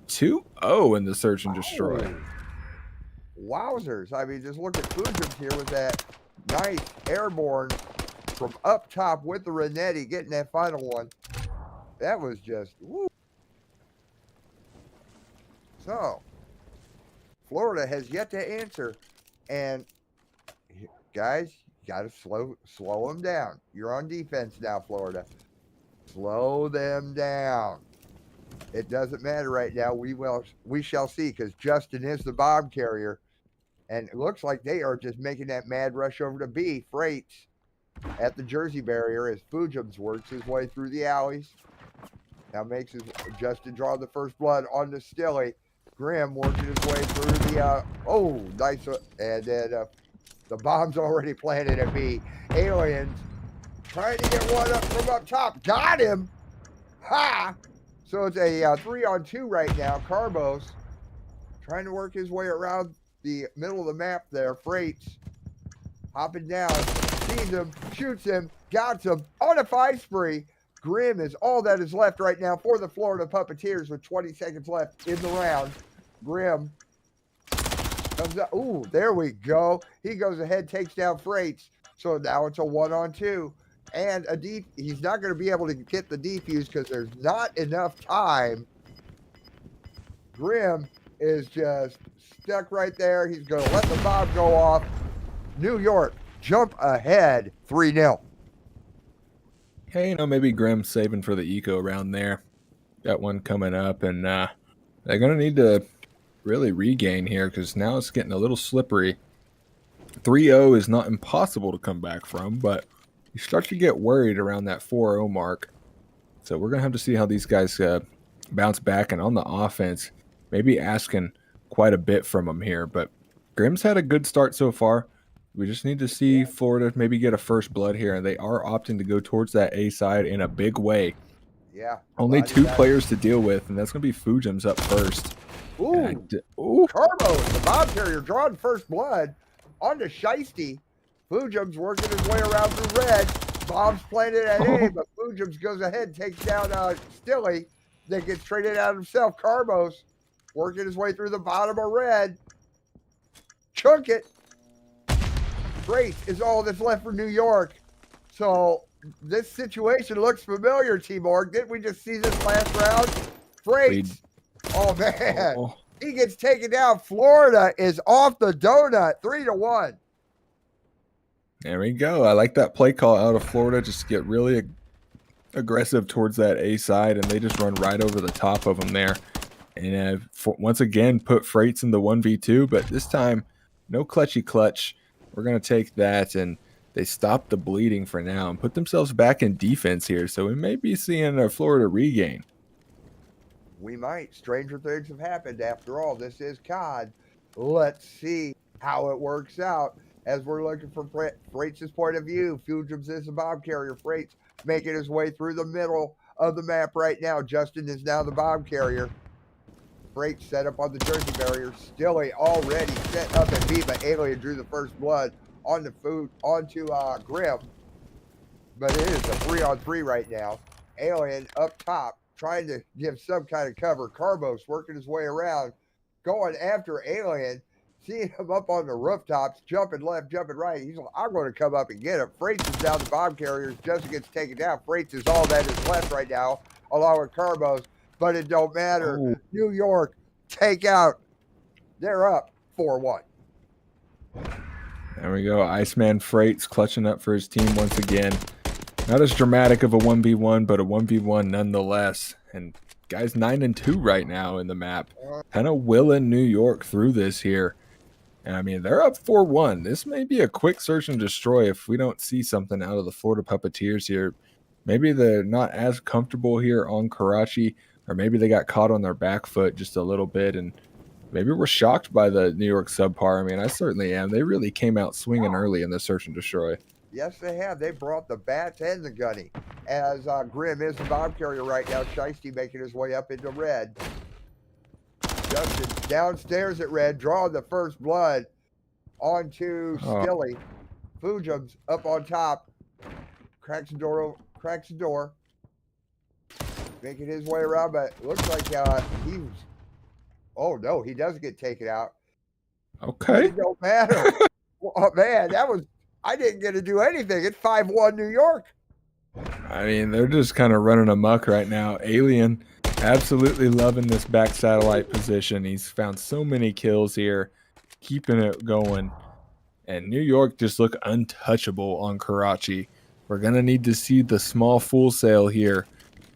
2-0 in the search and destroy. Wowzers. I mean, just look at Fujums here with that nice airborne from up top with the Renetti getting that final one. That was just, woo. So, Florida has yet to answer. And, guys, you got to slow them down. You're on defense now, Florida. Slow them down. It doesn't matter right now. We shall see, because Justin is the bomb carrier. And it looks like they are just making that mad rush over to B. Freights at the Jersey barrier as Fujums works his way through the alleys. Now makes his Justin draw the first blood on the Stilly. Grim working his way through the nice, and then the bomb's already planted at B. Aliens trying to get one up from up top. Got him. Ha! So it's a 3-on-2 right now. Carbos trying to work his way around the middle of the map there. Freights hopping down, sees him, shoots him, got him on a 5 spree. Grim is all that is left right now for the Florida Puppeteers with 20 seconds left in the round. Grim comes up. Ooh, there we go. He goes ahead, takes down Freights. So now it's a 1-on-2. And he's not going to be able to get the defuse because there's not enough time. Grim is just stuck right there. He's going to let the bomb go off. New York jump ahead 3-0. Hey, maybe Grimm's saving for the eco around there. Got one coming up, and they're going to need to really regain here because now it's getting a little slippery. 3-0 is not impossible to come back from, but you start to get worried around that 4-0 mark. So we're going to have to see how these guys bounce back. And on the offense, maybe asking quite a bit from them here. But Grimm's had a good start so far. We just need to see Florida maybe get a first blood here. And they are opting to go towards that A side in a big way. Yeah. Only 2 players to deal with, and that's going to be Fujim's up first. Ooh. Carbo, the bomb carrier, drawing first blood. On to Shiesty. Fujim's working his way around through red. Bomb's planted at A, but Fujim's goes ahead and takes down Stilly. Then gets traded out himself. Carbos working his way through the bottom of red. Chunk it. Freight is all that's left for New York. So this situation looks familiar, T-Morg. Didn't we just see this last round? Freight. Oh, man. He gets taken down. Florida is off the donut, 3-1. There we go. I like that play call out of Florida. Just get really aggressive towards that A side, and they just run right over the top of them there. And once again, put Freights in the 1v2, but this time, no clutchy clutch. We're going to take that, and they stop the bleeding for now and put themselves back in defense here. So we may be seeing a Florida regain. We might. Stranger things have happened. After all, this is COD. Let's see how it works out as we're looking from Freight's point of view. Fujim's is the bomb carrier. Freight's making his way through the middle of the map right now. Justin is now the bomb carrier. Freight set up on the Jersey barrier. Stilly already set up at B, but Alien drew the first blood onto Grim. But it is a 3-on-3 right now. Alien up top, trying to give some kind of cover. Carbos working his way around, going after Alien, seeing him up on the rooftops, jumping left, jumping right. He's like, I'm going to come up and get him. Freights is down the bomb carriers. Justin gets taken down. Freights is all that is left right now, along with Carbos, but it don't matter. Oh. New York, take out. They're up 4-1. There we go. Iceman Freights clutching up for his team once again. Not as dramatic of a 1v1, but a 1v1 nonetheless. And guys 9-2 right now in the map. Kind of willing New York through this here. And I mean, they're up 4-1. This may be a quick search and destroy if we don't see something out of the Florida Puppeteers here. Maybe they're not as comfortable here on Karachi, or maybe they got caught on their back foot just a little bit, and maybe we're shocked by the New York subpar. I mean, I certainly am. They really came out swinging early in the search and destroy. Yes, they have. They brought the bats and the gunny. As Grim is the bomb carrier right now. Shiesty making his way up into red. Justin downstairs at red, drawing the first blood onto Stilly. Fujim's up on top. Cracks the door. Making his way around, but looks like he's... Oh, no, he doesn't get taken out. Okay. It don't matter. Oh, man, that was... I didn't get to do anything. It's 5-1 New York. I mean, they're just kind of running amok right now. Alien absolutely loving this back satellite position. He's found so many kills here, keeping it going. And New York just look untouchable on Karachi. We're going to need to see the small full sail here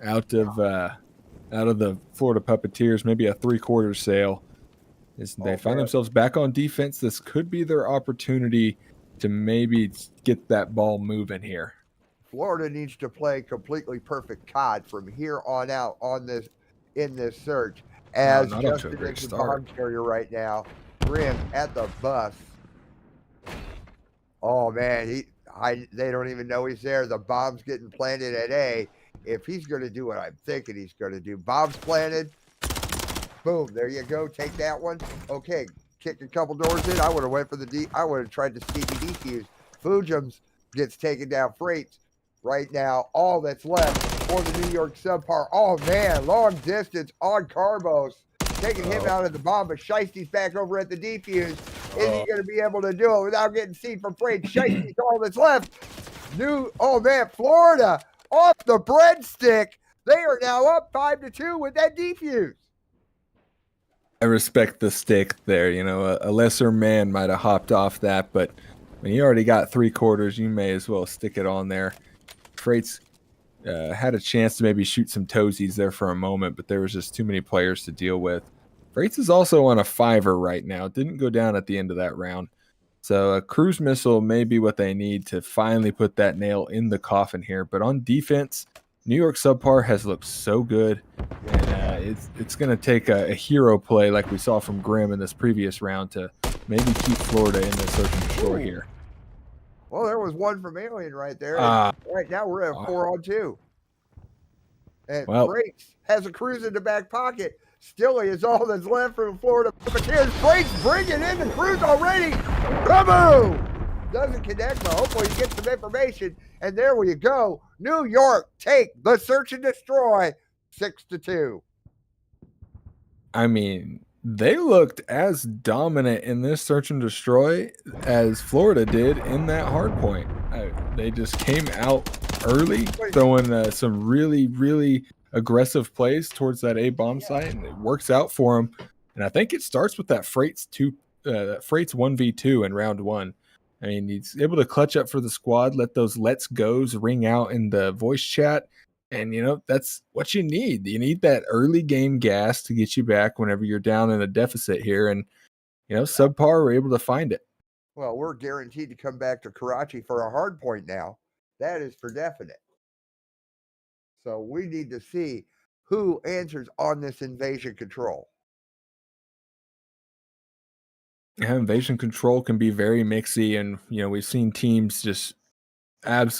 out of the Florida Puppeteers, maybe a 3/4 sail. They find themselves back on defense. This could be their opportunity to maybe get that ball moving here. Florida needs to play completely perfect COD from here on out in this search. As Justin is the bomb carrier right now. Grim at the bus. Oh man, they don't even know he's there. The bomb's getting planted at A. If he's going to do what I'm thinking he's going to do, bomb's planted. Boom, there you go. Take that one. Okay, kick a couple doors in. I would have went for I would have tried to sneaky defuse. Fujim's gets taken down. Freights right now. All that's left for the New York subpar. Oh man, long distance on Carbos. Taking him out of the bomb, but Shiesty's back over at the defuse. Is he going to be able to do it without getting seen from Freight? Shiesty's all that's left. Oh man, Florida off the breadstick. They are now up 5-2 with that defuse. I respect the stick there. You know, a lesser man might have hopped off that, but when you already got 3/4, you may as well stick it on there. Freight's Had a chance to maybe shoot some toesies there for a moment, but there was just too many players to deal with. Freights is also on a 5-er right now. Didn't go down at the end of that round. So a cruise missile may be what they need to finally put that nail in the coffin here. But on defense, New York subpar has looked so good. And it's going to take a hero play like we saw from Grimm in this previous round to maybe keep Florida in the search and destroy here. Well, there was one from Alien right there. And right now we're at 4-on-2. And Freights has a cruise in the back pocket. Stilly is all that's left from Florida Musketeers. Freights bringing in the cruise already. Kaboom! Doesn't connect, but hopefully he gets some information. And there we go. New York take the search and destroy 6-2. I mean, they looked as dominant in this search and destroy as Florida did in that hard point. They just came out early, throwing some really, really aggressive plays towards that A bomb site, and it works out for them. And I think it starts with that Freights 1v2 in round 1. I mean, he's able to clutch up for the squad, let those let's goes ring out in the voice chat. And, that's what you need. You need that early game gas to get you back whenever you're down in a deficit here. And, subpar were able to find it. Well, we're guaranteed to come back to Karachi for a hard point now. That is for definite. So we need to see who answers on this invasion control. Yeah, invasion control can be very mixy. And, we've seen teams just absolutely